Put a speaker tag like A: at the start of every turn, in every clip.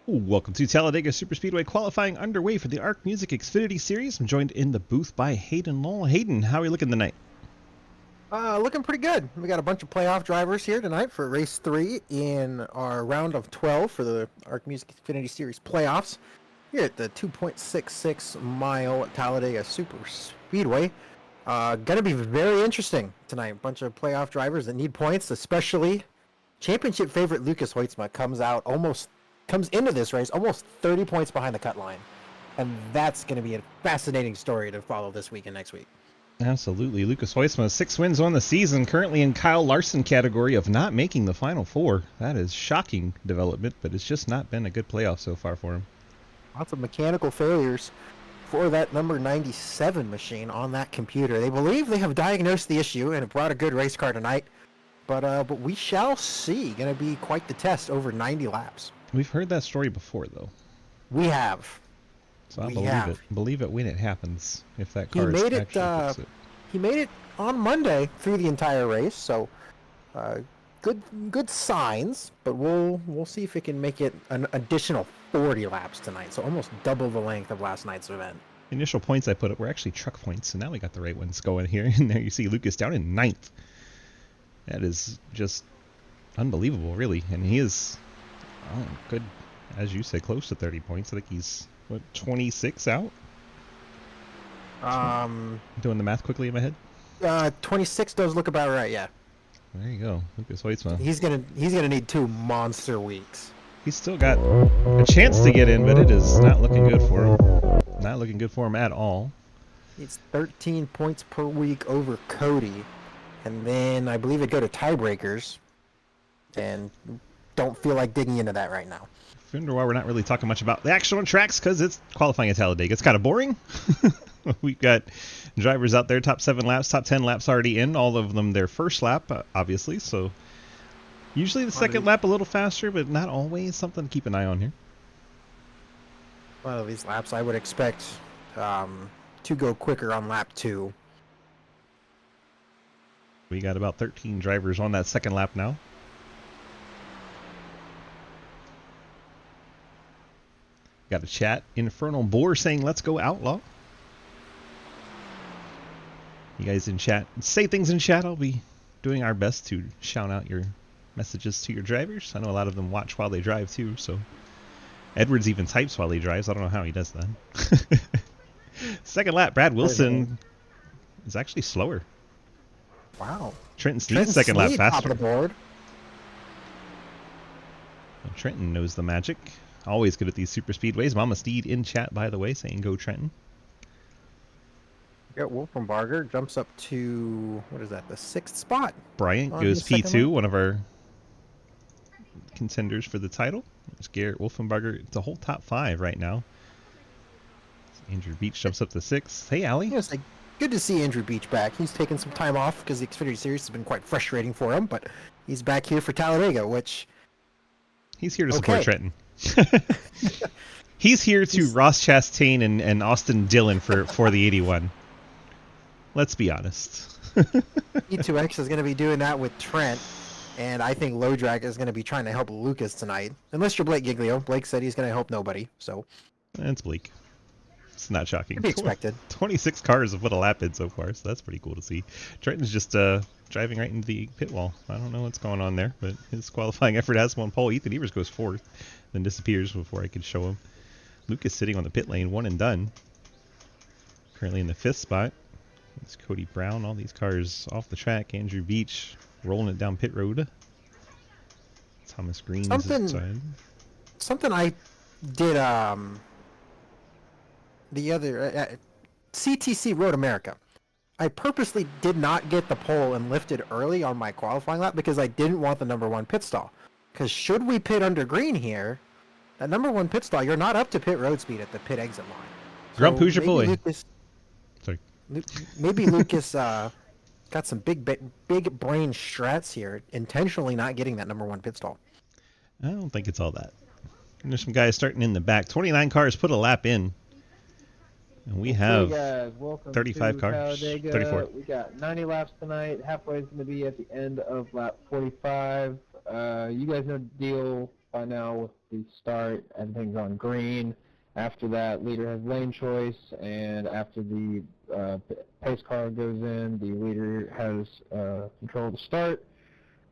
A: Welcome to Talladega Superspeedway qualifying underway for the ARC Music Xfinity Series. I'm joined in the booth by Hayden Lowell. Hayden, how are you looking tonight?
B: Looking pretty good. We got a bunch of playoff drivers here tonight for race 3 in our round of 12 for the ARC Music Xfinity Series playoffs here at the 2.66 mile Talladega Superspeedway. Gonna be very interesting tonight. A bunch of playoff drivers that need points, especially championship favorite Lucas Hoytsma comes into this race almost 30 points behind the cut line. And that's going to be a fascinating story to follow this week and next week.
A: Absolutely. Lucas Hoytsma, 6 wins on the season, currently in Kyle Larson category of not making the Final Four. That is shocking development, but it's just not been a good playoff so far for him.
B: Lots of mechanical failures for that number 97 machine on that computer. They believe they have diagnosed the issue and have brought a good race car tonight, but we shall see. Going to be quite the test over 90 laps.
A: We've heard that story before, though.
B: We have.
A: So I believe it when it happens. If that car
B: he made it on Monday through the entire race, so good signs. But we'll see if it can make it an additional 40 laps tonight, so almost double the length of last night's event.
A: Initial points I put up were actually truck points, so now we got the right ones going here. And there you see Lucas down in 9th. That is just unbelievable, really, and he is. Oh, good, as you said, close to 30 points. I think he's, 26 out? Doing the math quickly in my head?
B: 26 does look about right, yeah.
A: There you go, Lucas Hoytsma.
B: He's gonna need 2 monster weeks.
A: He's still got a chance to get in, but it is not looking good for him. Not looking good for him at all.
B: It's 13 points per week over Cody. And then I believe it go to tiebreakers. And don't feel like digging into that right now.
A: I wonder why we're not really talking much about the action on tracks, because it's qualifying at Talladega. It's kind of boring. We've got drivers out there, top 7 laps, top 10 laps already in. All of them their first lap, obviously. So usually the second lap a little faster, but not always. Something to keep an eye on here.
B: A lot of these laps I would expect to go quicker on lap 2.
A: We got about 13 drivers on that second lap now. Got a chat. Infernal Boar saying, let's go Outlaw. You guys in chat, say things in chat. I'll be doing our best to shout out your messages to your drivers. I know a lot of them watch while they drive too, so. Edwards even types while he drives. I don't know how he does that. Second lap, Brad Wilson is actually slower.
B: Wow.
A: Trenton Sneed's second lap faster.
B: Top of the board.
A: Well, Trenton knows the magic. Always good at these super speedways. Mama Steed in chat, by the way, saying go Trenton.
B: Yeah, Wolfenbarger jumps up to, what is that, the 6th spot.
A: Bryant goes P2, one of our contenders for the title. There's Garrett Wolfenbarger. It's a whole top 5 right now. Andrew Beach jumps up to 6th. Hey, Allie.
B: Yeah, it's like, good to see Andrew Beach back. He's taken some time off because the Xfinity Series has been quite frustrating for him, but he's back here for Talladega, which...
A: He's here to support Trenton. He's here to Ross Chastain and Austin Dillon for the 81. Let's be honest.
B: E2X is going to be doing that with Trent, and I think Low Drag is going to be trying to help Lucas tonight. Unless you're Blake Giglio. Blake said he's going to help nobody, so...
A: That's bleak. It's not shocking.
B: To be expected.
A: 26 cars have put a lap in so far, so that's pretty cool to see. Trenton's just driving right into the pit wall. I don't know what's going on there, but his qualifying effort has him on pole. Ethan Evers goes 4th, then disappears before I can show him. Lucas sitting on the pit lane, 1 and done. Currently in the 5th spot. It's Cody Brown. All these cars off the track. Andrew Beach rolling it down pit road. Thomas Green inside.
B: Something I did the other CTC Road America. I purposely did not get the pole and lifted early on my qualifying lap because I didn't want the number 1 pit stall. Because should we pit under green here, that number 1 pit stall, you're not up to pit road speed at the pit exit line.
A: Grump, who's your boy? Sorry.
B: Maybe Lucas got some big brain strats here, intentionally not getting that number 1 pit stall.
A: I don't think it's all that. And there's some guys starting in the back. 29 cars put a lap in. And we have 35 cars. 34.
C: We got 90 laps tonight. Halfway is going to be at the end of lap 45. You guys know the deal by now with the start, everything's on green. After that, leader has lane choice, and after the pace car goes in, the leader has control of the start.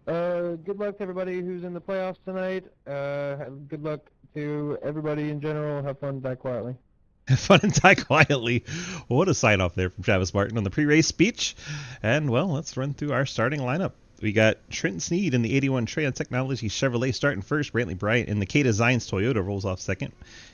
C: Good luck to everybody who's in the playoffs tonight. Good luck to everybody in general. Have fun, die quietly.
A: Have fun and die quietly. What a sign off there from Travis Martin on the pre-race speech. And, well, let's run through our starting lineup. We got Trenton Sneed in the 81 Treon Technology Chevrolet starting first. Brantley Bryant in the K Designs Toyota rolls off second.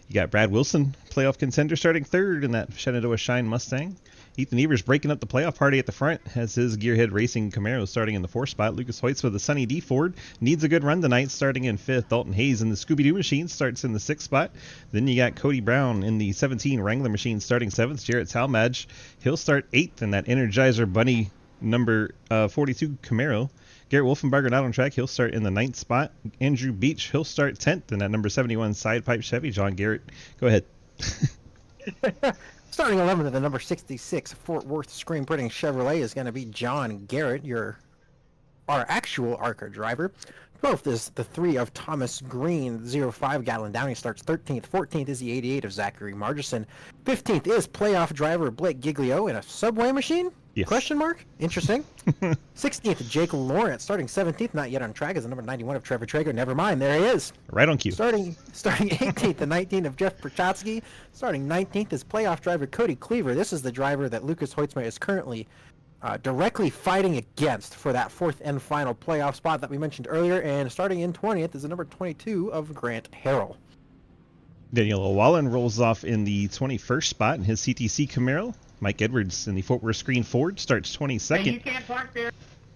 A: You got Brad Wilson, playoff contender, starting third in that Shenandoah Shine Mustang. Ethan Evers breaking up the playoff party at the front has his Gearhead Racing Camaro starting in the fourth spot. Lucas Hoyts with the Sunny D Ford needs a good run tonight, starting in fifth. Dalton Hayes in the Scooby-Doo machine starts in the sixth spot. Then you got Cody Brown in the 17 Wrangler machine starting seventh. Jarrett Talmadge, he'll start eighth in that Energizer Bunny number 42 Camaro. Garrett Wolfenbarger not on track. He'll start in the ninth spot. Andrew Beach, he'll start 10th in that number 71 Side Pipe Chevy. John Garrett, go ahead.
B: Starting 11th in the number 66 Fort Worth Screen Printing Chevrolet is going to be John Garrett, our actual ARCA driver. 12th is the 3 of Thomas Green, 05 Gallon Downey starts 13th. 14th is the 88 of Zachary Margison. 15th is playoff driver Blake Giglio in a Subway machine?
A: Yes.
B: Question mark? Interesting. 16th, Jake Lawrence, starting 17th, not yet on track, is the number 91 of Trevor Traeger. Never mind, there he is.
A: Right on cue.
B: Starting 18th, the 19th of Jeff Prochatsky. Starting 19th is playoff driver Cody Cleaver. This is the driver that Lucas Hoitzma is currently directly fighting against for that fourth and final playoff spot that we mentioned earlier. And starting in 20th is the number 22 of Grant Harrell.
A: Daniel Wallen rolls off in the 21st spot in his CTC Camaro. Mike Edwards in the Fort Worth Screen Ford starts 22nd.
C: Hey, you can't park there.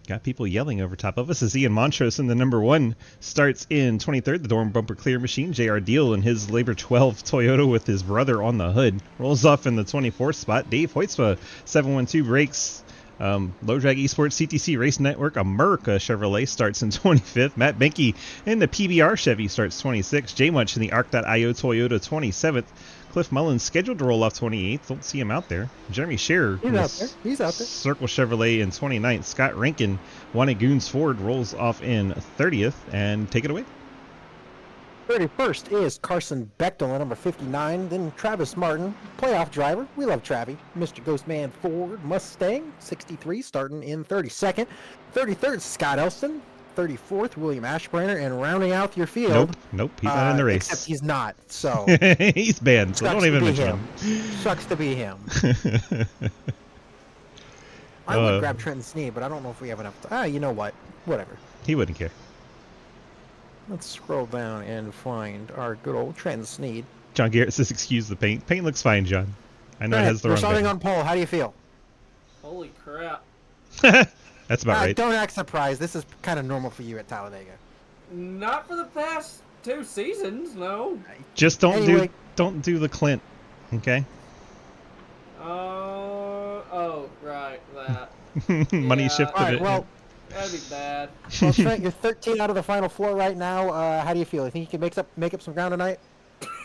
A: Got people yelling over top of us as Ian Montrose in the number 1 starts in 23rd. The Dorm Bumper Clear Machine. J.R. Deal in his Labor 12 Toyota with his brother on the hood rolls off in the 24th spot. Dave Hoitzma, 712 Brakes. Low Drag Esports CTC Race Network America Chevrolet starts in 25th. Matt Benke in the PBR Chevy starts 26th. J Munch in the Arc.io Toyota 27th. Cliff Mullins scheduled to roll off 28th. Don't see him out there. Jeremy Scherer.
B: He's out there.
A: Circle Chevrolet in 29th. Scott Rankin, Goons Ford, rolls off in 30th. And take it away.
B: 31st is Carson Bechtel at number 59. Then Travis Martin, playoff driver. We love Travie. Mr. Ghostman Ford Mustang, 63, starting in 32nd. 33rd, Scott Elston. 34th, William Ashbrander. And rounding out your field.
A: Nope, he's not in the race.
B: Except he's not, so.
A: He's banned, so don't even mention him.
B: Sucks to be him. I would grab Trenton Sneed, but I don't know if we have enough. You know what? Whatever.
A: He wouldn't care.
B: Let's scroll down and find our good old Trenton Sneed.
A: John Garrett says, excuse the paint. Paint looks fine, John. I know it has the wrong
B: We're starting
A: button.
B: on pole. How do you feel?
D: Holy crap.
A: That's about right.
B: Don't act surprised. This is kind of normal for you at Talladega.
D: Not for the past 2 seasons, no.
A: Just don't
B: Anyway.
A: don't do the Clint, okay?
D: Oh, right, that.
A: Money
D: Yeah.
A: shifted
B: All right,
A: it.
B: well,
D: That'd be bad.
B: Trent, you're 13 out of the final 4 right now. How do you feel? You think you can make up some ground tonight?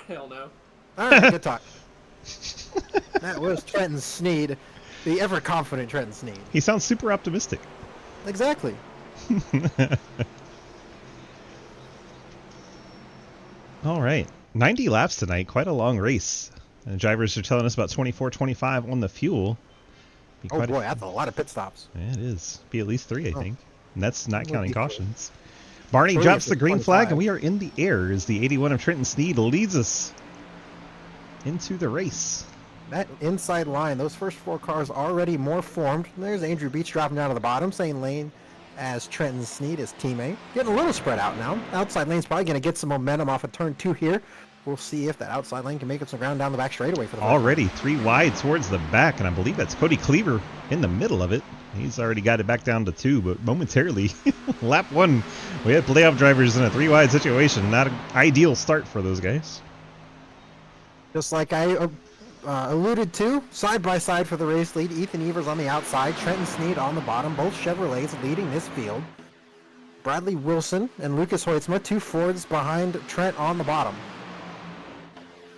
D: Hell no.
B: All right, good talk. That was Trenton Sneed, the ever-confident Trenton Sneed.
A: He sounds super optimistic.
B: Exactly.
A: All right. 90 laps tonight. Quite a long race. And the drivers are telling us about 24-25 on the fuel. Be
B: Oh
A: quite
B: boy, that's a lot of pit stops.
A: Yeah, it is. Be at least 3, I think. And that's not
B: Would
A: counting
B: be 4.
A: cautions. Barney
B: 3
A: drops
B: is
A: the green
B: 25.
A: flag, and we are in the air as the 81 of Trenton Sneed leads us into the race.
B: That inside line, those first 4 cars already more formed. There's Andrew Beach dropping down to the bottom, same lane as Trenton Sneed, his teammate. Getting a little spread out now. Outside lane's probably going to get some momentum off of turn 2 here. We'll see if that outside lane can make up some ground down the back straightaway for the
A: Already 3 wide towards the back, and I believe that's Cody Cleaver in the middle of it. He's already got it back down to 2, but momentarily, lap 1, we had playoff drivers in a 3 wide situation. Not an ideal start for those guys.
B: Just like I alluded to, side by side for the race lead, Ethan Evers on the outside, Trenton Sneed on the bottom, both Chevrolets leading this field. Bradley Wilson and Lucas Hoitzma, 2 Fords behind Trent on the bottom.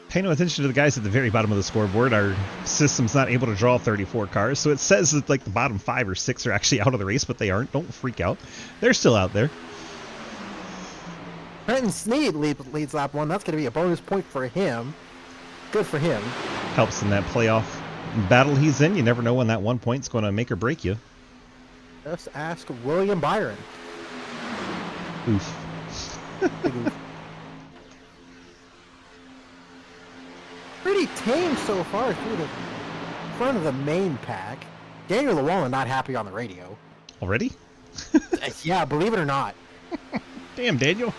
A: Pay no attention to the guys at the very bottom of the scoreboard. Our system's not able to draw 34 cars, so it says that like the bottom 5 or 6 are actually out of the race, but they aren't. Don't freak out. They're still out there.
B: Trenton Sneed leads lap 1. That's going to be a bonus point for him. Good for him.
A: Helps in that playoff battle he's in. You never know when that 1 point's going to make or break you.
B: Just ask William Byron.
A: Oof.
B: Big oof. Pretty tame so far through the front of the main pack. Daniel Llewellyn not happy on the radio.
A: Already?
B: Yeah, believe it or not.
A: Damn, Daniel.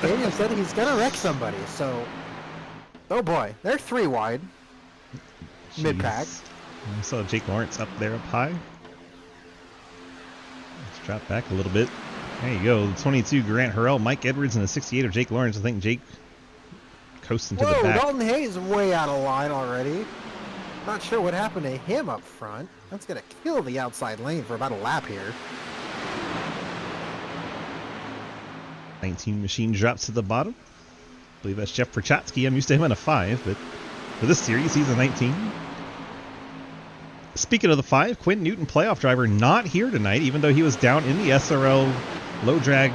B: Daniel said he's going to wreck somebody, so... Oh boy, they're 3 wide. Mid-pack.
A: Jeez. I saw Jake Lawrence up there up high. Let's drop back a little bit. There you go. The 22 Grant Harrell, Mike Edwards, and the 68 of Jake Lawrence. I think Jake coasting to the
B: Whoa,
A: back.
B: Dalton Hayes way out of line already. Not sure what happened to him up front. That's going to kill the outside lane for about a lap here.
A: 19 machine drops to the bottom. I believe that's Jeff Prochatsky. I'm used to him in a 5, but for this series, he's a 19. Speaking of the 5, Quinn Newton, playoff driver, not here tonight, even though he was down in the SRL low drag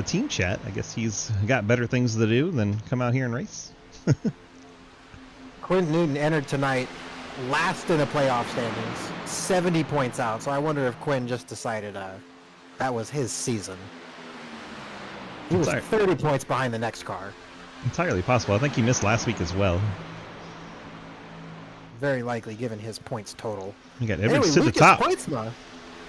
A: team chat. I guess he's got better things to do than come out here and race.
B: Quinn Newton entered tonight last in the playoff standings, 70 points out. So I wonder if Quinn just decided that was his season. He was 30 points behind the next car.
A: Entirely possible. I think he missed last week as well.
B: Very likely, given his points total.
A: You got Edwards
B: anyway,
A: to the top.
B: Pointsma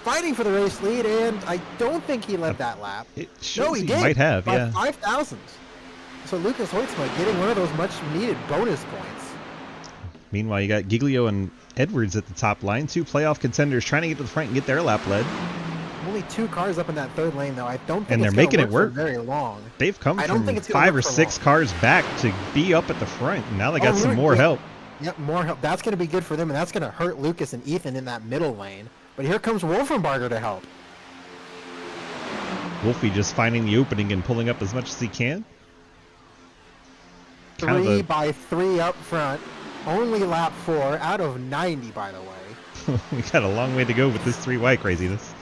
B: fighting for the race lead, and I don't think he led that lap.
A: It shows
B: No, he did.
A: Might have,
B: by
A: yeah.
B: 5 thousandths. So Lucas Hoytsma getting one of those much-needed bonus points.
A: Meanwhile, you got Giglio and Edwards at the top line. 2 playoff contenders trying to get to the front and get their lap led.
B: Only 2 cars up in that third lane, though. I don't think
A: And
B: it's
A: they're
B: gonna
A: making it work.
B: for very long.
A: They've come
B: I don't
A: from
B: think it's gonna
A: 5 or
B: work for
A: 6
B: long.
A: cars back to be up at the front. And now they got some
B: really?
A: more
B: Yeah.
A: help.
B: Yep, more help. That's going to be good for them, and that's going to hurt Lucas and Ethan in that middle lane. But here comes Wolfenbarger to help.
A: Wolfie just finding the opening and pulling up as much as he can. Kind of
B: 3
A: a-
B: by 3 up front. Only lap 4 out of 90, by the way.
A: We got a long way to go with this 3Y craziness.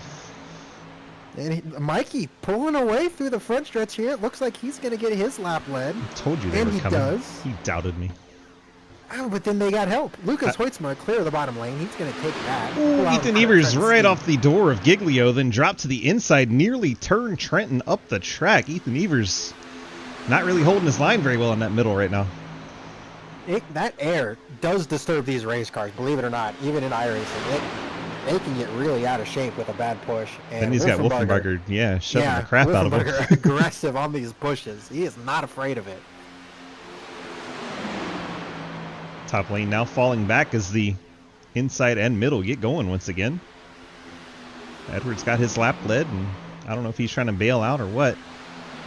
B: And Mikey pulling away through the front stretch here. It looks like he's going to get his lap led.
A: I told you they
B: And
A: were
B: he
A: coming.
B: does.
A: He doubted me.
B: Oh, but then they got help. Lucas Hoytsma clear the bottom lane. He's going to take that.
A: Ooh,
B: Pull out
A: Ethan
B: Trent
A: Evers right
B: Sneed.
A: off the door of Giglio, then dropped to the inside, nearly turned Trenton up the track. Ethan Evers not really holding his line very well in that middle right now.
B: That air does disturb these race cars, believe it or not, even in iRacing. They can get really out of shape with a bad push. And
A: Then he's got Wolfenbarger, shoving the crap out of him.
B: Wolfenbarger aggressive on these pushes. He is not afraid of it.
A: Top lane now falling back as the inside and middle get going once again. Edwards got his lap led, and I don't know if he's trying to bail out or what.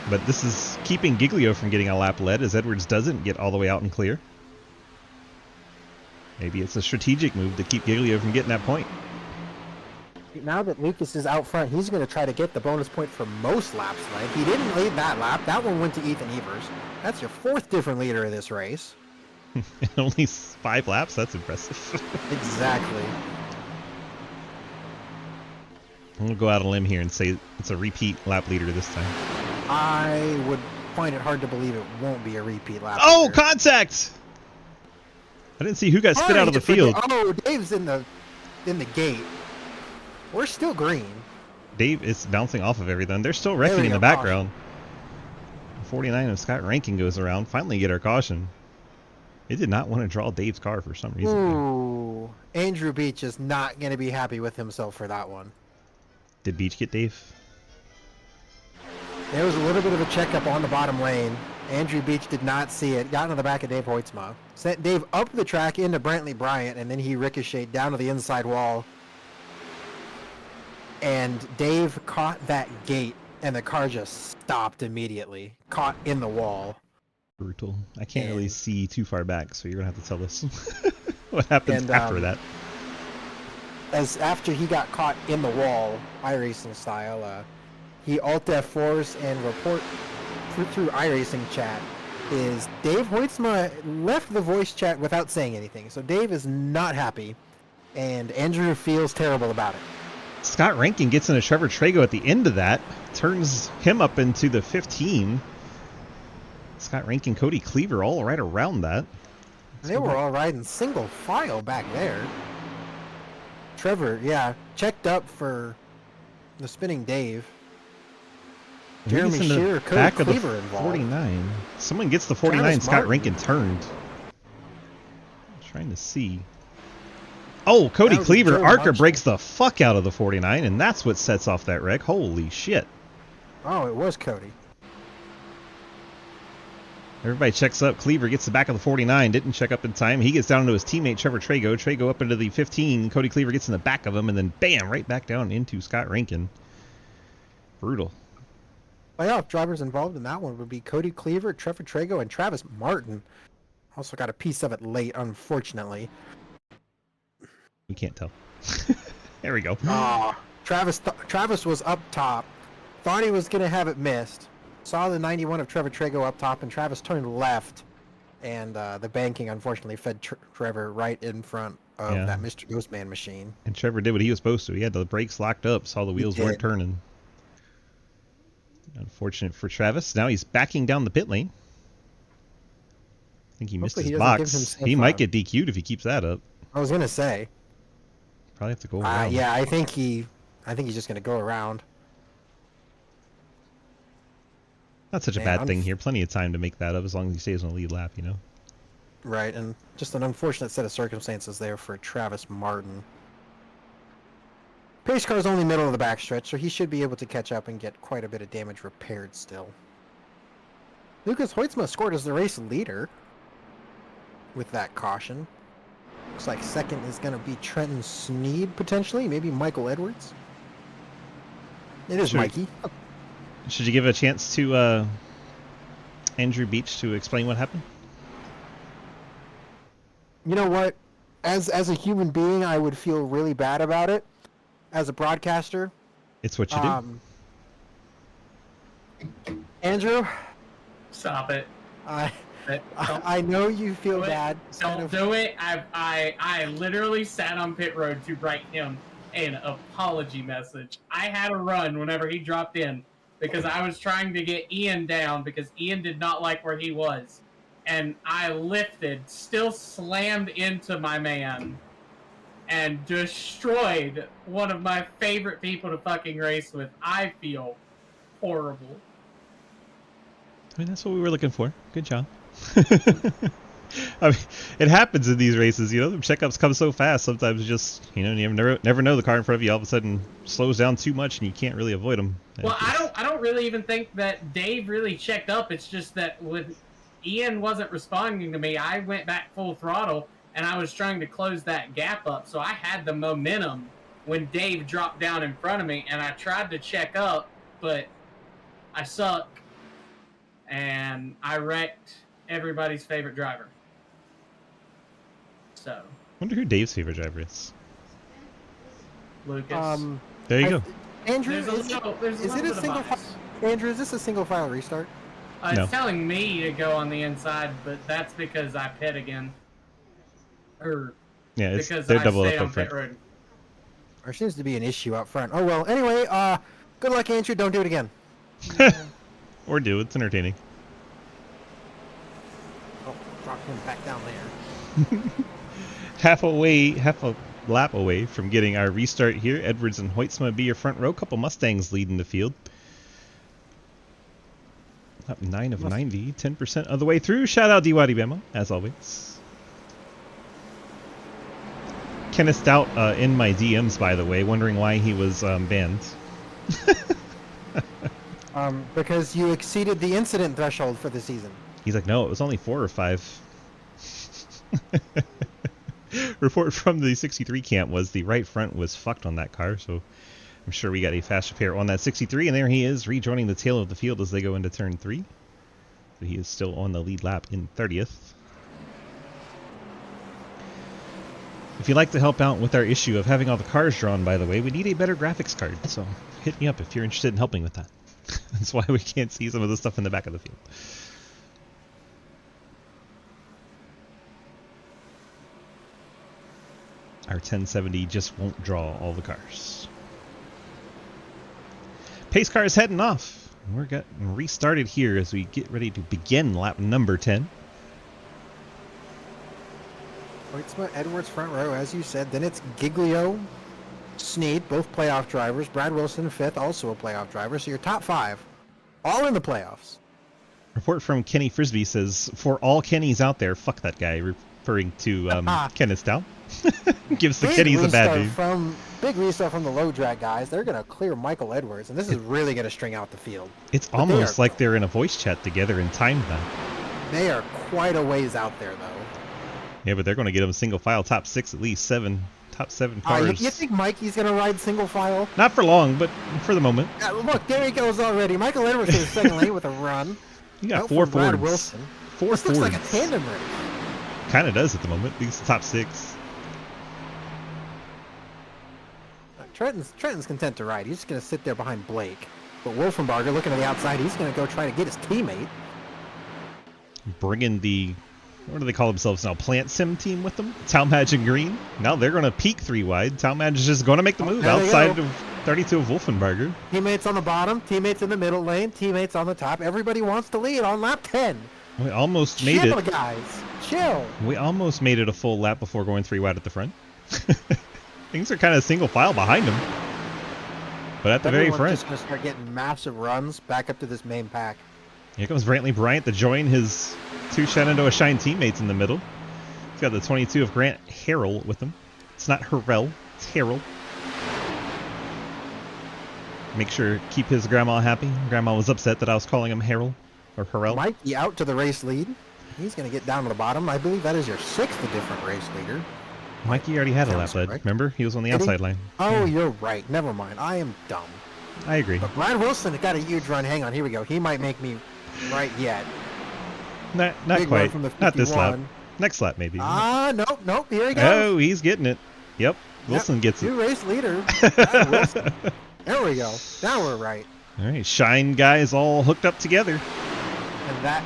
A: But this is keeping Giglio from getting a lap led as Edwards doesn't get all the way out and clear. Maybe it's a strategic move to keep Giglio from getting that point.
B: Now that Lucas is out front, he's going to try to get the bonus point for most laps tonight. He didn't lead that lap. That one went to Ethan Evers. That's your 4th different leader of this race.
A: Only 5 laps? That's impressive.
B: Exactly.
A: I'm going to go out on a limb here and say it's a repeat lap leader this time.
B: I would find it hard to believe it won't be a repeat lap.
A: Oh,
B: leader.
A: contact! I didn't see who got spit out of the field.
B: Oh, Dave's in the gate. We're still green.
A: Dave is bouncing off of everything. They're still
B: There
A: wrecking
B: we
A: in
B: go,
A: the background. 49 of Scott Rankin goes around. Finally get our caution. It did not want to draw Dave's car for some reason.
B: Ooh, Andrew Beach is not going to be happy with himself for that one.
A: Did Beach get Dave?
B: There was a little bit of a checkup on the bottom lane. Andrew Beach did not see it. Got into the back of Dave Hoytsma. Sent Dave up the track into Brantley Bryant, and then he ricocheted down to the inside wall. And Dave caught that gate, and the car just stopped immediately. Caught in the wall.
A: Brutal. I can't really see too far back, so you're going to have to tell us what happens after that.
B: As after he got caught in the wall, iRacing style, he Alt F4s and report through iRacing chat is Dave Hoytsma left the voice chat without saying anything. So Dave is not happy, and Andrew feels terrible about it.
A: Scott Rankin gets into Trevor Trago at the end of that, turns him up into the 15. Scott Rankin, Cody Cleaver all right around that.
B: They were all riding single file back there. Trevor, yeah, checked up for the spinning Dave. Jeremy Shearer, Cody
A: back
B: Cleaver
A: of the
B: involved.
A: 49. Someone gets the 49.
B: Travis
A: Scott
B: Martin.
A: Rankin turned. I'm trying to see. Oh, Cody
B: That was
A: Cleaver.
B: Joe
A: Arca
B: Marchand.
A: breaks the fuck out of the 49, and that's what sets off that wreck. Holy shit.
B: Oh, it was Cody.
A: Everybody checks up. Cleaver gets the back of the 49. Didn't check up in time. He gets down into his teammate, Trevor Trago. Trago up into the 15. Cody Cleaver gets in the back of him, and then bam, right back down into Scott Rankin. Brutal.
B: Playoff drivers involved in that one would be Cody Cleaver, Trevor Trago, and Travis Martin. Also got a piece of it late, unfortunately.
A: We can't tell. There we go.
B: Travis was up top. Thought he was going to have it missed. Saw the 91 of Trevor Trago up top, and Travis turned left. And the banking, unfortunately, fed Trevor right in front of that Mr. Ghostman machine.
A: And Trevor did what he was supposed to. He had the brakes locked up, saw the wheels weren't turning. Unfortunate for Travis. Now he's backing down the pit lane. I think he missed
B: Hopefully
A: his
B: he doesn't give
A: box.
B: himself
A: He might
B: a-
A: get DQ'd if he keeps that up.
B: I was going to say.
A: Probably have to go around.
B: Yeah, I think he's just going to go around.
A: Not such a bad thing here. Plenty of time to make that up as long as he stays on the lead lap, you know?
B: Right, and just an unfortunate set of circumstances there for Travis Martin. Pace car's only middle of the backstretch, so he should be able to catch up and get quite a bit of damage repaired still. Lucas Hoytsma scored as the race leader with that caution. Looks like second is going to be Trenton Sneed, potentially. Maybe Michael Edwards. It is
A: Sure.
B: Mikey.
A: Should you give a chance to Andrew Beach to explain what happened?
B: You know what? As a human being, I would feel really bad about it. As a broadcaster,
A: It's what you do.
B: Andrew,
D: Stop it.
B: I know you feel bad.
D: Don't do it. I literally sat on pit road to write him an apology message. I had a run whenever he dropped in because I was trying to get Ian down because Ian did not like where he was. And I lifted, still slammed into my man, and destroyed one of my favorite people to fucking race with. I feel horrible.
A: I mean, that's what we were looking for. Good job. I mean, it happens in these races, you know. The checkups come so fast. Sometimes just, you know, you never know the car in front of you all of a sudden slows down too much and you can't really avoid them.
D: Well, I don't really even think that Dave really checked up. It's just that when Ian wasn't responding to me, I went back full throttle and I was trying to close that gap up. So I had the momentum when Dave dropped down in front of me, and I tried to check up, but I suck and I wrecked everybody's favorite driver. So,
A: Wonder who Dave's favorite driver is.
D: Lucas.
A: There you go.
B: Andrew,
D: There's a little
B: is it a
D: bit of
B: single
D: bias.
B: Andrew, is this a single file restart?
A: No.
D: It's telling me to go on the inside, but that's because I pit again. Or
A: Yeah,
D: because
A: they're
D: I
A: double
D: stay
A: up
D: on
A: up
D: pit
A: front.
D: road.
B: There seems to be an issue out front. Oh well. Anyway, good luck, Andrew. Don't do it again.
A: Or do. It's entertaining.
B: Oh, drop him back down there.
A: Half a lap away from getting our restart here. Edwards and Hoytsma be your front row. Couple Mustangs leading the field. Up 9 of 90, 10% of the way through. Shout out DYD Bama, as always. Kenneth Stout in my DMs, by the way, wondering why he was banned.
B: Because you exceeded the incident threshold for the season.
A: He's like, no, it was only 4 or 5. Report from the 63 camp was the right front was fucked on that car, so I'm sure we got a fast repair on that 63, and there he is, rejoining the tail of the field as they go into turn 3. So he is still on the lead lap in 30th. If you'd like to help out with our issue of having all the cars drawn, by the way, we need a better graphics card, so hit me up if you're interested in helping with that. That's why we can't see some of the stuff in the back of the field. Our 1070 just won't draw all the cars. Pace car is heading off. We're getting restarted here as we get ready to begin lap number 10.
B: Kreutzmann, Edwards front row, as you said. Then it's Giglio, Snead, both playoff drivers. Brad Wilson, fifth, also a playoff driver. So your top five, all in the playoffs.
A: Report from Kenny Frisbee says, for all Kennys out there, fuck that guy, referring to Kenneth Stout. Gives the Kennys a bad name.
B: Big restart from the low drag guys. They're going to clear Michael Edwards, and this is really going to string out the field.
A: It's almost like they're in a voice chat together in time now.
B: They are quite a ways out there, though.
A: Yeah, but they're going to get them single file top six, at least top seven cars.
B: You think Mikey's going to ride single file?
A: Not for long, but for the moment.
B: Look, there he goes already. Michael Edwards in the second lane with a run.
A: You got four Fords.
B: Wilson.
A: Four
B: this
A: Fords.
B: Looks like a tandem race.
A: Kind of does at the moment. These top six.
B: Trenton's content to ride. He's just going to sit there behind Blake. But Wolfenbarger looking to the outside. He's going to go try to get his teammate.
A: Bringing the, what do they call themselves now? Plant Sim team with them? Talmadge and Green. Now they're going to peak three wide. Talmadge is just going to make the move outside of 32 of Wolfenbarger.
B: Teammates on the bottom. Teammates in the middle lane. Teammates on the top. Everybody wants to lead on lap 10.
A: We almost made it.
B: Chill, guys. Chill.
A: We almost made it a full lap before going three wide at the front. Things are kind of single file behind them. But at the very front.
B: Just going to start getting massive runs back up to this main pack.
A: Here comes Brantley Bryant to join his two Shenandoah Shine teammates in the middle. He's got the 22 of Grant Harrell with him. It's not Harrell, it's Harrell. Make sure keep his grandma happy. Grandma was upset that I was calling him Harrell or Harrell.
B: Mikey out to the race lead. He's going to get down to the bottom. I believe that is your sixth different race leader.
A: Mikey already had a lap lead. Remember? He was on the outside line.
B: Oh,
A: yeah.
B: You're right. Never mind. I am dumb.
A: I agree.
B: But Brad Wilson got a huge run. Hang on. Here we go. He might make me right yet.
A: Not
B: Big
A: quite.
B: From the
A: not this lap. Next lap, maybe.
B: Nope. Here he goes.
A: Oh, he's getting it. Yep. Wilson gets it.
B: New race leader. Brad Wilson. There we go. Now we're right.
A: All right. Shine guys all hooked up together.
B: And that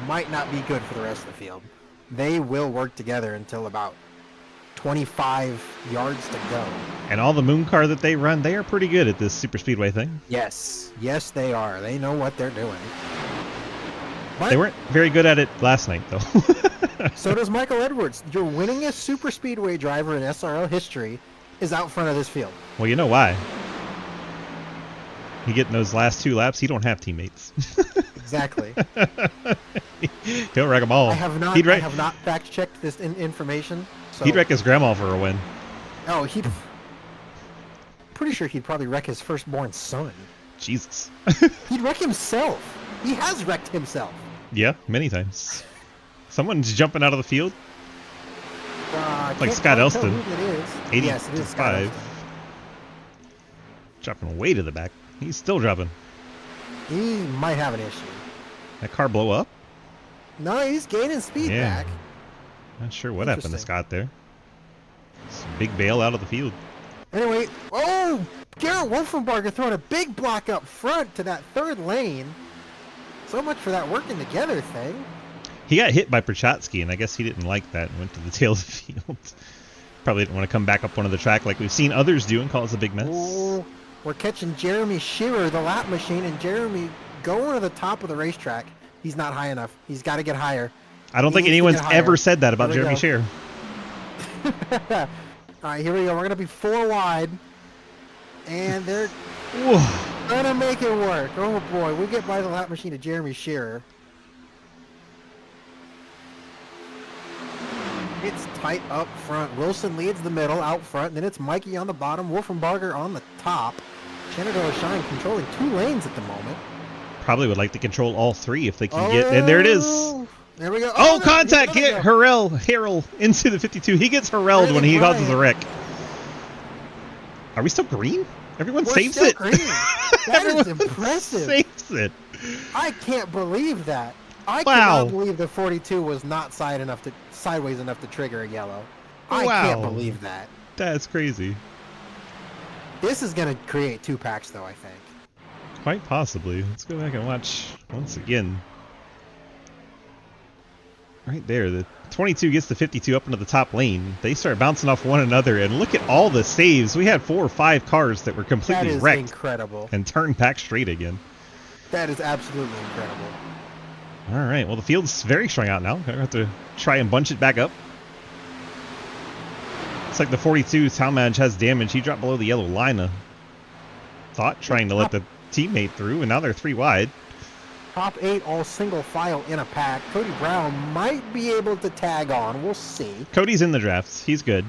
B: might not be good for the rest of the field. They will work together until about 25 yards to go.
A: And all the moon car that they run, they are pretty good at this super speedway thing.
B: Yes. Yes, they are. They know what they're doing. But
A: they weren't very good at it last night, though.
B: So does Michael Edwards. Your winningest super speedway driver in SRL history is out front of this field.
A: Well, you know why. He getting those last two laps, he don't have teammates.
B: Exactly.
A: He'll wreck them all.
B: I have not fact-checked this information. So.
A: He'd wreck his grandma for a win.
B: Oh, pretty sure he'd probably wreck his firstborn son.
A: Jesus.
B: He'd wreck himself. He has wrecked himself.
A: Yeah, many times. Someone's jumping out of the field. Like Scott Elston. 80
B: yes, it is
A: to
B: Scott
A: 5.
B: Elston.
A: Dropping way to the back. He's still dropping.
B: He might have an issue.
A: That car blow up?
B: No, he's gaining speed back.
A: Not sure what happened to Scott there. It's a big bail out of the field.
B: Anyway, Garrett Wolfenbarger throwing a big block up front to that third lane. So much for that working together thing.
A: He got hit by Prochatsky, and I guess he didn't like that and went to the tail of the field. Probably didn't want to come back up onto the track like we've seen others do and cause a big mess.
B: Ooh, we're catching Jeremy Shearer, the lap machine, and Jeremy going to the top of the racetrack. He's not high enough. He's got to get higher.
A: I don't think anyone's ever said that about Jeremy Shearer.
B: All right, here we go. We're going to be 4 wide. And they're going to make it work. Oh, boy. We get by the lap machine of Jeremy Shearer. It's tight up front. Wilson leads the middle out front. Then it's Mikey on the bottom. Wolfenbarger on the top. Shenandoah Shine controlling 2 lanes at the moment.
A: Probably would like to control all 3 if they can get... And there it is.
B: There we go.
A: Oh, contact hit Harrell into the 52. He gets Harrelled when he causes a wreck. Are we still green? Everyone saves it.
B: Green. That is impressive.
A: Saves it.
B: I can't believe that. I cannot believe the 42 was not sideways enough to trigger a yellow. I can't believe that.
A: That's crazy.
B: This is going to create 2 packs, though, I think.
A: Quite possibly. Let's go back and watch once again. Right there, the 22 gets the 52 up into the top lane. They start bouncing off one another, and look at all the saves. We had 4 or 5 cars that were completely wrecked.
B: Incredible.
A: And turned back straight again.
B: That is absolutely incredible.
A: All right. Well, the field's very strung out now. I have to try and bunch it back up. Looks like the 42 Talmadge has damage. He dropped below the yellow line. Thought trying to let the teammate through, and now they're 3 wide.
B: Top 8 all single file in a pack. Cody Brown might be able to tag on. We'll see.
A: Cody's in the drafts. He's good.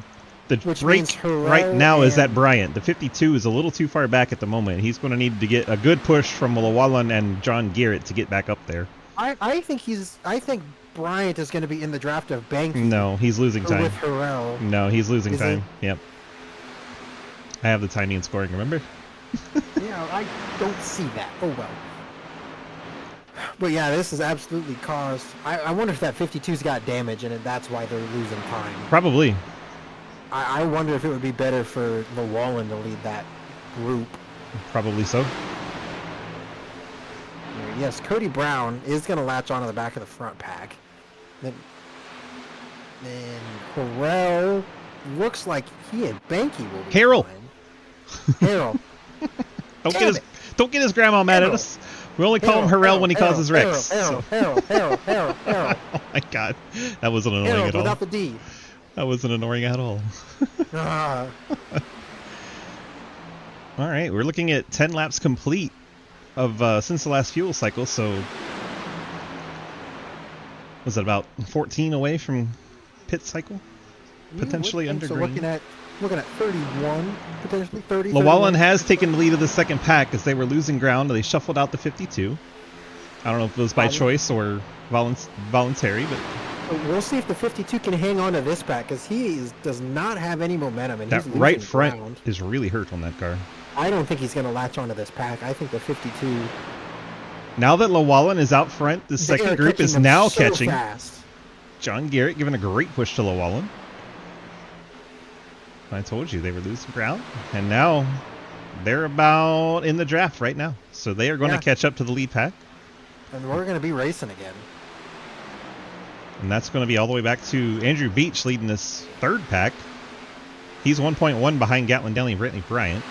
A: The
B: Which
A: break
B: means Hurrell
A: right now is
B: and-
A: at Bryant. The 52 is a little too far back at the moment. He's going to need to get a good push from Llewellyn and John Garrett to get back up there.
B: I think Bryant is going to be in the draft of Banky.
A: No, he's losing time.
B: With Hurrell.
A: No, he's losing
B: Is he?
A: time. Yep. I have the timing and scoring, remember?
B: Yeah, I don't see that. Oh well. But yeah, this has absolutely caused. I wonder if that 52's got damage and that's why they're losing time.
A: Probably.
B: I wonder if it would be better for Llewellyn to lead that group.
A: Probably so.
B: Yes, Cody Brown is going to latch onto the back of the front pack. Then Hurrell looks like he and Banky will be
A: Harrell.
B: fine. Harrell.
A: Don't get his grandma mad at us. We only call him Hurrell when he causes wrecks.
B: Harrell.
A: Oh my god. That wasn't annoying
B: Harrell
A: at all.
B: without the D.
A: That wasn't annoying at all.
B: Ah.
A: All right, we're looking at 10 laps complete of since the last fuel cycle, so was it about 14 away from pit cycle? Potentially under
B: so
A: green.
B: looking at 31, potentially 30.
A: Llewellyn
B: 31.
A: has taken the lead of the second pack as they were losing ground. They shuffled out the 52. I don't know if it was by choice or voluntary, but
B: We'll see if the 52 can hang on to this pack because does not have any momentum. And
A: that
B: he's
A: right
B: losing
A: front
B: ground.
A: is really hurt on that car.
B: I don't think he's going to latch onto this pack. I think the 52.
A: Now that Llewellyn is out front, the
B: they
A: second
B: are
A: group
B: catching
A: is
B: them
A: now
B: so
A: catching.
B: fast.
A: John Garrett giving a great push to Llewellyn. I told you they were losing ground, and now they're about in the draft right now. So they are going to catch up to the lead pack.
B: And we're going to be racing again.
A: And that's going to be all the way back to Andrew Beach leading this third pack. He's 1.1 behind Gatlin Downey and Brittany Bryant.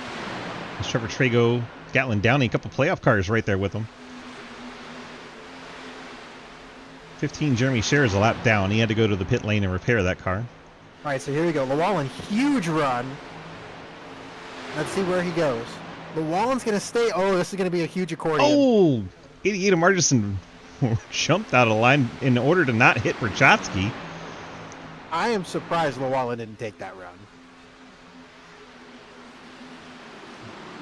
A: There's Trevor Trago, Gatlin Downey, a couple playoff cars right there with him. 15, Jeremy Scherr a lap down. He had to go to the pit lane and repair that car.
B: All right, so here we go. Llewellyn, huge run. Let's see where he goes. Llewellyn's going to stay. Oh, this is going to be a huge accordion.
A: Oh, 88 Margison jumped out of line in order to not hit Berchotsky.
B: I am surprised Llewellyn didn't take that run.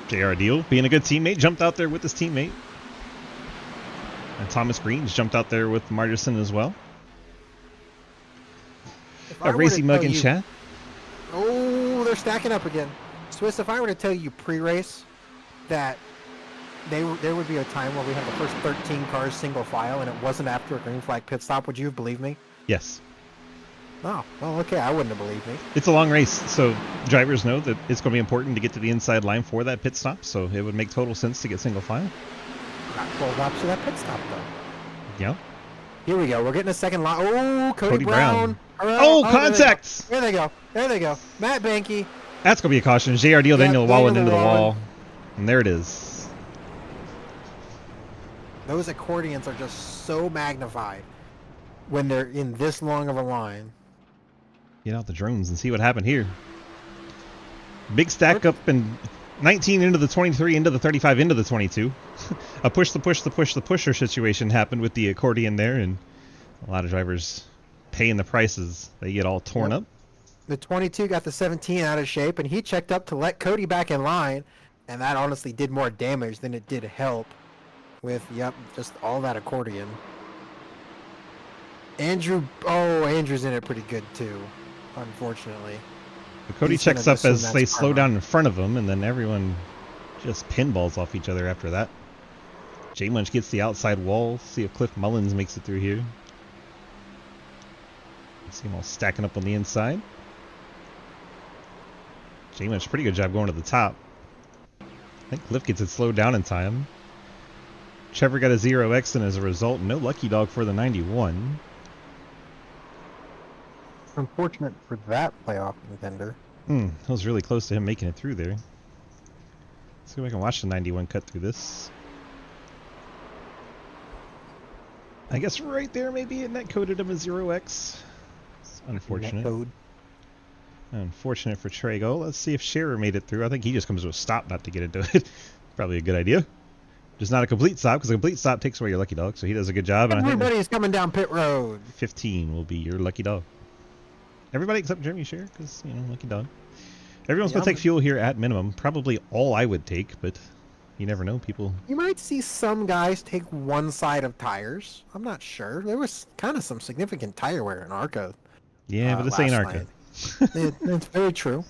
A: JR Deal, being a good teammate, jumped out there with his teammate. And Thomas Green's jumped out there with Margison as well. A racy mug in chat.
B: Oh, they're stacking up again. Swiss, if I were to tell you pre-race that there would be a time where we had the first 13 cars single file and it wasn't after a green flag pit stop, would you have believed me?
A: Yes.
B: Oh, well, okay, I wouldn't have believed me.
A: It's a long race, so drivers know that it's going to be important to get to the inside line for that pit stop, so it would make total sense to get single file.
B: Not 12 laps to that pit stop, though.
A: Yeah.
B: Here we go. We're getting a second line. Oh, Cody
A: Brown.
B: Hurrah.
A: Oh, contacts!
B: There they go. There they go. Matt Banky.
A: That's going to be a caution. JR Deal, Daniel Llewellyn into the
B: Llewellyn.
A: wall. And there it is.
B: Those accordions are just so magnified when they're in this long of a line.
A: Get out the drones and see what happened here. Big stack up and 19 into the 23, into the 35, into the 22. A push the pusher situation happened with the accordion there, and a lot of drivers paying the prices. They get all torn up.
B: The 22 got the 17 out of shape, and he checked up to let Cody back in line, and that honestly did more damage than it did help with, just all that accordion. Andrew's in it pretty good too, unfortunately.
A: But Cody
B: He's
A: checks
B: gonna
A: up
B: assume
A: as
B: that's
A: they slow
B: karma.
A: down in front of him, and then everyone just pinballs off each other after that. J Munch gets the outside wall. See if Cliff Mullins makes it through here. See them all stacking up on the inside. J Munch, pretty good job going to the top. I think Cliff gets it slowed down in time. Trevor got a 0x, and as a result, no lucky dog for the 91.
B: Unfortunate for that playoff contender.
A: That was really close to him making it through there. Let's see if I can watch the 91 cut through this. I guess right there, maybe it net coded him a 0x. It's unfortunate.
B: Code.
A: Unfortunate for Trago. Let's see if Scherer made it through. I think he just comes to a stop not to get into it. Probably a good idea. Just not a complete stop, because a complete stop takes away your lucky dog, so he does a good job. And
B: Everybody's coming down pit road.
A: 15 will be your lucky dog. Everybody except Jeremy Scherer, because, you know, lucky dog. Everyone's going to take fuel here at minimum. Probably all I would take, but you never know. People.
B: You might see some guys take one side of tires. I'm not sure. There was kind of some significant tire wear in ARCA.
A: Yeah, but this ain't
B: last
A: ARCA.
B: It's very true.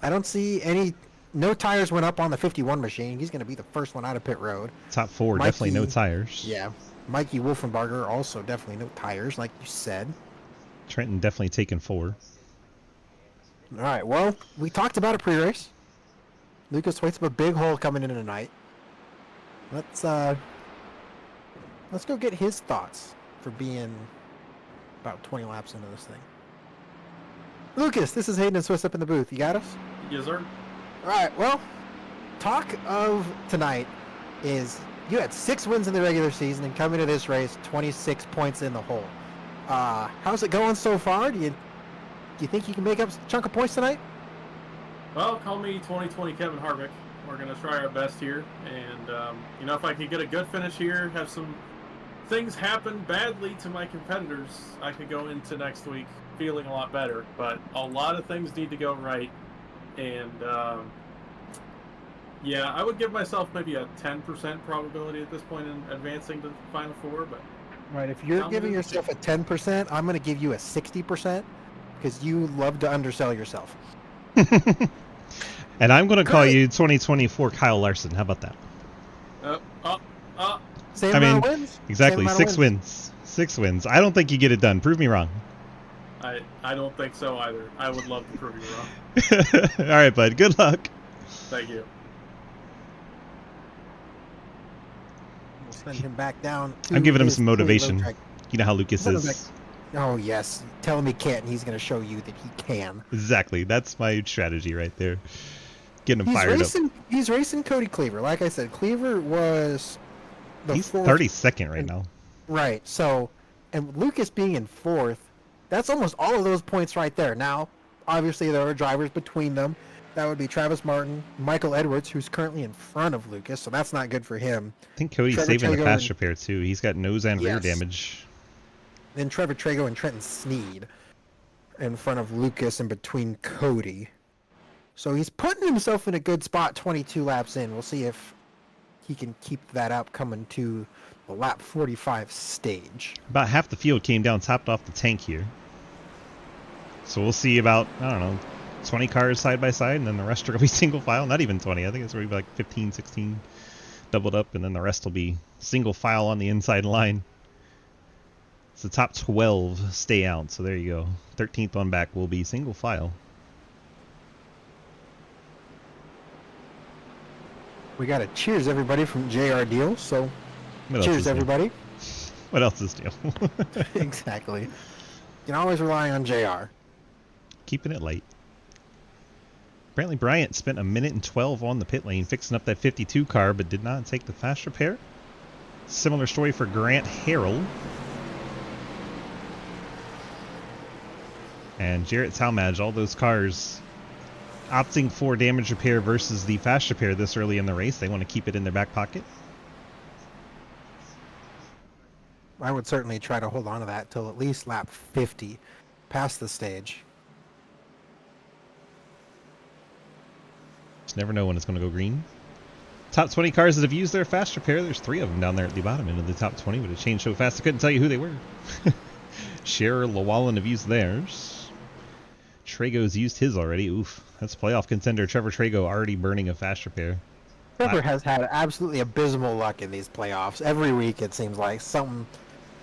B: I don't see any. No tires went up on the 51 machine. He's going to be the first one out of pit road.
A: Top 4,
B: Mikey,
A: definitely no tires.
B: Yeah. Mikey Wolfenbarger, also definitely no tires, like you said.
A: Trenton definitely taking 4.
B: All right, well, we talked about a pre-race. Lucas waits up a big hole coming in tonight. Let's go get his thoughts for being about 20 laps into this thing. Lucas, this is Hayden and Swiss up in the booth. You got us?
E: Yes, sir.
B: All right, well, talk of tonight is you had 6 wins in the regular season and coming to this race, 26 points in the hole. How's it going so far? Do you think you can make up a chunk of points tonight?
E: Well, call me 2020 Kevin Harvick. We're going to try our best here. And, you know, if I could get a good finish here, have some things happen badly to my competitors, I could go into next week feeling a lot better. But a lot of things need to go right. And, yeah, I would give myself maybe a 10% probability at this point in advancing to the Final Four. But
B: Right, if you're giving yourself a 10%, I'm going to give you a 60% because you love to undersell yourself.
A: And I'm going to call you 2024 Kyle Larson. How about that?
B: Same
A: I mean,
B: amount of wins?
A: exactly.
B: Same amount of
A: 6 wins. 6 wins. I don't think you get it done. Prove me wrong.
E: I don't think so either. I would love to prove you wrong.
A: All right, bud. Good luck.
E: Thank you.
B: We'll send him back down.
A: I'm giving him
B: his
A: some
B: fully
A: motivation.
B: low track.
A: You know how Lucas
B: Send him
A: is.
B: Oh, yes. Tell him he can't, and he's going to show you that he can.
A: Exactly. That's my strategy right there. Getting him fired up.
B: He's racing Cody Cleaver. Like I said, Cleaver was
A: He's
B: fourth.
A: 32nd right now.
B: Right. So, and Lucas being in 4th, that's almost all of those points right there. Now, obviously, there are drivers between them. That would be Travis Martin, Michael Edwards, who's currently in front of Lucas, so that's not good for him.
A: I think Cody's
B: Trevor
A: saving the
B: Trago
A: fast
B: and-
A: repair too. He's got nose and rear
B: Yes.
A: damage.
B: Then Trevor Trago and Trenton Sneed in front of Lucas and between Cody. So he's putting himself in a good spot 22 laps in. We'll see if he can keep that up coming to the lap 45 stage.
A: About half the field came down, topped off the tank here. So we'll see about, I don't know, 20 cars side by side, and then the rest are going to be single file. Not even 20. I think it's going to be like 15, 16 doubled up, and then the rest will be single file on the inside line. It's the top 12 stay out, so there you go. 13th one back will be single file.
B: We got a cheers everybody from JR Deal, so
A: What else
B: cheers
A: is new?
B: everybody.
A: What else is new?
B: Exactly. You can always rely on JR.
A: Keeping it light. Apparently Bryant spent a minute and 12 on the pit lane fixing up that 52 car, but did not take the fast repair. Similar story for Grant Harrell. And Jarrett Talmadge, all those cars opting for damage repair versus the fast repair this early in the race. They want to keep it in their back pocket.
B: I would certainly try to hold on to that till at least lap 50 past the stage.
A: Just never know when it's going to go green. Top 20 cars that have used their fast repair. There's 3 of them down there at the bottom end of the top 20, but it changed so fast I couldn't tell you who they were. Scherer, Llewellyn have used theirs. Trago's used his already. Oof. That's playoff contender Trevor Trago already burning a fast repair.
B: Trevor has had absolutely abysmal luck in these playoffs. Every week it seems like something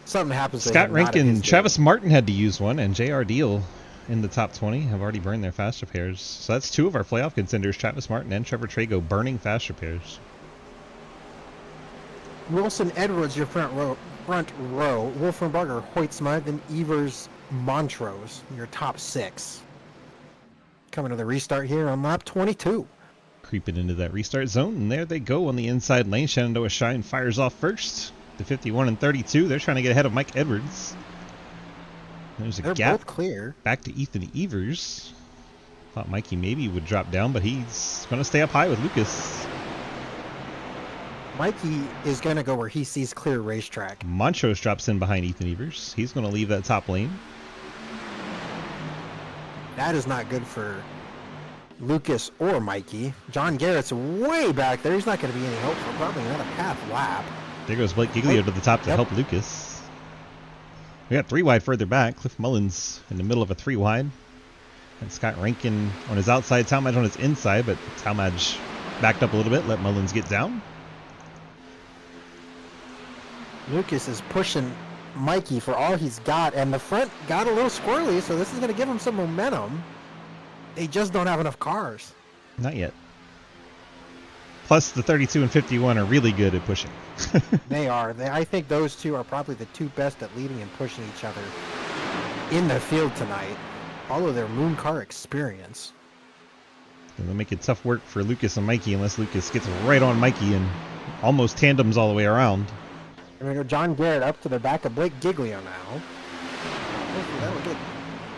B: happens to
A: Scott
B: him. not in
A: Rankin,
B: his
A: Travis
B: game.
A: Martin had to use one, and JR Deal in the top 20 have already burned their fast repairs. So that's 2 of our playoff contenders, Travis Martin and Trevor Trago, burning fast repairs.
B: Wilson Edwards, your front row. Wolfenbarger, Hoytsma, then Evers, Montrose, your top 6. Coming to the restart here on lap 22.
A: Creeping into that restart zone, and there they go on the inside lane. Shenandoah Shine fires off first. The 51 and 32, they're trying to get ahead of Mike Edwards. There's a
B: They're
A: gap
B: both clear.
A: back to Ethan Evers. Thought Mikey maybe would drop down, but he's going to stay up high with Lucas.
B: Mikey is going to go where he sees clear racetrack.
A: Montrose drops in behind Ethan Evers. He's going to leave that top lane.
B: That is not good for Lucas or Mikey. John Garrett's way back there. He's not going to be any help for probably another half lap.
A: There goes Blake Giglio to the top to help Lucas. We got 3 wide further back. Cliff Mullins in the middle of a 3 wide. And Scott Rankin on his outside, Talmadge on his inside, but Talmadge backed up a little bit, let Mullins get down.
B: Lucas is pushing Mikey for all he's got, and the front got a little squirrely, so this is going to give him some momentum. They just don't have enough cars.
A: Not yet. Plus, the 32 and 51 are really good at pushing.
B: They are. I think those two are probably the 2 best at leading and pushing each other in the field tonight. All of their moon car experience.
A: It'll make it tough work for Lucas and Mikey unless Lucas gets right on Mikey and almost tandems all the way around.
B: We're going to go John Garrett up to the back of Blake Giglio now. Hopefully that'll get...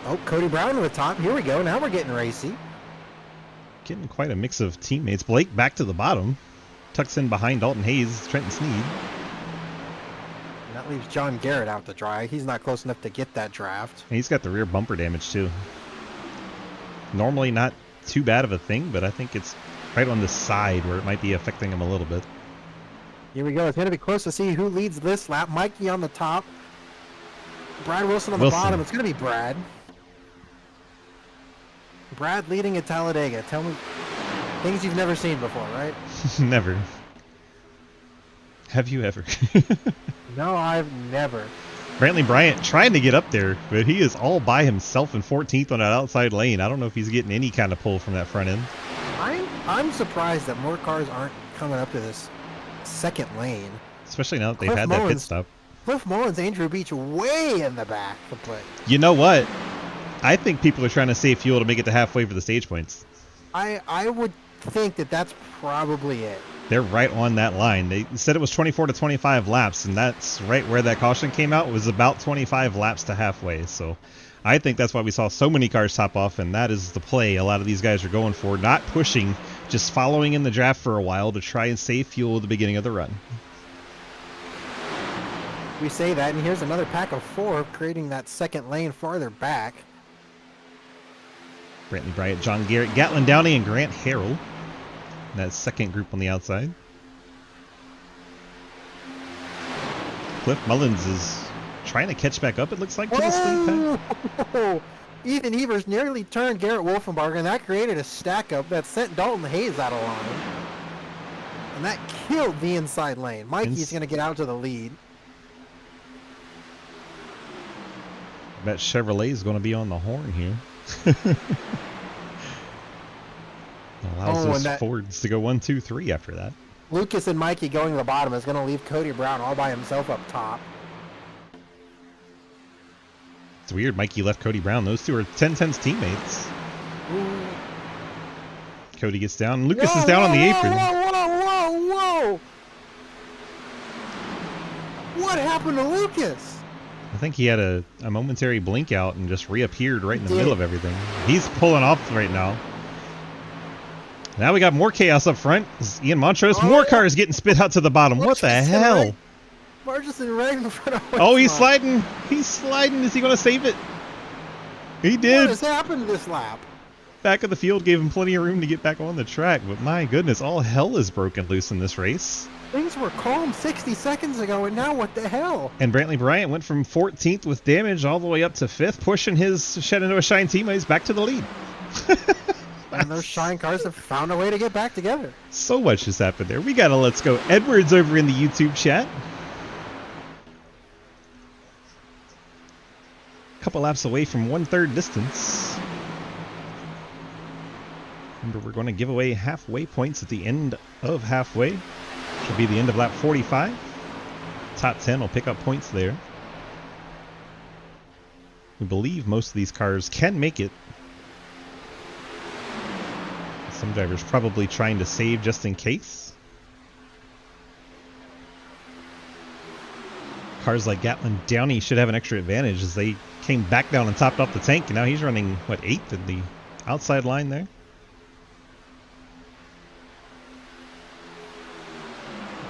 B: Oh, Cody Brown to the top. Here we go. Now we're getting racy.
A: Getting quite a mix of teammates. Blake back to the bottom. Tucks in behind Dalton Hayes, Trenton Sneed.
B: And that leaves John Garrett out to dry. He's not close enough to get that draft.
A: And he's got the rear bumper damage too. Normally not too bad of a thing, but I think it's right on the side where it might be affecting him a little bit.
B: Here we go. It's going to be close to see who leads this lap. Mikey on the top. Brad Wilson on the bottom. It's going to be Brad. Brad leading at Talladega. Tell me things you've never seen before, right?
A: Never. Have you ever?
B: No, I've never.
A: Brantley Bryant trying to get up there, but he is all by himself in 14th on that outside lane. I don't know if he's getting any kind of pull from that front end.
B: I'm surprised that more cars aren't coming up to this second lane.
A: Especially now that they've had that pit stop.
B: Cliff Mullins, Andrew Beach way in the back to play.
A: You know what? I think people are trying to save fuel to make it to halfway for the stage points.
B: I would think that that's probably it.
A: They're right on that line. They said it was 24 to 25 laps, and that's right where that caution came out. It was about 25 laps to halfway. So I think that's why we saw so many cars top off, and that is the play a lot of these guys are going for. Not pushing, just following in the draft for a while to try and save fuel at the beginning of the run.
B: We say that, and here's another pack of 4 creating that second lane farther back.
A: Brantley Bryant, John Garrett, Gatlin Downey, and Grant Harrell. That second group on the outside. Cliff Mullins is trying to catch back up, it looks like, to the speed pack.
B: Ethan Evers nearly turned Garrett Wolfenbarger, and that created a stack up that sent Dalton Hayes out of line. And that killed the inside lane. Mikey's going to get out to the lead.
A: I bet Chevrolet is going to be on the horn here. Allows those Fords to go 1, 2, 3 after that.
B: Lucas and Mikey going to the bottom is going to leave Cody Brown all by himself up top.
A: It's weird Mikey left Cody Brown. Those two are 10-10's teammates.
B: Ooh.
A: Cody gets down. Lucas is down on the apron.
B: Whoa! What happened to Lucas?
A: I think he had a momentary blink out and just reappeared right in the middle of everything. He's pulling off right now. Now we got more chaos up front. Ian Montrose, more cars getting spit out to the bottom. What the hell?
B: Marchison right in front of
A: Oh, he's sliding. He's sliding. Is he going to save it? He did.
B: What has happened this lap?
A: Back of the field gave him plenty of room to get back on the track, but my goodness, all hell is broken loose in this race.
B: Things were calm 60 seconds ago, and now what the hell?
A: And Brantley Bryant went from 14th with damage all the way up to 5th, pushing his Shed into a Shine teammates back to the lead.
B: And those Shine cars have found a way to get back together.
A: So much has happened there. We got a Let's Go Edwards over in the YouTube chat. Couple laps away from 1/3 distance. Remember, we're going to give away halfway points at the end of halfway. Should be the end of lap 45. Top 10 will pick up points there. We believe most of these cars can make it. Some drivers probably trying to save just in case. cars like Gatlin Downey should have an extra advantage as they came back down and topped off the tank, and now he's running, what, 8th in the outside line there?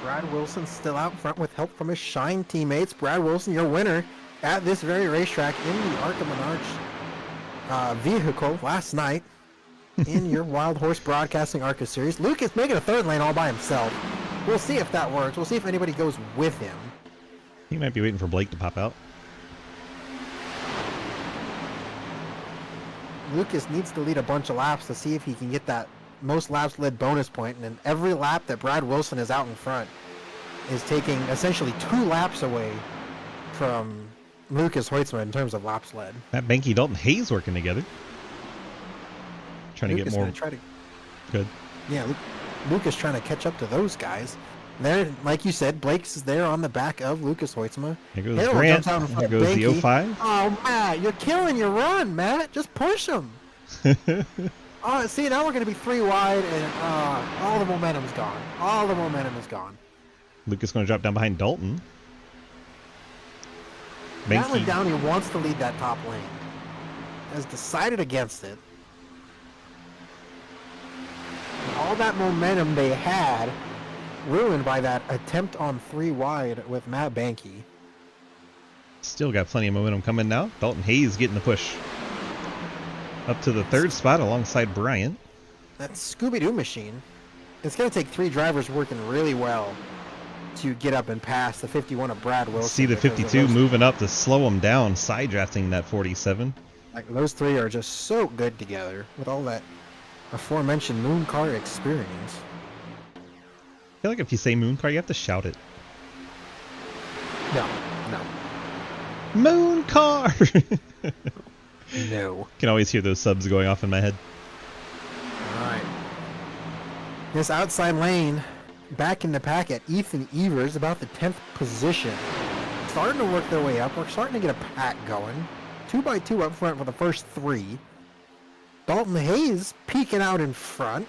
B: Brad Wilson still out front with help from his Shine teammates. Brad Wilson, your winner at this very racetrack in the Arca Menards vehicle last night in your Wild Horse Broadcasting Arca Series. Lucas making a third lane all by himself. We'll see if that works. We'll see if anybody goes with him.
A: He might be waiting for Blake to pop out.
B: Lucas needs to lead a bunch of laps to see if he can get that most laps led bonus point, and then every lap that Brad Wilson is out in front is taking essentially 2 laps away from Lucas Hoitzma in terms of laps led.
A: Matt Benke, Dalton Hayes working together. Trying
B: Lucas
A: to get more.
B: try to,
A: Good.
B: yeah, Lucas trying to catch up to those guys. There, like you said, Blake's there on the back of Lucas Hoitzma.
A: Here goes
B: Harold
A: Grant.
B: jumps out in front
A: Here
B: of
A: goes the
B: Benke.
A: 05.
B: Oh, Matt, you're killing your run, Matt. Just push him. Oh, see, now we're going to be 3 wide, and all the momentum's gone. All the momentum is gone.
A: Lucas going to drop down behind Dalton.
B: Gatlin
A: Benke.
B: Downey wants to lead that top lane. Has decided against it. All that momentum they had ruined by that attempt on 3 wide with Matt Benke.
A: Still got plenty of momentum coming now. Dalton Hayes getting the push. Up to the 3rd spot alongside Bryant.
B: That Scooby-Doo machine. It's going to take 3 drivers working really well to get up and pass the 51 of Brad Wilson.
A: See the 52 moving up to slow him down, side drafting that 47.
B: Like, those 3 are just so good together with all that aforementioned moon car experience.
A: I feel like if you say moon car, you have to shout it.
B: No.
A: Moon car!
B: No.
A: Can always hear those subs going off in my head.
B: Alright. This outside lane, back in the pack at Ethan Evers, about the 10th position. Starting to work their way up. We're starting to get a pack going. 2x2 up front for the first 3. Dalton Hayes peeking out in front.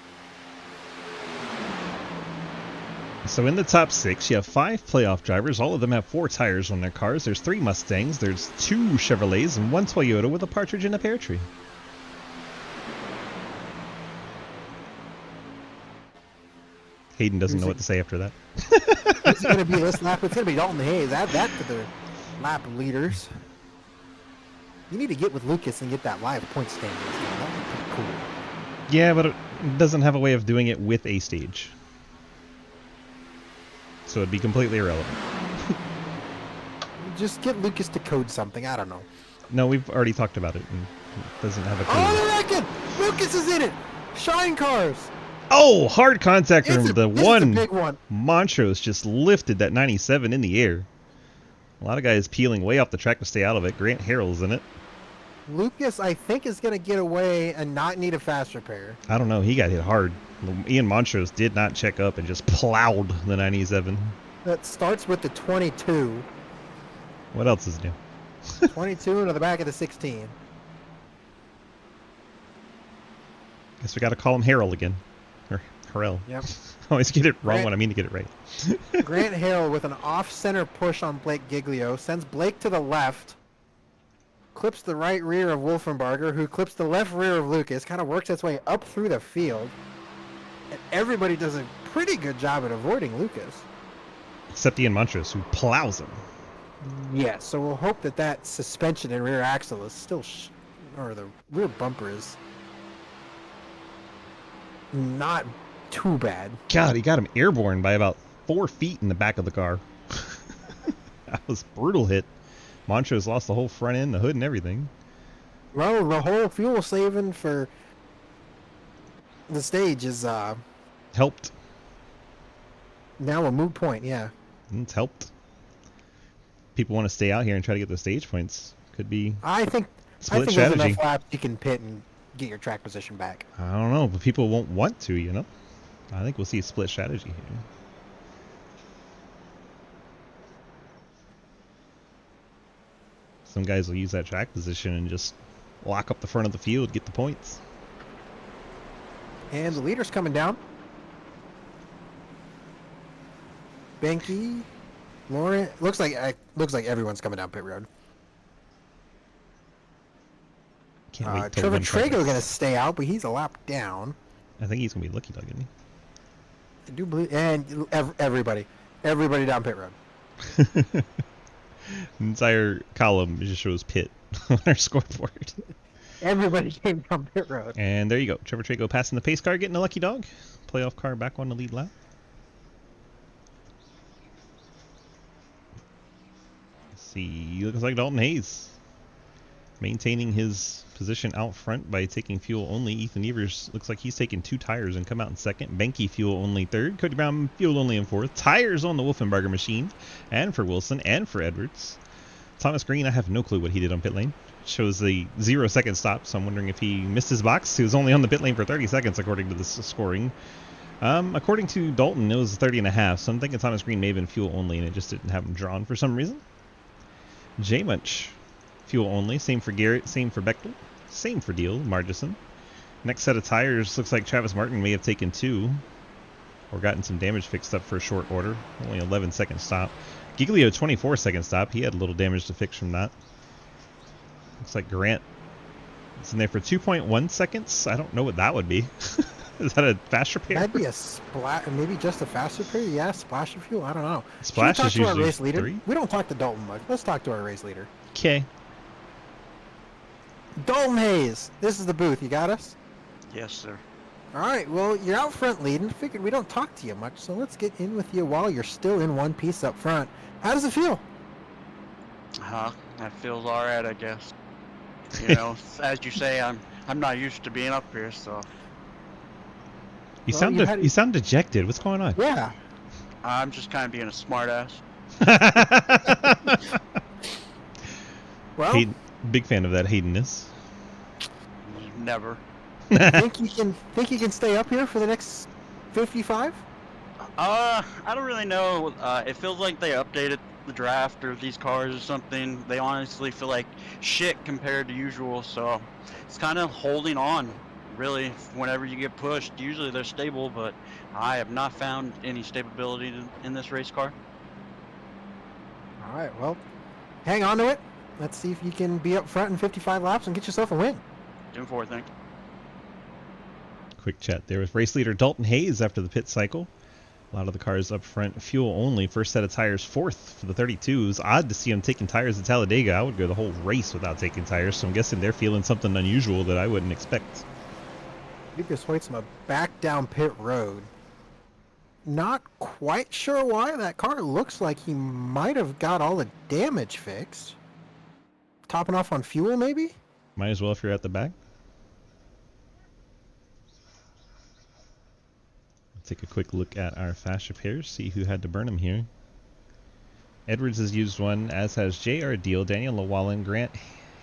A: So in the top 6, you have 5 playoff drivers. All of them have 4 tires on their cars. There's 3 Mustangs, there's 2 Chevrolets, and 1 Toyota with a partridge in a pear tree. Hayden doesn't know what to say after that.
B: It's going to be this lap. It's going to be Dalton Hayes. Add that to the lap leaders. You need to get with Lucas and get that live point standings. That would be pretty cool.
A: Yeah, but it doesn't have a way of doing it with a stage. So it'd be completely irrelevant.
B: Just get Lucas to code something. I don't know.
A: No, we've already talked about it. And it doesn't have a clue.
B: Oh, they're wrecking! Lucas is in it! Shine cars!
A: Oh, hard contact from the
B: this is a
A: one.
B: big one.
A: Montrose just lifted that 97 in the air. A lot of guys peeling way off the track to stay out of it. Grant Harrell's in it.
B: Lucas, I think, is going to get away and not need a fast repair.
A: I don't know. He got hit hard. Ian Montrose did not check up and just plowed the 97.
B: That starts with the 22.
A: What else is new?
B: 22 into the back of the 16.
A: Guess we got to call him Harrell again. Or Harrell.
B: Yep.
A: I always get it wrong
B: Grant-
A: when I mean to get it right.
B: Grant Harrell with an off-center push on Blake Giglio. Sends Blake to the left. Clips the right rear of Wolfenbarger, who clips the left rear of Lucas. Kind of works its way up through the field. And everybody does a pretty good job at avoiding Lucas.
A: Except Ian Montrose, who plows him.
B: Yeah, so we'll hope that that suspension and rear axle is still, or the rear bumper is not too bad.
A: God, he got him airborne by about 4 feet in the back of the car. That was a brutal hit. Montrose lost the whole front end, the hood, and everything.
B: Well, the whole fuel saving for the stage is
A: Helped.
B: now a moot point, yeah.
A: It's helped. People want to stay out here and try to get the stage points. Could be
B: I think
A: split
B: there's
A: strategy.
B: enough laps you can pit and get your track position back.
A: I don't know, but people won't want to, you know? I think we'll see a split strategy here. Some guys will use that track position and just lock up the front of the field, get the points.
B: And the leader's coming down. Benke, Lauren, looks like everyone's coming down pit road.
A: Can't wait till
B: Trevor
A: one car
B: Trago
A: gets-
B: gonna stay out, but he's a lap down.
A: I think he's gonna be lucky dog, isn't
B: I do believe, and everybody down pit road.
A: he? The entire column just shows pit on our scoreboard.
B: Everybody came down pit road.
A: And there you go. Trevor Trago passing the pace car, getting a lucky dog. Playoff car back on the lead lap. Let's see. Looks like Dalton Hayes maintaining his position out front by taking fuel only. Ethan Evers looks like he's taking 2 tires and come out in second. Benke fuel only third. Cody Brown fuel only in fourth. Tires on the Wolfenbarger machine. And for Wilson and for Edwards. Thomas Green, I have no clue what he did on pit lane. Shows the 0-second stop, so I'm wondering if he missed his box. He was only on the pit lane for 30 seconds according to this scoring. According to Dalton, it was 30.5, so I'm thinking Thomas Green may have been fuel only and it just didn't have him drawn for some reason. J Munch, fuel only. Same for Garrett, same for Bechtel, same for Deal, Margison. Next set of tires, looks like Travis Martin may have taken 2 or gotten some damage fixed up for a short order. Only 11-second stop. Giglio, 24-second stop. He had a little damage to fix from that. Looks like Grant is in there for 2.1 seconds. I don't know what that would be. Is that a fast repair?
B: That'd be a splash, maybe just a fast repair. Yeah, splash of fuel. I don't know.
A: Splash
B: Should we
A: is
B: talk to our
A: usually
B: race leader?
A: 3.
B: We don't talk to Dalton much. Let's talk to our race leader.
A: Okay.
B: Dalton Hayes, this is the booth. You got us?
F: Yes, sir.
B: All right. Well, you're out front leading. Figured we don't talk to you much, so let's get in with you while you're still in one piece up front. How does it feel?
F: That feels all right, I guess. You know, as you say, I'm not used to being up here, so
A: You
B: Well,
A: you sound dejected. What's going on?
B: Yeah.
F: I'm just kind of being a smartass.
B: Well,
A: Hayden, big fan of that Haydenness.
F: Never.
B: think you can stay up here for the next 55?
F: I don't really know. It feels like they updated the draft or these cars or something. They honestly feel like shit compared to usual, so it's kind of holding on. Really, whenever you get pushed, usually they're stable, but I have not found any stability in this race car.
B: All right. Well, hang on to it. Let's see if you can be up front in 55 laps and get yourself a win.
F: June 4th, thank you.
A: Quick chat there with race leader Dalton Hayes after the pit cycle. A lot of the cars up front, fuel only. First set of tires, 4th for the 32s. Odd to see him taking tires at Talladega. I would go the whole race without taking tires, so I'm guessing they're feeling something unusual that I wouldn't expect.
B: Lucas Hoytsma back down pit road. Not quite sure why. That car looks like he might have got all the damage fixed. Topping off on fuel, maybe?
A: Might as well if you're at the back. Take a quick look at our fast repairs, see who had to burn them here. Edwards has used one, as has J.R. Deal, Daniel Llewellyn, Grant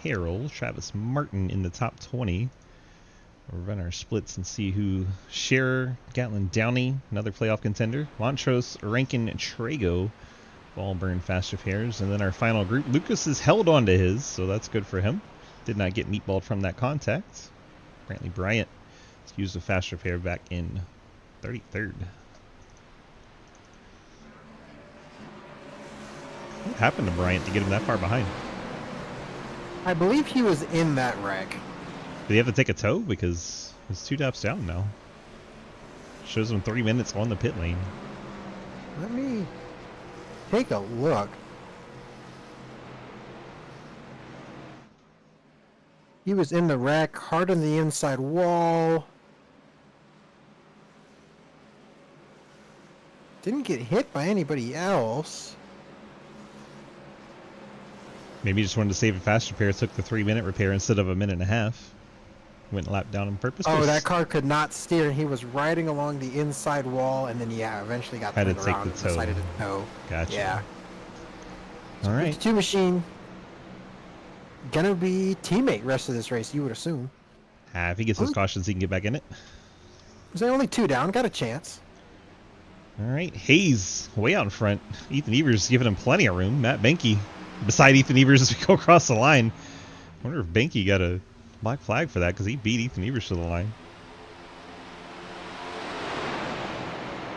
A: Harrell, Travis Martin in the top 20. We'll run our splits and see who. Scherer, Gatlin Downey, another playoff contender. Montrose, Rankin, Trago, all burn fast repairs. And then our final group, Lucas has held on to his, so that's good for him. Did not get meatballed from that contact. Apparently Bryant has used a fast repair back in 33rd. What happened to Bryant to get him that far behind?
B: I believe he was in that wreck.
A: Did he have to take a tow? Because he's 2 laps down now. Shows him 3 minutes on the pit lane.
B: Let me take a look. He was in the wreck, hard on the inside wall. Didn't get hit by anybody else.
A: Maybe he just wanted to save a fast repair, took the 3-minute repair instead of a minute and a half. Went and lapped down on purpose.
B: Oh, that car could not steer. He was riding along the inside wall, and then eventually got
A: Had to
B: turned
A: take
B: around
A: the
B: and
A: tow.
B: decided to tow.
A: Gotcha.
B: Yeah.
A: All right.
B: 52 machine. Gonna be teammate rest of this race, you would assume.
A: If he gets his cautions, he can get back in it.
B: There's only 2 down. Got a chance.
A: All right. Hayes way out in front. Ethan Evers giving him plenty of room. Matt Benke beside Ethan Evers as we go across the line. I wonder if Benke got a black flag for that because he beat Ethan Evers to the line.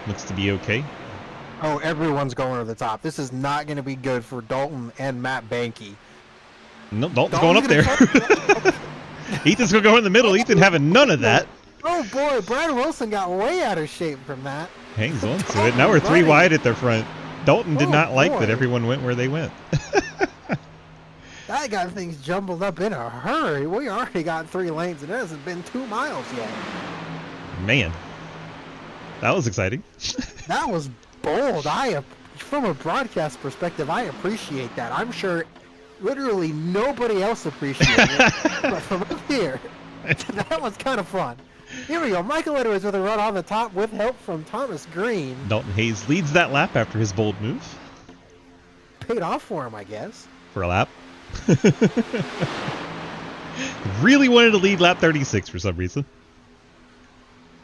A: Looks to be okay.
B: Oh, everyone's going over the top. This is not going to be good for Dalton and Matt Banky.
A: No, Dalton's going up there. Ethan's going to go in the middle. Ethan having none of that.
B: Oh boy, Brad Wilson got way out of shape from that.
A: Hangs on to it. Now we're 3 wide at the front. Dalton did not like
B: boy.
A: that everyone went where they went.
B: That got things jumbled up in a hurry. We already got 3 lanes and it hasn't been 2 miles yet.
A: Man, that was exciting.
B: That was bold. From a broadcast perspective, I appreciate that. I'm sure literally nobody else appreciates it. But from up here, that was kind of fun. Here we go. Michael Edwards with a run on the top with help from Thomas Green.
A: Dalton Hayes leads that lap after his bold move.
B: Paid off for him, I guess.
A: For a lap. Really wanted to lead lap 36 for some reason.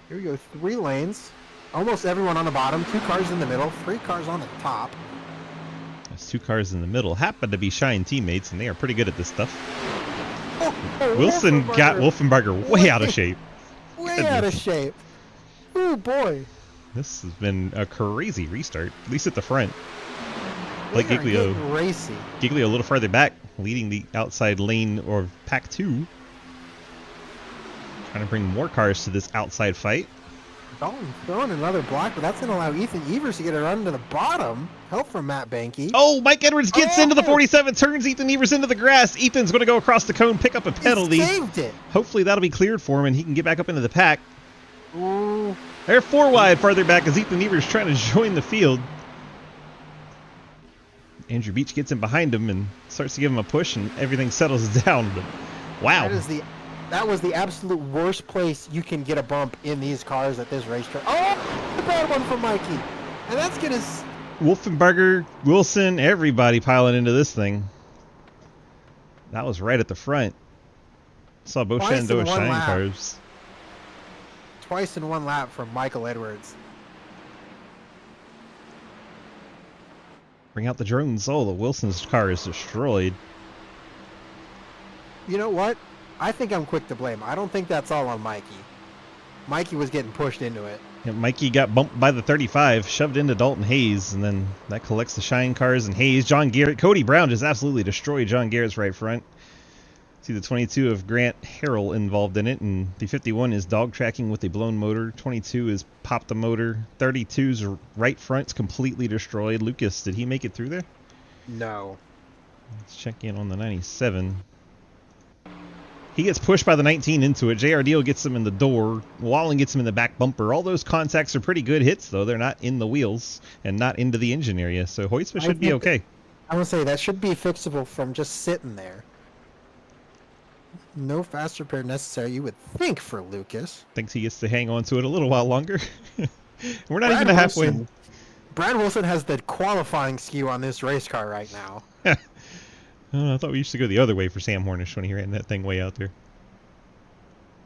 B: Here we go. 3 lanes. Almost everyone on the bottom. 2 cars in the middle. 3 cars on the top.
A: There's 2 cars in the middle. Happen to be Shine teammates, and they are pretty good at this stuff.
B: Oh,
A: Wilson got Wolfenbarger way out of shape.
B: Way out of shape. Oh boy.
A: This has been a crazy restart, at least at the front.
B: They
A: Like
B: are getting racy.
A: Giglio a little farther back, leading the outside lane or pack 2. Trying to bring more cars to this outside fight.
B: Dalton throwing another block, but that's going to allow Ethan Evers to get a run to the bottom. Help from Matt Banky.
A: Oh, Mike Edwards gets into the 47, turns Ethan Evers into the grass. Ethan's going to go across the cone, pick up a penalty.
B: He saved it.
A: Hopefully that'll be cleared for him and he can get back up into the pack.
B: Ooh.
A: They're 4 wide farther back as Ethan Evers trying to join the field. Andrew Beach gets in behind him and starts to give him a push and everything settles down. But wow.
B: That was the absolute worst place you can get a bump in these cars at this racetrack. Oh, the bad one from Mikey. And that's going to...
A: Wolfenbarger, Wilson, everybody piling into this thing. That was right at the front. Saw both Shenandoah Shine cars.
B: Twice in 1 lap from Michael Edwards.
A: Bring out the drones. Oh, the Wilson's car is destroyed.
B: You know what? I think I'm quick to blame. I don't think that's all on Mikey. Mikey was getting pushed into it.
A: Yeah, Mikey got bumped by the 35, shoved into Dalton Hayes, and then that collects the Shine cars and Hayes. John Garrett, Cody Brown just absolutely destroyed John Garrett's right front. See the 22 of Grant Harrell involved in it, and the 51 is dog tracking with a blown motor. 22 is popped the motor. 32's right front's completely destroyed. Lucas, did he make it through there?
B: No.
A: Let's check in on the 97. He gets pushed by the 19 into it. J.R. Deal gets him in the door. Wallen gets him in the back bumper. All those contacts are pretty good hits, though. They're not in the wheels and not into the engine area, so Hoytsma should be okay.
B: I would say that should be fixable from just sitting there. No fast repair necessary, you would think, for Lucas.
A: Thinks he gets to hang on to it a little while longer. We're not even halfway.
B: Brad Wilson has the qualifying skew on this race car right now.
A: I thought we used to go the other way for Sam Hornish when he ran that thing way out there.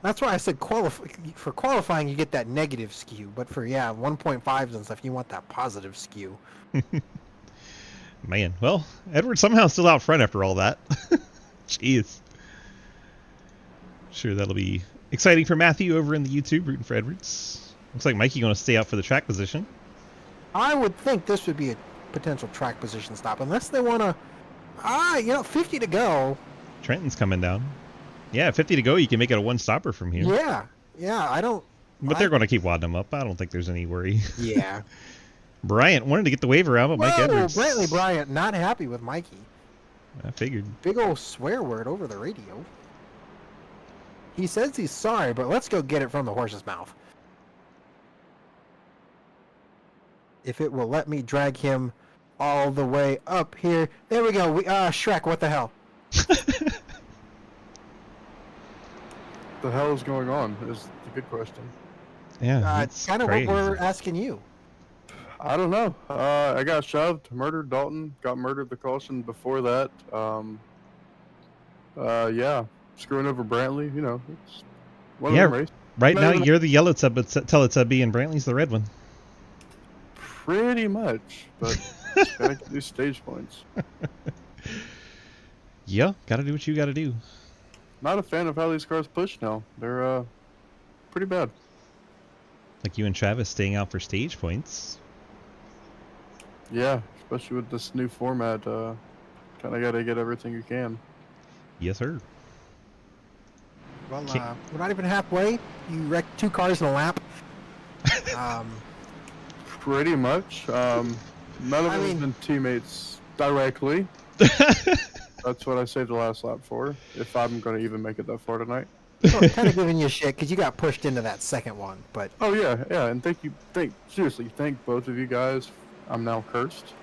B: That's why I said for qualifying you get that negative skew, but for 1.5s and stuff you want that positive skew.
A: Man, well, Edwards somehow still out front after all that. Jeez. Sure, that'll be exciting for Matthew over in the YouTube, rooting for Edwards. Looks like Mikey going to stay out for the track position.
B: I would think this would be a potential track position stop, unless they want to... 50 to go.
A: Trenton's coming down. Yeah, 50 to go, you can make it a one-stopper from here.
B: Yeah, I don't...
A: But they're going to keep wadding them up. I don't think there's any worry.
B: Yeah.
A: Bryant wanted to get the waiver out, but Mike Edwards...
B: Brantley Bryant not happy with Mikey.
A: I figured.
B: Big old swear word over the radio. He says he's sorry, but let's go get it from the horse's mouth. If it will let me drag him all the way up here. There we go. Shrek, what the hell?
G: The hell is going on is the good question.
A: Yeah,
B: it's kind of what we're asking you.
G: I don't know. I got shoved, murdered Dalton, got murdered the caution before that. Yeah, screwing over Brantley, you know. It's one of them races.
A: Right now you're the yellow Teletubby and Brantley's the red one.
G: Pretty much, but gotta get these stage points.
A: Yeah, gotta do what you gotta do.
G: Not a fan of how these cars push now. They're pretty bad.
A: Like you and Travis staying out for stage points.
G: Yeah, especially with this new format, kind of got to get everything you can.
A: Yes, sir.
B: Well, we're not even halfway. You wrecked 2 cars in a lap.
G: Pretty much. None of them have been teammates directly. That's what I saved the last lap for, if I'm going to even make it that far tonight.
B: Well, kind of giving you shit because you got pushed into that second one, but...
G: Oh, yeah, and seriously, thank both of you guys. I'm now cursed.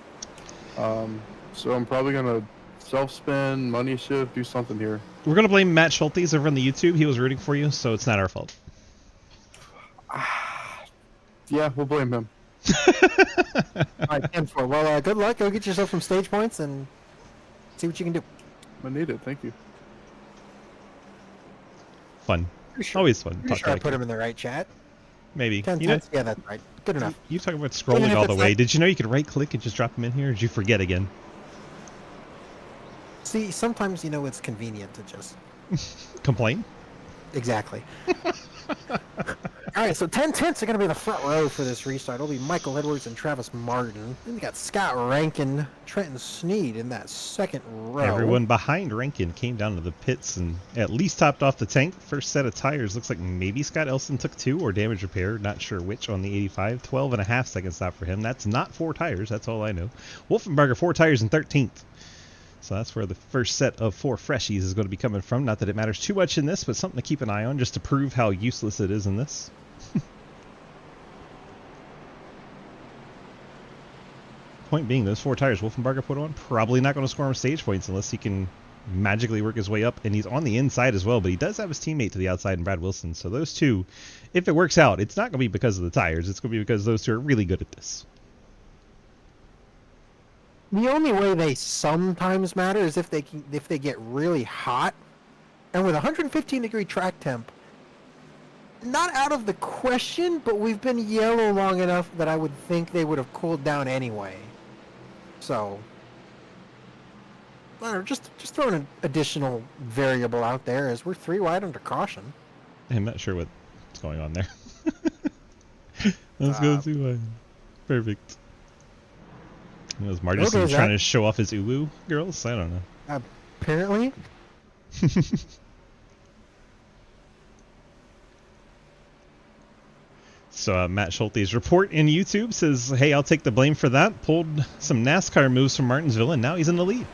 G: So I'm probably going to self-spin, money shift, do something here.
A: We're going to blame Matt Schultes over on the YouTube. He was rooting for you, so it's not our fault.
G: Yeah, we'll blame him.
B: All right, 10-4. Well, good luck. Go get yourself some stage points and see what you can do.
G: I need it, thank you.
A: Fun.
B: Sure.
A: Always fun.
B: Pretty sure I put him in the right chat.
A: Maybe.
B: 10
A: You know,
B: cents? Yeah, that's right. Good enough.
A: you talking about
B: Even
A: scrolling
B: if
A: all the
B: it's
A: way.
B: like-
A: Did you know you could right-click and just drop them in here, or did you forget again?
B: See, sometimes, it's convenient to just...
A: Complain?
B: Exactly. All right, so 10 tenths are going to be the front row for this restart. It'll be Michael Edwards and Travis Martin. Then you got Scott Rankin, Trenton Sneed in that second row.
A: Everyone behind Rankin came down to the pits and at least topped off the tank. First set of tires looks like maybe Scott Elson took 2 or damage repair. Not sure which on the 85. 12.5 second stop for him. That's not 4 tires. That's all I know. Wolfenbarger 4 tires in 13th. So that's where the first set of 4 freshies is going to be coming from. Not that it matters too much in this, but something to keep an eye on just to prove how useless it is in this. Point being, those 4 tires Wolfenbarger put on, probably not going to score him stage points unless he can magically work his way up. And he's on the inside as well, but he does have his teammate to the outside in Brad Wilson. So those two, if it works out, it's not going to be because of the tires. It's going to be because those two are really good at this.
B: The only way they sometimes matter is if they get really hot, and with 115-degree track temp, not out of the question, but we've been yellow long enough that I would think they would have cooled down anyway. So, I don't know, just throwing an additional variable out there as we're 3 wide under caution.
A: I'm not sure what's going on there. Let's go 2 wide. Perfect. Was Martinson trying to show off his uwu girls? I don't know.
B: Apparently.
A: So Matt Schulte's report in YouTube says, hey, I'll take the blame for that. Pulled some NASCAR moves from Martinsville, and now he's in the lead.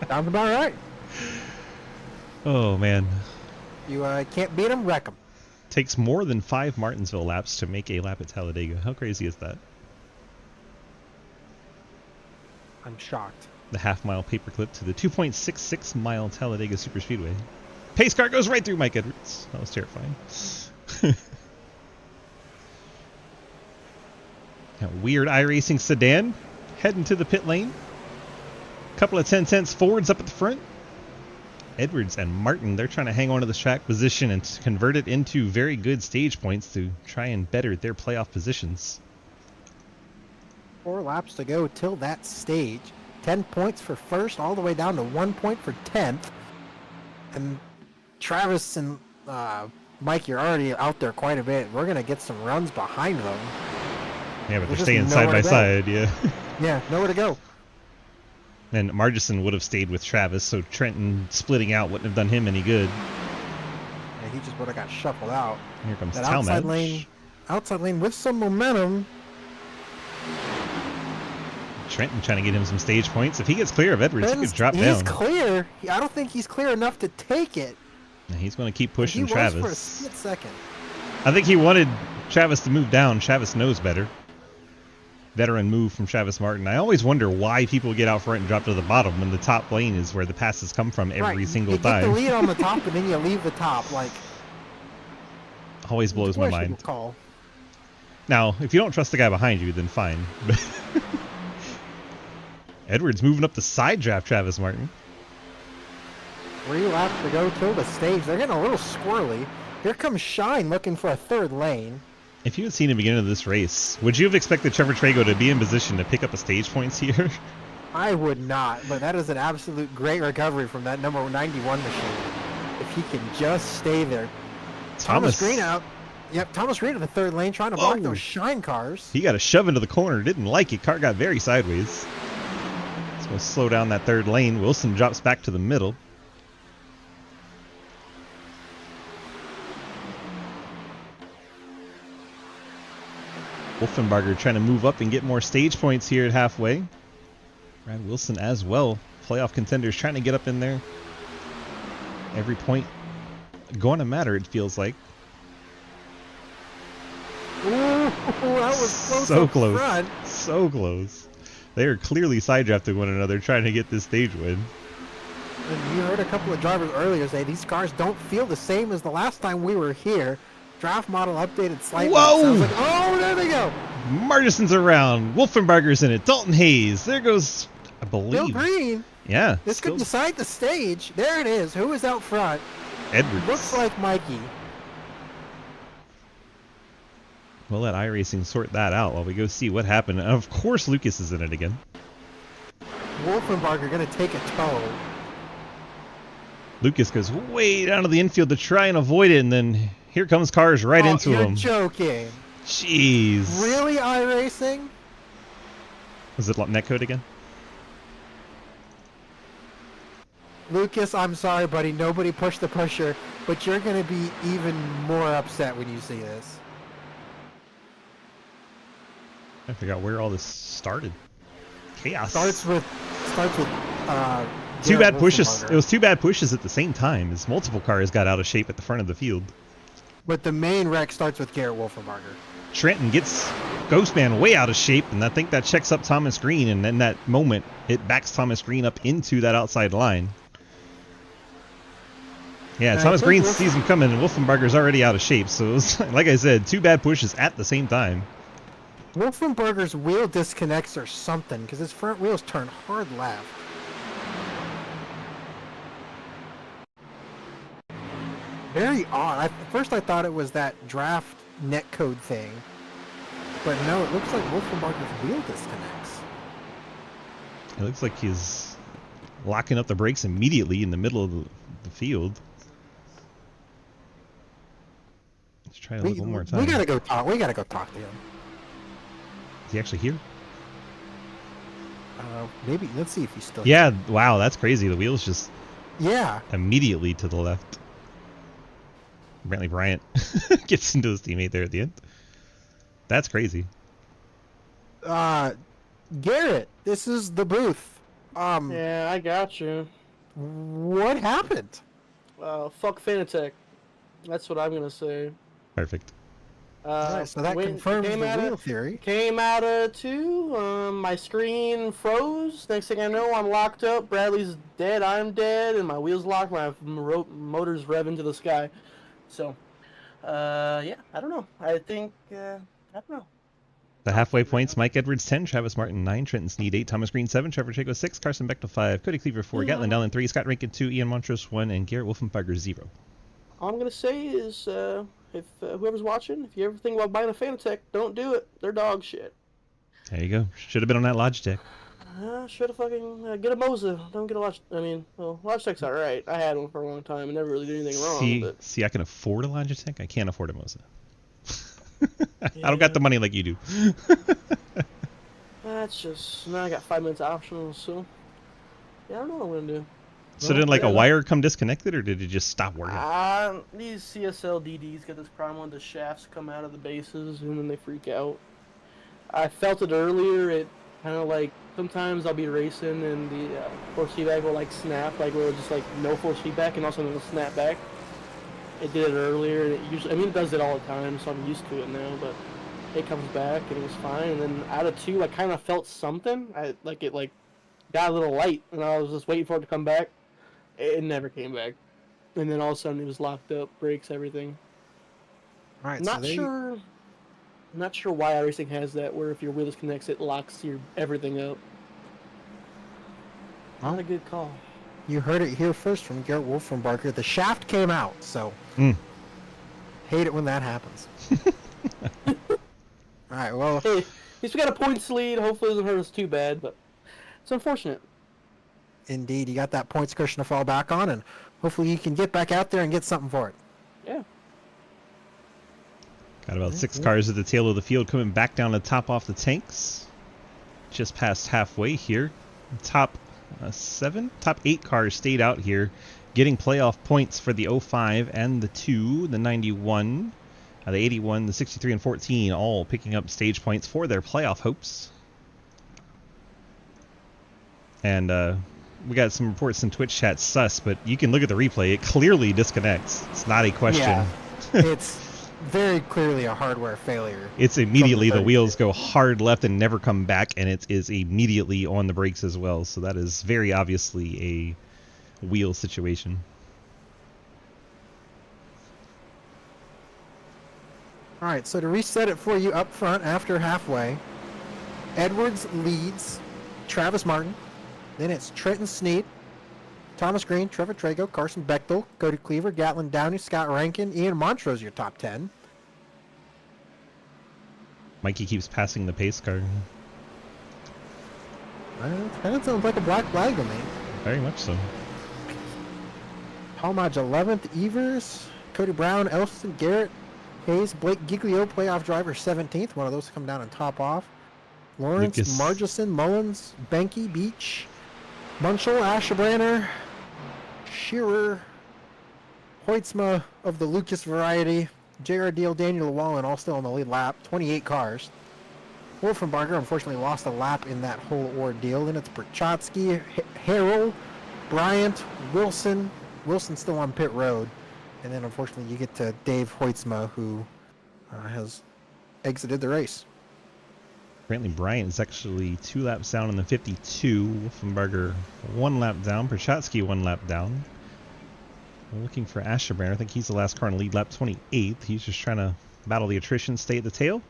B: Sounds about right.
A: Oh, man.
B: You can't beat him, wreck him.
A: Takes more than 5 Martinsville laps to make a lap at Talladega. How crazy is that?
B: I'm shocked.
A: The half-mile paperclip to the 2.66-mile Talladega Superspeedway. Pace car goes right through Mike Edwards. That was terrifying. That weird iRacing sedan heading to the pit lane. Couple of 10 tenths forwards up at the front. Edwards and Martin, they're trying to hang on to this track position and convert it into very good stage points to try and better their playoff positions.
B: 4 laps to go till that stage. 10 points for first, all the way down to 1 point for 10th. And Travis and Mike, you're already out there quite a bit. We're going to get some runs behind them.
A: Yeah, but they're staying side by side, yeah.
B: Yeah, nowhere to go.
A: And Margison would have stayed with Travis, so Trenton splitting out wouldn't have done him any good.
B: Yeah, he just would have got shuffled out.
A: Here comes
B: that
A: Talmadge.
B: outside lane with some momentum.
A: Trenton trying to get him some stage points. If he gets clear of Edwards, he could drop down.
B: He's clear. I don't think he's clear enough to take it.
A: And he's going to keep pushing
B: he
A: Travis.
B: Was for a split second.
A: I think he wanted Travis to move down. Travis knows better. Veteran move from Travis Martin. I always wonder why people get out front and drop to the bottom when the top lane is where the passes come from every single time.
B: You get the lead on the top and then you leave the top. Like,
A: always blows my mind.
B: Call.
A: Now, if you don't trust the guy behind you, then fine. Edwards moving up the side draft Travis Martin.
B: 3 laps to go till the stage. They're getting a little squirrely. Here comes Shine looking for a 3rd lane.
A: If you had seen the beginning of this race, would you have expected Trevor Trago to be in position to pick up a stage points here?
B: I would not, but that is an absolute great recovery from that number 91 machine. If he can just stay there. Thomas Green out. Yep, Thomas Reed in the third lane trying to block those shine cars.
A: He got a shove into the corner. Didn't like it. Car got very sideways. It's going to slow down that third lane. Wilson drops back to the middle. Wolfenbarger trying to move up and get more stage points here at halfway. Brad Wilson as well. Playoff contenders trying to get up in there. Every point going to matter, it feels like.
B: Ooh, that was close.
A: So
B: up
A: close.
B: Front.
A: So close. They are clearly side drafting one another trying to get this stage win.
B: And you heard a couple of drivers earlier say these cars don't feel the same as the last time we were here. Draft model updated slightly.
A: Whoa!
B: Sounds like, oh, there they go.
A: Martison's around. Wolfenbarger's in it. Dalton Hayes. There goes, I believe.
B: Bill Green.
A: Yeah.
B: This
A: still
B: could decide the stage. There it is. Who is out front?
A: Edwards.
B: Looks like Mikey.
A: We'll let iRacing sort that out while we go see what happened. And of course, Lucas is in it again.
B: Wolfenbarger going to take a tow.
A: Lucas goes way down to the infield to try and avoid it, and then here comes cars right into
B: you're
A: him.
B: Joking.
A: Jeez.
B: Really, iRacing?
A: Was it netcode again?
B: Lucas, I'm sorry, buddy. Nobody pushed the pusher, but you're going to be even more upset when you see this.
A: I forgot where all this started. Chaos.
B: Starts with
A: two
B: Garrett
A: bad pushes.
B: Wolfenbarger.
A: It was two bad pushes at the same time as multiple cars got out of shape at the front of the field.
B: But the main wreck starts with Garrett Wolfenbarger.
A: Trenton gets Ghostman way out of shape, and I think that checks up Thomas Green, and in that moment, it backs Thomas Green up into that outside line. Yeah,
B: And
A: Thomas
B: I
A: Green
B: think
A: sees him coming, and Wolfenbarger's already out of shape, so it was, like I said, two bad pushes at the same time.
B: Wolfenbarger's wheel disconnects or something, because his front wheels turn hard left. Very odd. At first I thought it was that draft netcode thing. But no, it looks like Wolfenbarger's wheel disconnects.
A: It looks like he's locking up the brakes immediately in the middle of the field. Let's try it a little more time.
B: We gotta go talk. We gotta go talk to him.
A: Is he actually here?
B: Maybe. Let's see if he's still.
A: Yeah. Wow, that's crazy. The wheels just
B: Yeah.
A: immediately to the left. Apparently Bryant gets into his teammate there at the end. That's crazy.
B: Garrett, this is the booth.
H: Yeah, I got you.
B: What happened?
H: Fuck Fanatec. That's what I'm gonna say.
A: Perfect.
B: Alright, so that confirms the wheel theory.
H: Came out of 2. My screen froze. Next thing I know, I'm locked up. Bradley's dead. I'm dead, and my wheels locked. My motor's revving to the sky. So, yeah, I don't know. I think I don't know.
A: The halfway points: Mike Edwards 10, Travis Martin 9, Trenton Sneed 8, Thomas Green 7, Trevor Chaco 6, Carson Bechtel 5, Cody Cleaver 4, Gatlin Dallin 3, Scott Rankin 2, Ian Montrose 1, and Garrett Wolfenbarger 0.
H: All I'm gonna say is, if whoever's watching, if you ever think about buying a Fanatec, don't do it. They're dog shit.
A: There you go. Should have been on that Logitech.
H: Should have fucking get a Moza. Don't get a Logitech. I mean, well, Logitech's all right. I had one for a long time and never really did anything wrong.
A: See, I can afford a Logitech. I can't afford a Moza. I don't got the money like you do.
H: That's just now I got 5 minutes optional, so yeah, I don't know what I'm gonna do.
A: So did like a wire come disconnected, or did it just stop working?
H: These CSL DDs get this problem when the shafts come out of the bases and then they freak out. I felt it earlier. It kind of like sometimes I'll be racing and the force feedback will like snap, like where it's just like no force feedback, and also it'll snap back. It did it earlier, and it usually, I mean, it does it all the time, so I'm used to it now. But it comes back and it was fine. And then out of 2, I kind of felt something. It got a little light, and I was just waiting for it to come back. It never came back. And then all of a sudden it was locked up, brakes, everything.
B: All right,
H: Not sure why iRacing has that, where if your wheel disconnects, it locks your everything up. Not a good call.
B: You heard it here first from Garrett Wolfenbarger. The shaft came out, so hate it when that happens. All right, well,
H: Hey, at least we got a points lead. Hopefully it doesn't hurt us too bad, but it's unfortunate.
B: indeed, you got that points cushion to fall back on, and hopefully you can get back out there and get something for it.
H: Yeah.
A: Got about 6 cars at the tail of the field coming back down to top off the tanks. Just past halfway here. Top 8 cars stayed out here, getting playoff points for the 05 and the 2, the 91, the 81, the 63, and 14, all picking up stage points for their playoff hopes. And we got some reports in Twitch chat sus, but you can look at the replay. It clearly disconnects. It's not a question.
B: Yeah, it's very clearly a hardware failure.
A: It's immediately the wheels go hard left and never come back, and it is immediately on the brakes as well. So that is very obviously a wheel situation.
B: All right, so to reset it for you up front after halfway, Edwards leads Travis Martin. Then it's Trenton Snead, Thomas Green, Trevor Trago, Carson Bechtel, Cody Cleaver, Gatlin Downey, Scott Rankin, Ian Montrose, your top 10.
A: Mikey keeps passing the pace car.
B: It kind of sounds like a black flag to me.
A: Very much so.
B: Paul Modge 11th, Evers, Cody Brown, Elston, Garrett, Hayes, Blake Giglio, playoff driver 17th. One of those to come down and top off. Lawrence,
A: Lucas.
B: Margison, Mullins, Benke, Beach, Munchel, Ashebrander, Shearer, Hoitzma of the Lucas variety, J.R. Deal, Daniel Wallen, all still on the lead lap. 28 cars. Wolfenbarger unfortunately lost a lap in that whole ordeal. Then it's Perchotsky, Harrell, Bryant, Wilson. Wilson's still on pit road. And then unfortunately you get to Dave Hoitzma, who has exited the race.
A: Apparently Bryant is actually 2 laps down in the 52. Wolfenbarger 1 lap down. Perchotsky 1 lap down. We're looking for Ashebrander. I think he's the last car in the lead, lap 28th. He's just trying to battle the attrition, stay at the tail.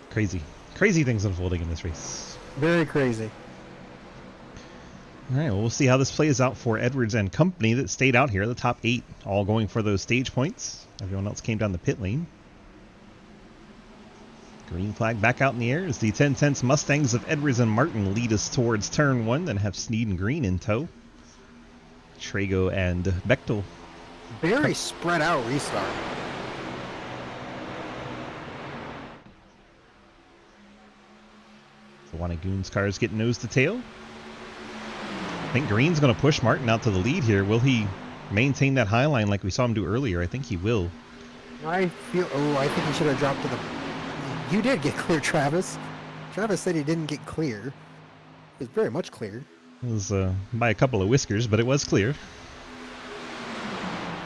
A: Crazy. Crazy things unfolding in this race.
B: Very crazy.
A: All right, well, we'll see how this plays out for Edwards and company that stayed out here. The top 8 all going for those stage points. Everyone else came down the pit lane. Green flag back out in the air as the 10 cents Mustangs of Edwards and Martin lead us towards turn 1, then have Snead and Green in tow. Trago and Bechtel.
B: Very spread out restart.
A: The Wannagoon's cars get nose to tail. I think Green's going to push Martin out to the lead here. Will he maintain that high line like we saw him do earlier? I think he will.
B: I think he should have dropped to the... You did get clear, Travis. Travis said he didn't get clear. It was very much clear.
A: It was by a couple of whiskers, but it was clear.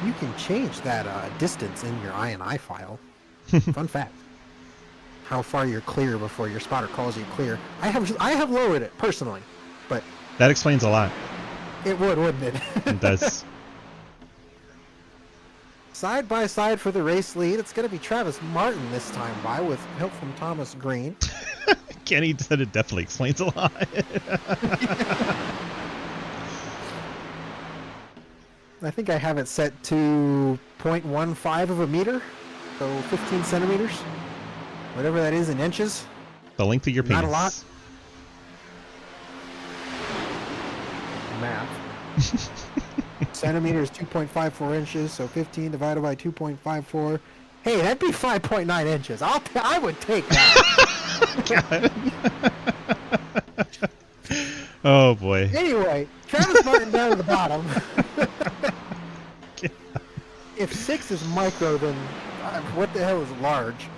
B: You can change that distance in your INI file. Fun fact. How far you're clear before your spotter calls you clear. I have lowered it personally, but
A: that explains a lot.
B: It would, wouldn't it?
A: It does.
B: Side by side for the race lead, it's going to be Travis Martin this time by with help from Thomas Green.
A: Kenny said it definitely explains a lot.
B: I think I have it set to 0.15 of a meter, so 15 centimeters, whatever that is in inches.
A: The length of your penis.
B: Not a lot. Math. Centimeters 2.54 inches, so 15 divided by 2.54. Hey, that'd be 5.9 inches. I would take that.
A: Oh boy.
B: Anyway, Travis Martin down to the bottom. If 6 is micro, then what the hell is large?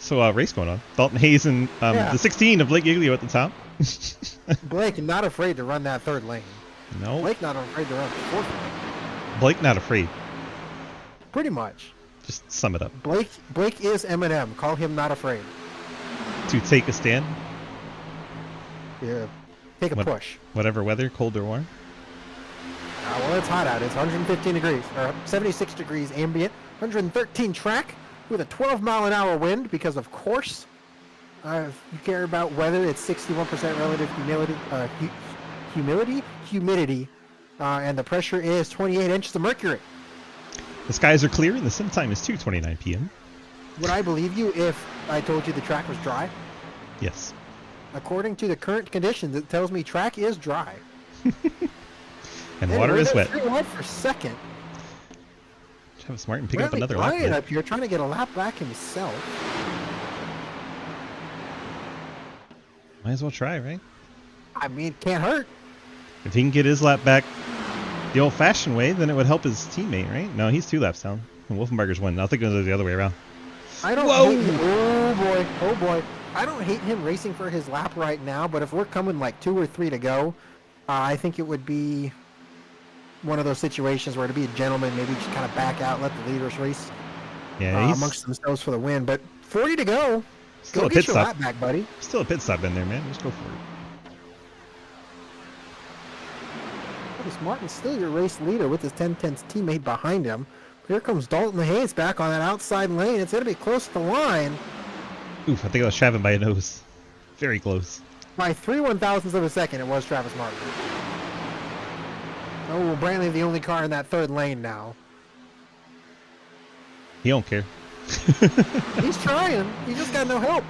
A: So race going on. Dalton Hayes and the 16 of Blake Giglio at the top.
B: Blake not afraid to run that third lane.
A: No.
B: Blake not afraid to run the fourth lane.
A: Blake not afraid.
B: Pretty much.
A: Just sum it up.
B: Blake is Eminem. Call him not afraid.
A: To take a stand.
B: Yeah. Take a push.
A: Whatever weather, cold or warm.
B: Well, it's hot out. It's 115 degrees, or 76 degrees ambient, 113 track with a 12-mile-an-hour wind because, of course, if you care about weather, it's 61% relative humidity, and the pressure is 28 inches of mercury.
A: The skies are clear and the sim time is 2:29 p.m.
B: Would I believe you if I told you the track was dry?
A: Yes.
B: According to the current conditions, it tells me track is dry.
A: And water is wet.
B: Pretty wet for second.
A: Travis Martin picking up another lap.
B: Bryant up here trying to get a lap back himself.
A: Might as well try, right?
B: I mean, it can't hurt.
A: If he can get his lap back the old-fashioned way, then it would help his teammate, right? No, he's 2 laps down. And Wolfenbarger's 1. I think it was the other way around.
B: I don't hate him. Oh boy, oh boy. I don't hate him racing for his lap right now, but if we're coming like 2 or 3 to go, I think it would be one of those situations where to be a gentleman, maybe just kind of back out, let the leaders race amongst themselves for the win. But 40 to go.
A: Still
B: Go
A: a
B: get
A: pit
B: your
A: stop.
B: lap back, buddy.
A: Still a pit stop in there, man. Just go for it.
B: Travis Martin's still your race leader with his 10-10's teammate behind him. Here comes Dalton Hayes back on that outside lane. It's going to be close to the line.
A: Oof, I think I was Travis by a nose. Very close.
B: By 3/1000ths of a second, it was Travis Martin. Oh, Brantley the only car in that third lane now.
A: He don't care.
B: He's trying. He just got no help.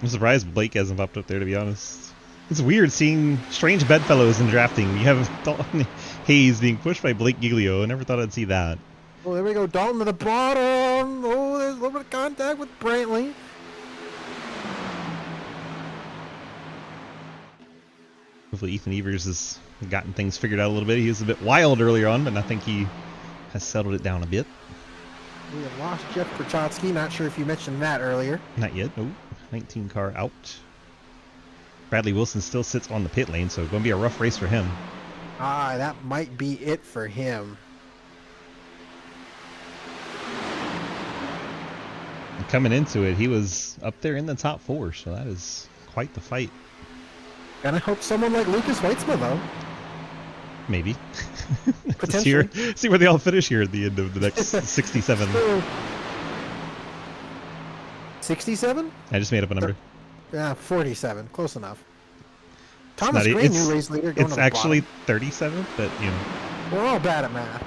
A: I'm surprised Blake hasn't popped up there, to be honest. It's weird seeing strange bedfellows in drafting. You have Dalton Hayes being pushed by Blake Giglio. I never thought I'd see that.
B: Oh, there we go. Dalton to the bottom. Oh, there's a little bit of contact with Brantley.
A: Hopefully Ethan Evers has gotten things figured out a little bit. He was a bit wild earlier on, but I think he has settled it down a bit.
B: We have lost Jeff Prochatsky. Not sure if you mentioned that earlier.
A: Not yet. Oh, 19 car out. Bradley Wilson still sits on the pit lane, so it's going to be a rough race for him.
B: Ah, that might be it for him.
A: And coming into it, he was up there in the top 4, so that is quite the fight.
B: Gonna hope someone like Lucas Weitzman, though.
A: Maybe.
B: Potentially.
A: See where they all finish here at the end of the next 67.
B: 67?
A: I just made up a number.
B: Yeah, 47. Close enough.
A: It's
B: Thomas
A: not-
B: Green,
A: it's-
B: new race leader, going
A: It's
B: to the
A: actually
B: bottom.
A: 37, but you know.
B: We're all bad at math.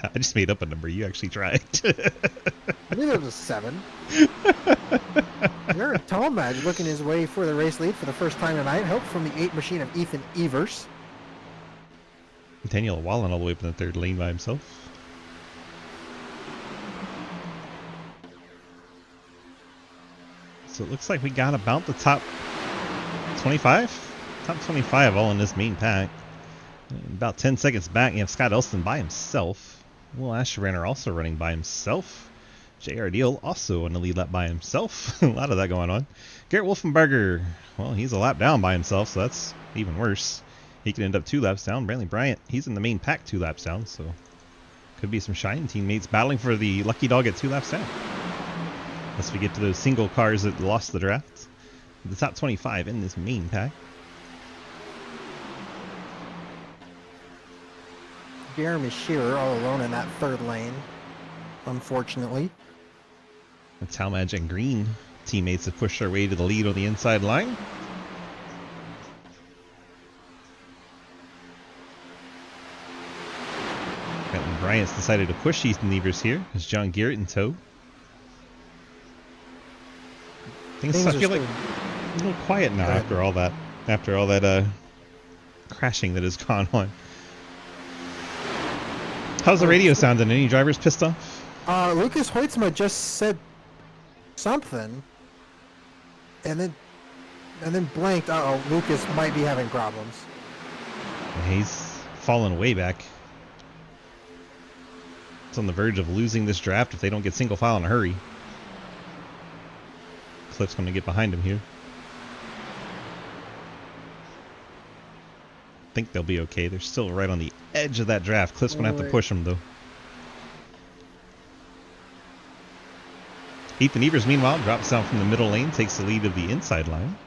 A: I just made up a number. You actually tried.
B: I knew there was a 7. Jared Talmadge looking his way for the race lead for the first time tonight. Help from the 8 machine of Ethan Evers.
A: Daniel Wallen all the way up in the third lane by himself. So it looks like we got about the top 25? Top 25 all in this main pack. About 10 seconds back, you have Scott Elston by himself. Will Asheranner also running by himself. J.R. Deal also on the lead lap by himself. A lot of that going on. Garrett Wolfenbarger, well, he's a lap down by himself, so that's even worse. He could end up 2 laps down. Brantley Bryant, he's in the main pack 2 laps down, so could be some Shine teammates battling for the lucky dog at 2 laps down. Unless we get to those single cars that lost the draft. The top 25 in this main pack.
B: Jeremy Shearer all alone in that third lane, unfortunately.
A: The Talmadge and Green teammates have pushed their way to the lead on the inside line. Brantley Bryant's decided to push Ethan Evers here. Is John Garrett in tow? Things I feel like a little quiet now after all that. After all that crashing that has gone on. How's the radio sounding? Any drivers pissed off?
B: Lucas Hoitzma just said something, and then blanked. Uh-oh, Lucas might be having problems.
A: He's fallen way back. It's on the verge of losing this draft if they don't get single file in a hurry. Cliff's going to get behind him here. I think they'll be okay. They're still right on the edge of that draft. Cliff's going to have to push them, though. Ethan Evers, meanwhile, drops down from the middle lane, takes the lead of the inside line.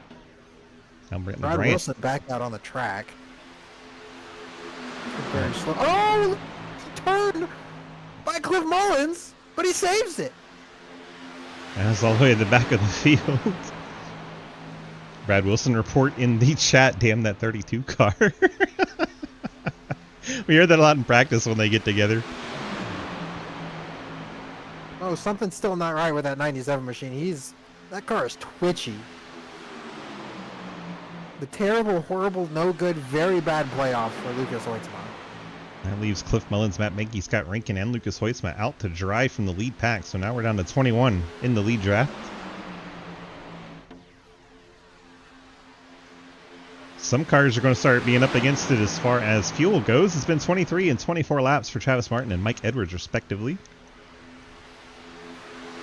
A: Now Brantley
B: Brad
A: Bryant.
B: Wilson back out on the track. Very slow. Oh, turn by Cliff Mullins, but he saves it.
A: That's all the way at the back of the field. Brad Wilson report in the chat, damn that 32 car. We hear that a lot in practice when they get together.
B: Oh, something's still not right with that 97 machine. That car is twitchy. The terrible, horrible, no good, very bad playoff for Lucas Hoytsma.
A: That leaves Cliff Mullins, Matt Menke, Scott Rankin, and Lucas Hoytsma out to dry from the lead pack. So now we're down to 21 in the lead draft. Some cars are going to start being up against it as far as fuel goes. It's been 23 and 24 laps for Travis Martin and Mike Edwards, respectively.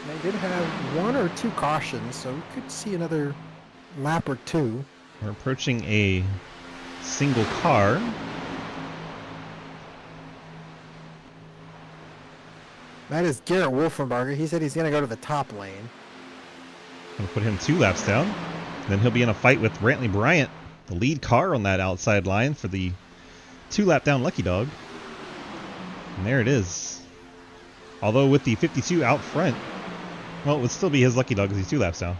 B: They did have 1 or 2 cautions, so we could see another lap or 2.
A: We're approaching a single car.
B: That is Garrett Wolfenbarger. He said he's going to go to the top lane.
A: Going to put him 2 laps down. Then he'll be in a fight with Brantley Bryant, the lead car on that outside line for the 2-lap down Lucky Dog. And there it is. Although with the 52 out front, well, it would still be his Lucky Dog because he's 2 laps down.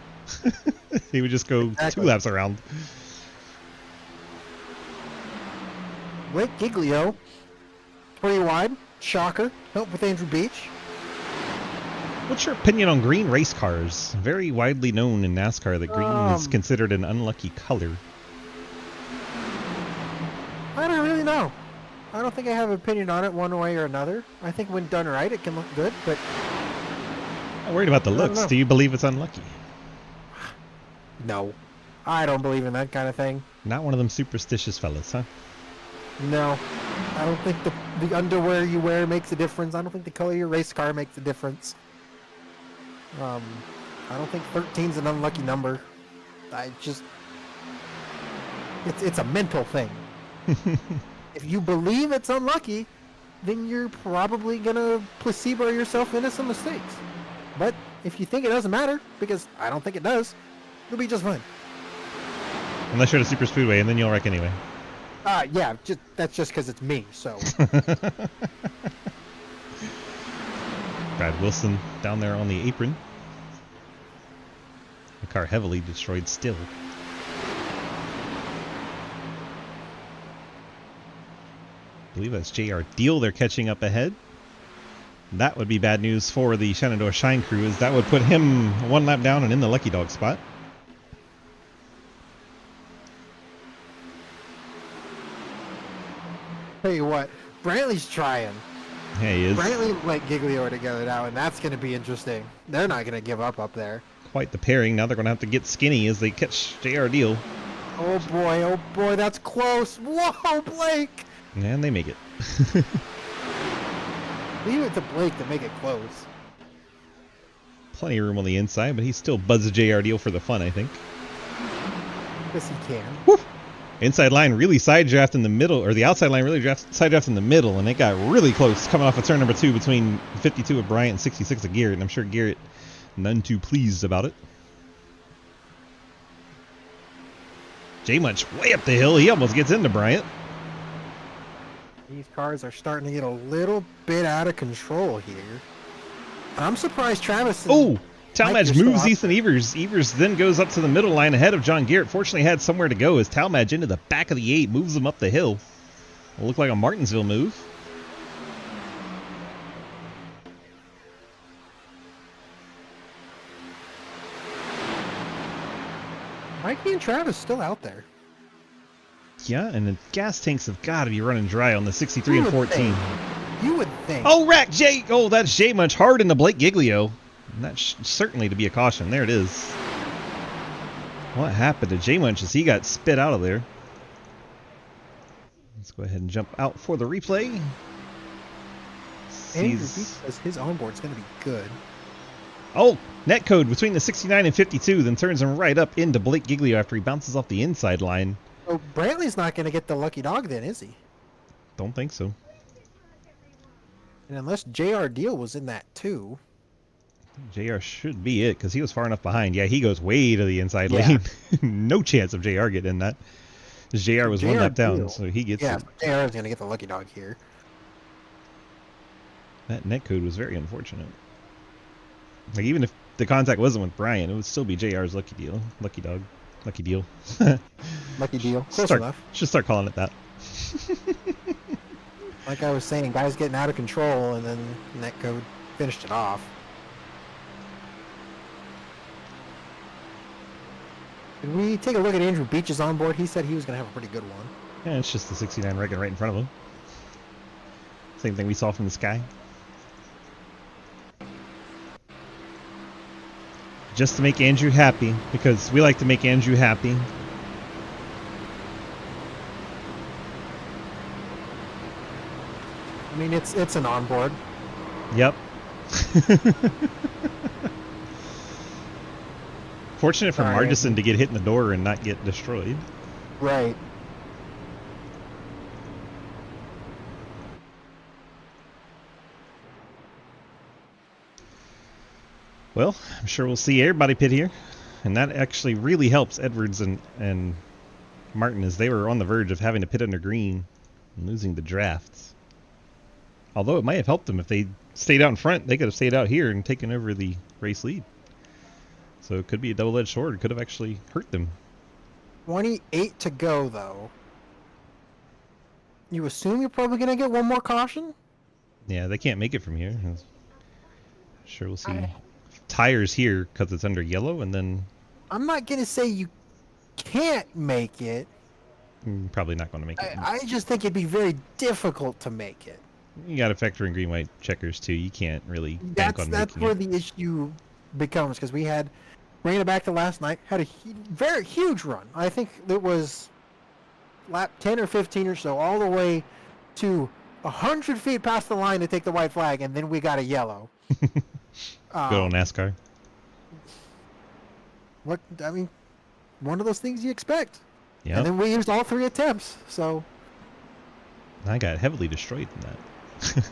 A: He would just go
B: Exactly.
A: 2 laps around.
B: Blake Giglio, pretty wide. Shocker. Help with Andrew Beach.
A: What's your opinion on green race cars? Very widely known in NASCAR that green is considered an unlucky color.
B: I don't really know. I don't think I have an opinion on it one way or another. I think when done right, it can look good, but
A: I'm worried about the
B: I don't
A: looks.
B: know.
A: Do you believe it's unlucky?
B: no. I don't believe in that kind of thing.
A: Not one of them superstitious fellas, huh?
B: No. I don't think the underwear you wear makes a difference. I don't think the color of your race car makes a difference. I don't think 13's an unlucky number. It's a mental thing. If you believe it's unlucky, then you're probably gonna placebo yourself into some mistakes. But if you think it doesn't matter, because I don't think it does, you'll be just fine.
A: Unless you're at a super speedway, and then you'll wreck anyway.
B: Yeah, that's just because it's me, so.
A: Brad Wilson down there on the apron. The car heavily destroyed still. I believe that's JR Deal they're catching up ahead. That would be bad news for the Shenandoah Shine crew, as that would put him 1 lap down and in the Lucky Dog spot.
B: Tell you what, Brantley's trying.
A: Yeah, he is.
B: Brantley let Giglio together now, and that's going to be interesting. They're not going to give up there.
A: Quite the pairing. Now they're going to have to get skinny as they catch JR Deal.
B: Oh boy, that's close. Whoa, Blake!
A: And they make it.
B: Leave it to Blake to make it close.
A: Plenty of room on the inside, but he still buzzes JR Deal for the fun, I think.
B: Yes, he can.
A: Woo! Inside line really side draft in the middle, or the outside line really side draft in the middle, and it got really close coming off of turn number 2 between 52 of Bryant and 66 of Garrett, and I'm sure Garrett none too pleased about it. J Munch way up the hill. He almost gets into Bryant.
B: These cars are starting to get a little bit out of control here. I'm surprised Travis.
A: Oh! Talmadge
B: Mike, you're
A: moves
B: still out
A: Ethan Evers. Evers then goes up to the middle line ahead of John Garrett. Fortunately had somewhere to go as Talmadge into the back of the 8 moves him up the hill. It'll look like a Martinsville move.
B: Mikey and Travis still out there.
A: Yeah, and the gas tanks have got to be running dry on the 63 and 14.
B: You would think.
A: Oh, rack Jay! Oh, that's J Munch hard into Blake Giglio. And that's certainly to be a caution. There it is. What happened to J Munch as he got spit out of there? Let's go ahead and jump out for the replay.
B: Andrew Beach says his onboard's going to be good.
A: Oh, netcode between the 69 and 52, then turns him right up into Blake Giglio after he bounces off the inside line.
B: Oh, Brantley's not going to get the lucky dog then, is he?
A: Don't think so.
B: And unless JR Deal was in that too.
A: JR should be it because he was far enough behind. Yeah, he goes way to the inside
B: Yeah.
A: lane. No chance of JR getting in that. JR was 1 lap down, so he gets
B: Yeah,
A: it.
B: JR is going to get the lucky dog here.
A: That netcode was very unfortunate. Like, even if the contact wasn't with Brian, it would still be JR's lucky deal. Lucky dog. Lucky deal.
B: Lucky deal. Close
A: start,
B: enough.
A: Should start calling it that.
B: Like I was saying, guys getting out of control, and then netcode finished it off. Did we take a look at Andrew Beach's onboard? He said he was going to have a pretty good one.
A: Yeah, it's just the 69 Reagan right in front of him. Same thing we saw from the sky. Just to make Andrew happy, because we like to make Andrew happy.
B: I mean, it's an onboard.
A: Yep. Fortunate for
B: Sorry,
A: Margison to get hit in the door and not get destroyed.
B: Right.
A: Well, I'm sure we'll see everybody pit here. And that actually really helps Edwards and Martin, as they were on the verge of having to pit under green and losing the drafts. Although it might have helped them if they stayed out in front. They could have stayed out here and taken over the race lead. So it could be a double-edged sword. It could have actually hurt them.
B: 28 to go, though. You assume you're probably going to get one more caution?
A: Yeah, they can't make it from here. Sure, we'll see. Tires here because it's under yellow, and then...
B: I'm not going to say you can't make it.
A: Probably not going to make it.
B: I just think it'd be very difficult to make it.
A: You got to factor in green-white checkers, too. You can't really bank on
B: That's
A: making
B: where
A: it.
B: the issue becomes, because we had... Bringing it back to last night, had a very huge run. I think it was lap 10 or 15 or so, all the way to 100 feet past the line to take the white flag, and then we got a yellow.
A: Good old NASCAR.
B: What I mean, one of those things you expect.
A: Yeah.
B: And then we used all 3 attempts, so...
A: I got heavily destroyed in that.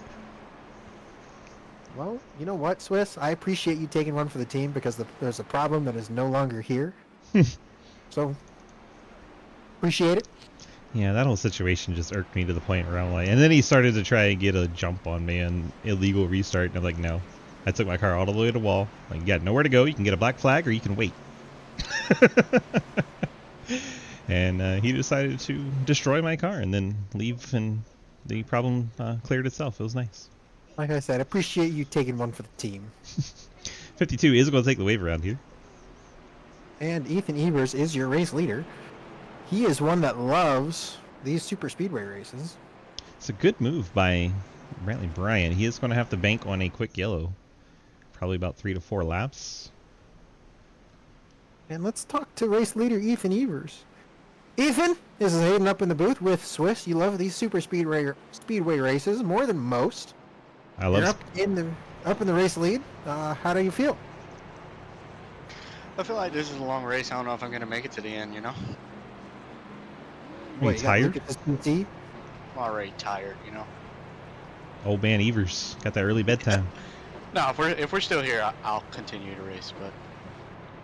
B: Well, you know what, Swiss? I appreciate you taking one for the team, because there's a problem that is no longer here. So, appreciate it.
A: Yeah, that whole situation just irked me to the point where I'm like... And then he started to try and get a jump on me and illegal restart, and I'm like, no. I took my car all the way to the wall. Like, you got nowhere to go. You can get a black flag, or you can wait. And he decided to destroy my car and then leave, and the problem cleared itself. It was nice.
B: Like I said, I appreciate you taking one for the team.
A: 52 is going to take the wave around here.
B: And Ethan Evers is your race leader. He is one that loves these super speedway races.
A: It's a good move by Brantley Bryan. He is going to have to bank on a quick yellow. Probably about 3 to 4 laps.
B: And let's talk to race leader Ethan Evers. Ethan, this is Hayden up in the booth with Swiss. You love these super speedway races more than most.
A: I love
B: You're up in the race lead. How do you feel?
I: I feel like this is a long race. I don't know if I'm going to make it to the end, you know?
A: Are you tired?
B: Look at this PT?
I: I'm already tired, you know?
A: Old man Evers got that early bedtime.
I: No, if we're still here, I'll continue to race, but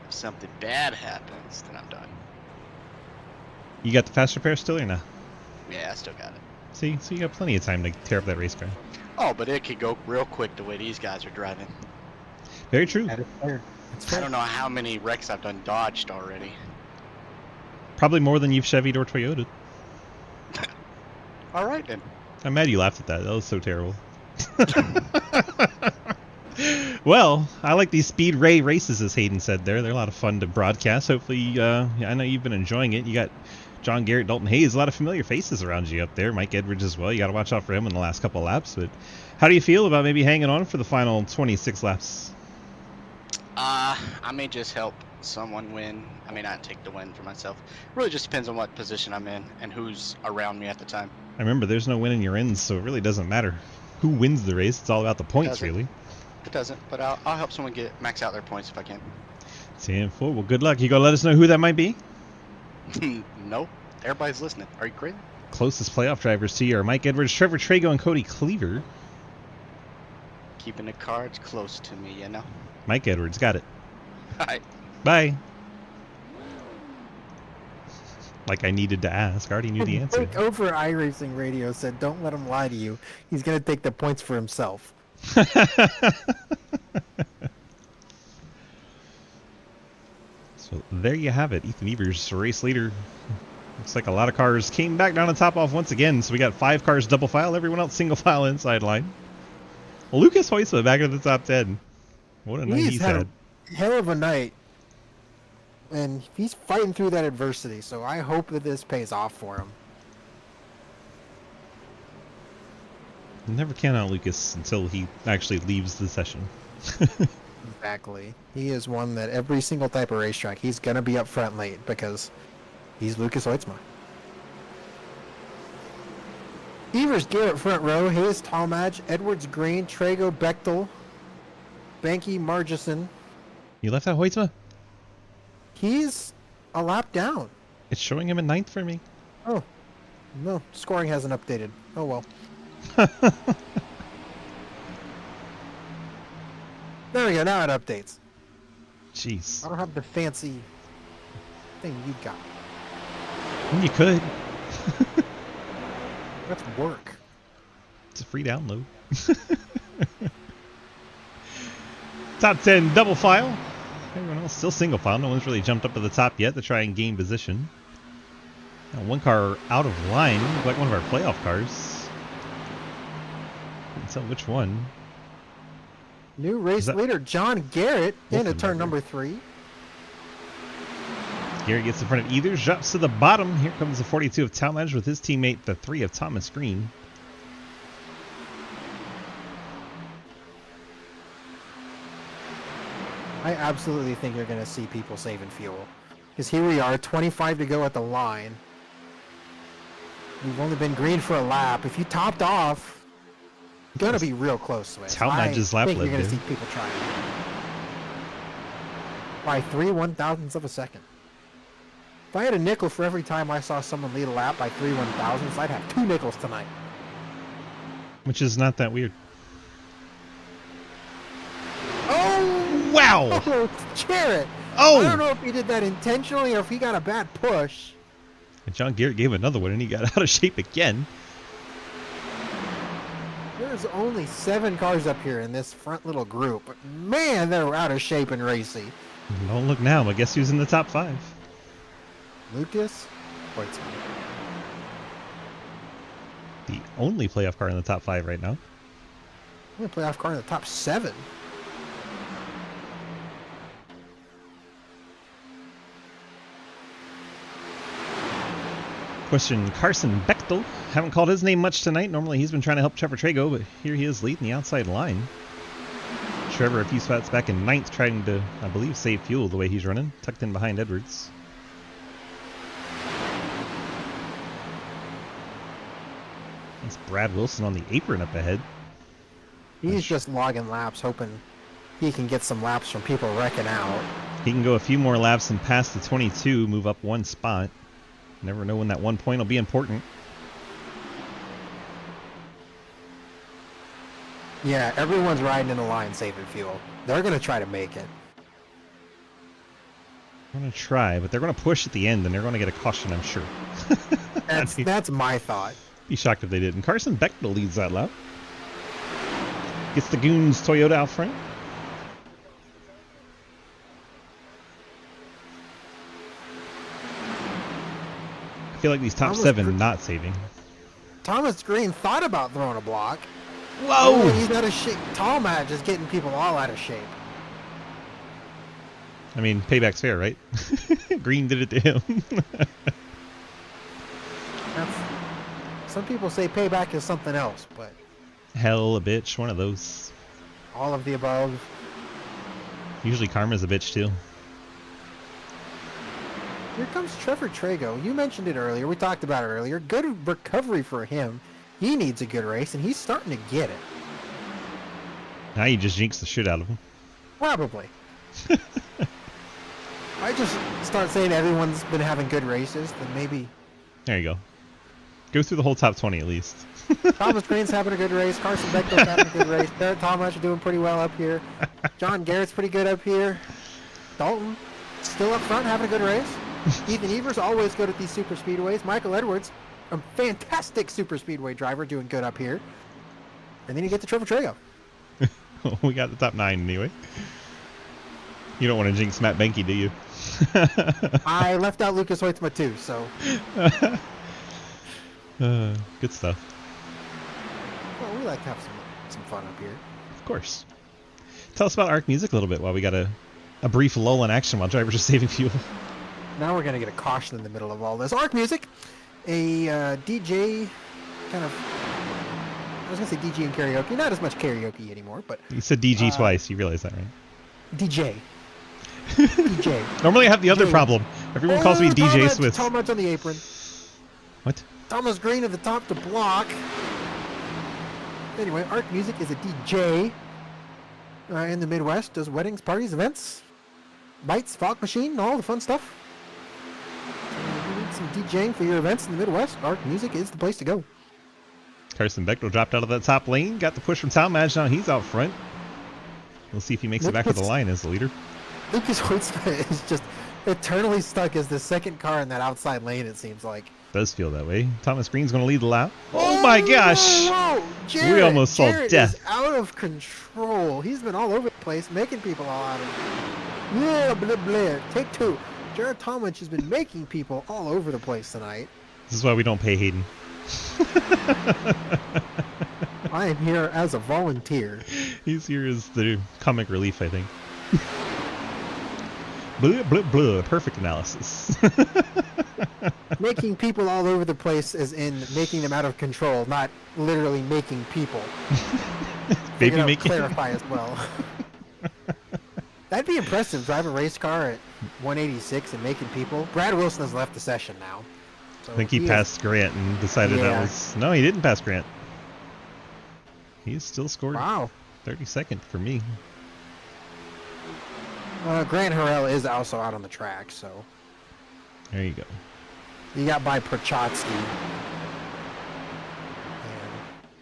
I: if something bad happens, then I'm done.
A: You got the fast repair still or not?
I: Yeah, I still got it.
A: See, so you got plenty of time to tear up that race car.
I: Oh, but it could go real quick the way these guys are driving.
A: Very true.
B: That is fair.
I: I don't know how many wrecks I've done dodged already.
A: Probably more than you've Chevy'd or Toyo'd.
I: All right, then.
A: I'm mad you laughed at that. That was so terrible. Well, I like these Speed Ray races, as Hayden said there. They're a lot of fun to broadcast. Hopefully, I know you've been enjoying it. You got John Garrett, Dalton Hayes, a lot of familiar faces around you up there. Mike Edwards as well. You got to watch out for him in the last couple of laps. But how do you feel about maybe hanging on for the final 26 laps?
I: I may just help someone win. I may not take the win for myself. Really just depends on what position I'm in and who's around me at the time.
A: I remember there's no winning your ends, so it really doesn't matter who wins the race. It's all about the points, really.
I: It doesn't, but I'll help someone max out their points if I can.
A: 10-4. Well, good luck. You gonna let us know who that might be?
I: Nope. Everybody's listening. Are you crazy?
A: Closest playoff drivers to you are Mike Edwards, Trevor Trago, and Cody Cleaver.
I: Keeping the cards close to me, you know?
A: Mike Edwards, got it.
I: Alright.
A: Bye. Like I needed to ask. I already knew the answer.
B: Take over iRacing Radio said, don't let him lie to you. He's going to take the points for himself.
A: So there you have it. Ethan Evers, race leader. Looks like a lot of cars came back down the top off once again. So we got 5 cars double file, everyone else single file inside line. Lucas Hoysa back in the top 10. What a night he's had.
B: A hell of a night. and he's fighting through that adversity. So I hope that this pays off for him.
A: You never count out Lucas until he actually leaves the session.
B: Exactly. He is one that every single type of racetrack, he's going to be up front late because he's Lucas Hoitzma. Evers, Garrett front row, Hayes, Talmadge, Edwards, Green, Trago, Bechtel, Banky, Margison.
A: You left out Hoitzma?
B: He's a lap down.
A: It's showing him in 9th for me.
B: Oh, no, scoring hasn't updated. Oh well. There we go, now it updates.
A: Jeez.
B: I don't have the fancy thing you got.
A: You could.
B: That's work.
A: It's a free download. Top 10 double file. Everyone else still single file. No one's really jumped up to the top yet to try and gain position. Now, one car out of line, like one of our playoff cars. Couldn't tell which one.
B: New race leader John Garrett into turn
A: Wolfenberger.
B: number 3.
A: Garrett gets in front of Ethers, drops to the bottom. Here comes the 42 of Talmadge with his teammate, the 3 of Thomas Green.
B: I absolutely think you're going to see people saving fuel. Because here we are, 25 to go at the line. We've only been green for a lap. If you topped off, going to be real close to it.
A: Talmadge's lap
B: I think you're going to
A: led,
B: see people trying. By 3 1,000ths of a second. If I had a nickel for every time I saw someone lead a lap by 3 1,000ths, I'd have 2 nickels tonight.
A: Which is not that weird.
B: Oh!
A: Wow!
B: Oh, Jarrett!
A: Oh!
B: I don't know if he did that intentionally or if he got a bad push.
A: And John Garrett gave another one and he got out of shape again.
B: There's only 7 cars up here in this front little group, but man, they're out of shape and racy.
A: Don't look now, but guess who's in the top 5?
B: Lucas Hoitzma.
A: The only playoff car in the top 5 right now.
B: Only playoff car in the top 7.
A: Question Carson Bechtel. Haven't called his name much tonight. Normally he's been trying to help Trevor Trago, but here he is leading the outside line. Trevor a few spots back in 9th, trying to, I believe, save fuel the way he's running. Tucked in behind Edwards. That's Brad Wilson on the apron up ahead.
B: He's just logging laps, hoping he can get some laps from people wrecking out.
A: He can go a few more laps and pass the 22, move up 1 spot. Never know when that 1 point will be important.
B: Yeah, everyone's riding in the line saving fuel. They're going to try to make it.
A: I'm going to try, but they're going to push at the end, and they're going to get a caution, I'm sure.
B: That's my thought.
A: Be shocked if they didn't. Carson Bechtel leads that lap. Gets the Goons Toyota out front. I feel like these top 7 not saving.
B: Thomas Green thought about throwing a block.
A: Whoa!
B: Oh, he's out of shape. Talmadge is getting people all out of shape.
A: I mean, payback's fair, right? Green did it to him.
B: Some people say payback is something else, but
A: Hell, a bitch, one of those.
B: all of the above.
A: Usually karma's a bitch, too.
B: Here comes Trevor Trago. You mentioned it earlier. We talked about it earlier. Good recovery for him. He needs a good race, and he's starting to get it.
A: Now you just jinx the shit out of him.
B: Probably. I just start saying everyone's been having good races, then maybe
A: There you go. Go through the whole top 20 at least.
B: Thomas Green's having a good race. Carson Bechtel's having a good race. Derek Talmadge doing pretty well up here. John Garrett's pretty good up here. Dalton still up front having a good race. Ethan Evers always good at these super speedways. Michael Edwards, a fantastic super speedway driver, doing good up here. And then you get to Trevor Trago.
A: We got the top 9 anyway. You don't want to jinx Matt Benke, do you?
B: I left out Lucas Hoitzma too, so.
A: Good stuff.
B: Well, we like to have some fun up here.
A: Of course. Tell us about Arc Music a little bit while we got a a brief lull in action while drivers are saving fuel.
B: Now we're gonna get a caution in the middle of all this. Arc Music, a DJ kind of. I was gonna say DJ and karaoke. Not as much karaoke anymore, but.
A: You said DG twice. You realize that, right?
B: DJ. DJ.
A: Normally I have the other problem. Everyone calls me DJ Swiss.
B: Thomas on the apron.
A: What?
B: Thomas Green at the top to block. Anyway, Arc Music is a DJ in the Midwest. Does weddings, parties, events, bites, fog machine, all the fun stuff. So if you need some DJing for your events in the Midwest, Arc Music is the place to go.
A: Carson Bechtel dropped out of that top lane. Got the push from Talmadge. Now he's out front. We'll see if he makes it back to the line as the leader.
B: Lucas Hoytsma is just eternally stuck as the second car in that outside lane, it seems like.
A: Does feel that way. Thomas Green's going to lead the lap. Oh my gosh!
B: Whoa. Jared,
A: We almost saw
B: Jared
A: death.
B: Is out of control. He's been all over the place, making people all out of it. Yeah, blah, blah. Take two. Jared Talmadge has been making people all over the place tonight.
A: This is why we don't pay Hayden.
B: I am here as a volunteer.
A: He's here as the comic relief, I think. Blah, blah, blah. Perfect analysis.
B: Making people all over the place as in making them out of control, not literally making people.
A: Baby making.
B: Clarify as well. That'd be impressive. Drive a race car at 186 and making people. Brad Wilson has left the session now. So
A: I think he passed Grant and decided that was... No, he didn't pass Grant. He still scored 32nd for me.
B: Grant Harrell is also out on the track, so...
A: There you go.
B: You got by Prochatsky. And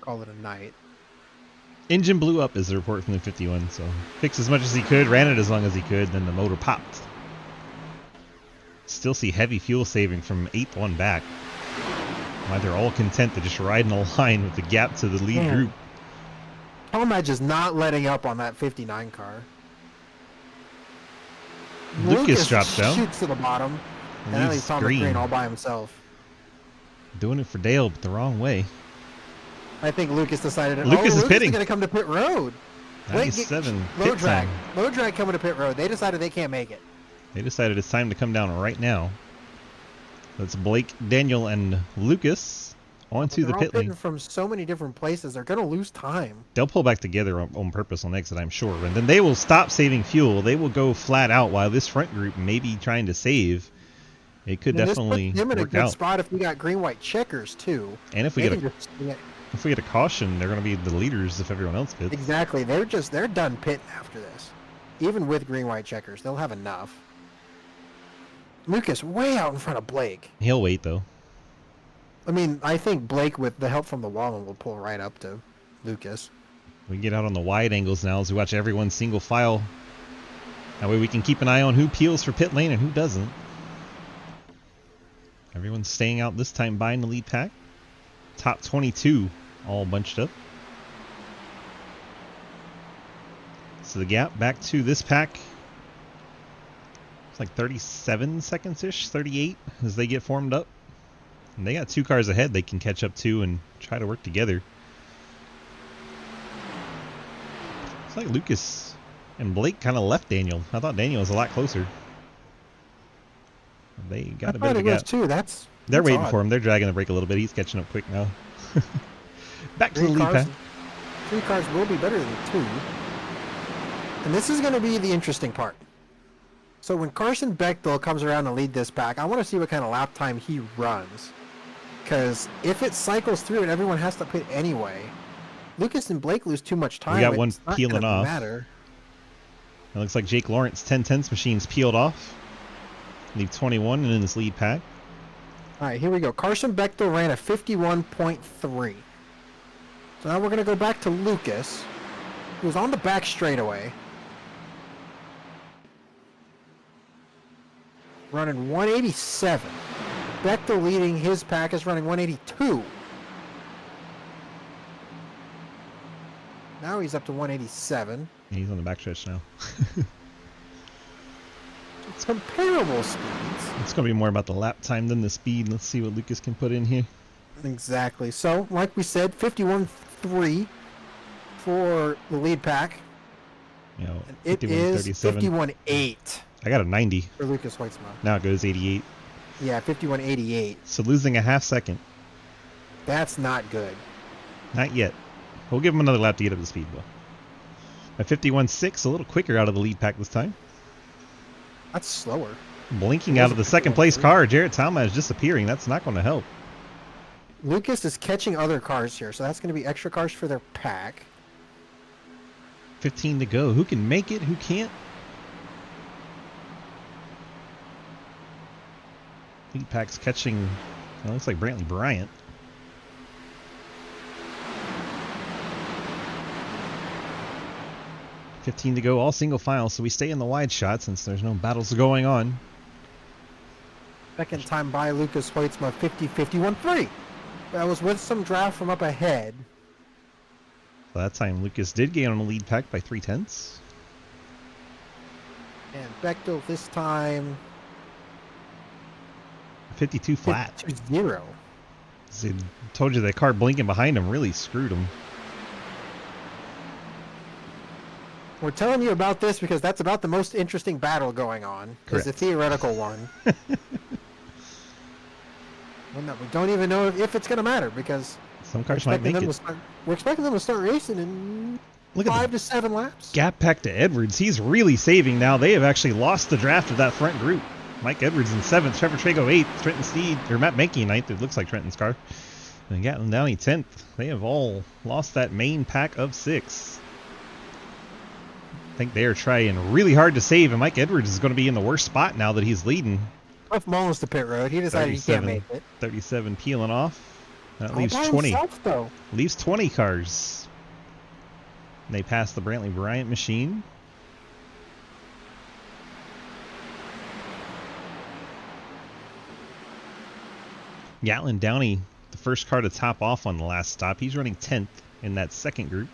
B: call it a night.
A: Engine blew up is the report from the 51, so fixed as much as he could, ran it as long as he could, then the motor popped. Still see heavy fuel saving from 8th one back. Why they're all content to just ride in a line with the gap to the lead group.
B: Talmadge is not letting up on that 59 car.
A: Lucas drops down.
B: Shoots to the bottom. And now he's Thomas Green all by himself.
A: Doing it for Dale, but the wrong way.
B: I think Lucas decided.
A: Lucas is pitting.
B: Is going to come to pit road.
A: 97.
B: Low drag. Low drag coming to pit road. They decided they can't make it.
A: They decided it's time to come down right now. That's Blake, Daniel, and Lucas onto the pit lane.
B: From so many different places, they're going to lose time.
A: They'll pull back together on purpose on exit, I'm sure. And then they will stop saving fuel. They will go flat out while this front group may be trying to save. It could definitely
B: work out. Them in a good
A: out.
B: spot if we got green-white checkers, too.
A: And if we get a caution, they're going to be the leaders if everyone else pits.
B: Exactly. They're done pitting after this. Even with green-white checkers, they'll have enough. Lucas way out in front of Blake.
A: He'll wait, though.
B: I mean, I think Blake, with the help from the wall, will pull right up to Lucas.
A: We get out on the wide angles now as we watch everyone single file. That way we can keep an eye on who peels for pit lane and who doesn't. Everyone's staying out this time behind the lead pack. Top 22 all bunched up. So the gap back to this pack. It's like 37 seconds-ish, 38 as they get formed up. And they got 2 cars ahead they can catch up to and try to work together. It's like Lucas and Blake kind of left Daniel. I thought Daniel was a lot closer. They got a bit of a gap.
B: Too.
A: They're waiting
B: odd.
A: for him. They're dragging the brake a little bit. He's catching up quick now. Back to the lead pack.
B: 3 cars will be better than 2. And this is going to be the interesting part. So when Carson Bechtel comes around to lead this pack, I want to see what kind of lap time he runs. Because if it cycles through and everyone has to pit anyway, Lucas and Blake lose too much time.
A: We got one peeling off.
B: Matter.
A: It looks like Jake Lawrence 10/10 machines peeled off. Leave 21 and in this lead pack.
B: All right, here we go. Carson Bechtel ran a 51.3. So now we're going to go back to Lucas, who was on the back straightaway. Running 187. Bechtel leading his pack is running 182. Now he's up to 187.
A: He's on the backstretch now.
B: It's comparable speeds.
A: It's going to be more about the lap time than the speed. Let's see what Lucas can put in here.
B: Exactly. So, like we said, 51.3 for the lead pack.
A: You know,
B: And it is 51.8
A: I got a 90.
B: for Lucas Hoitzma.
A: Now it goes 88.
B: Yeah, 51.88.
A: So losing a half second.
B: That's not good.
A: Not yet. We'll give him another lap to get up to speed, though. A 51.6, a little quicker out of the lead pack this time.
B: That's slower.
A: Blinking out of the second place car. Jarrett Talma is disappearing. That's not going to help.
B: Lucas is catching other cars here, so that's going to be extra cars for their pack.
A: 15 to go. Who can make it? Who can't? Lead pack's catching, well, looks like Brantley Bryant. $15 to go, all single file, so we stay in the wide shot since there's no battles going on.
B: Second time by Lucas Hoitzma, 51.3. That was with some draft from up ahead.
A: So that time Lucas did gain on the lead pack by 3/10.
B: And Bechtel this time
A: 52 flat.
B: 52-0.
A: See, told you that car blinking behind him really screwed him.
B: We're telling you about this because that's about the most interesting battle going on.
A: Correct.
B: It's a theoretical one. One that we don't even know if it's going to matter because
A: Some cars might make it.
B: We're expecting them to start racing in
A: Look at
B: 5 to 7 laps.
A: Gap pack to Edwards. He's really saving now. They have actually lost the draft of that front group. Mike Edwards in 7th, Trevor Trago 8th, Trenton Steed, or Matt Menke in 9th. It looks like Trenton's car. And Gatlin Downey 10th. They have all lost that main pack of 6. I think they are trying really hard to save, and Mike Edwards is going to be in the worst spot now that he's leading.
B: Cliff Mullins to pit road. He decided he can't make it.
A: 37 peeling off. That
B: All
A: leaves
B: by
A: 20.
B: himself, though.
A: Leaves 20 cars. They pass the Brantley Bryant machine. Gatlin Downey, the first car to top off on the last stop. He's running 10th in that second group.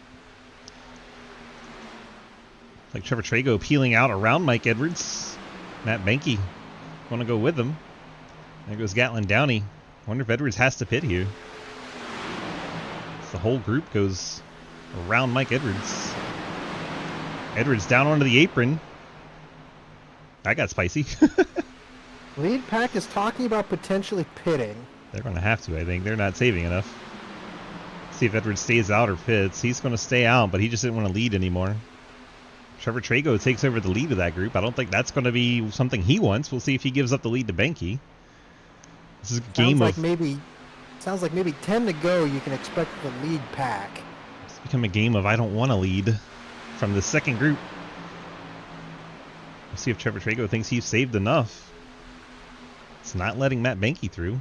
A: Like Trevor Trago peeling out around Mike Edwards. Matt Benke want to go with him. There goes Gatlin Downey. Wonder if Edwards has to pit here. The whole group goes around Mike Edwards. Edwards down onto the apron. That got spicy.
B: Lead pack is talking about potentially pitting.
A: They're going to have to, I think. They're not saving enough. See if Edwards stays out or pits. He's going to stay out, but he just didn't want to lead anymore. Trevor Trago takes over the lead of that group. I don't think that's going to be something he wants. We'll see if he gives up the lead to Benke. This is a game of...
B: Sounds like maybe 10 to go. You can expect the lead pack.
A: It's become a game of I don't want to lead from the second group. We'll see if Trevor Trago thinks he's saved enough. It's not letting Matt Benke through.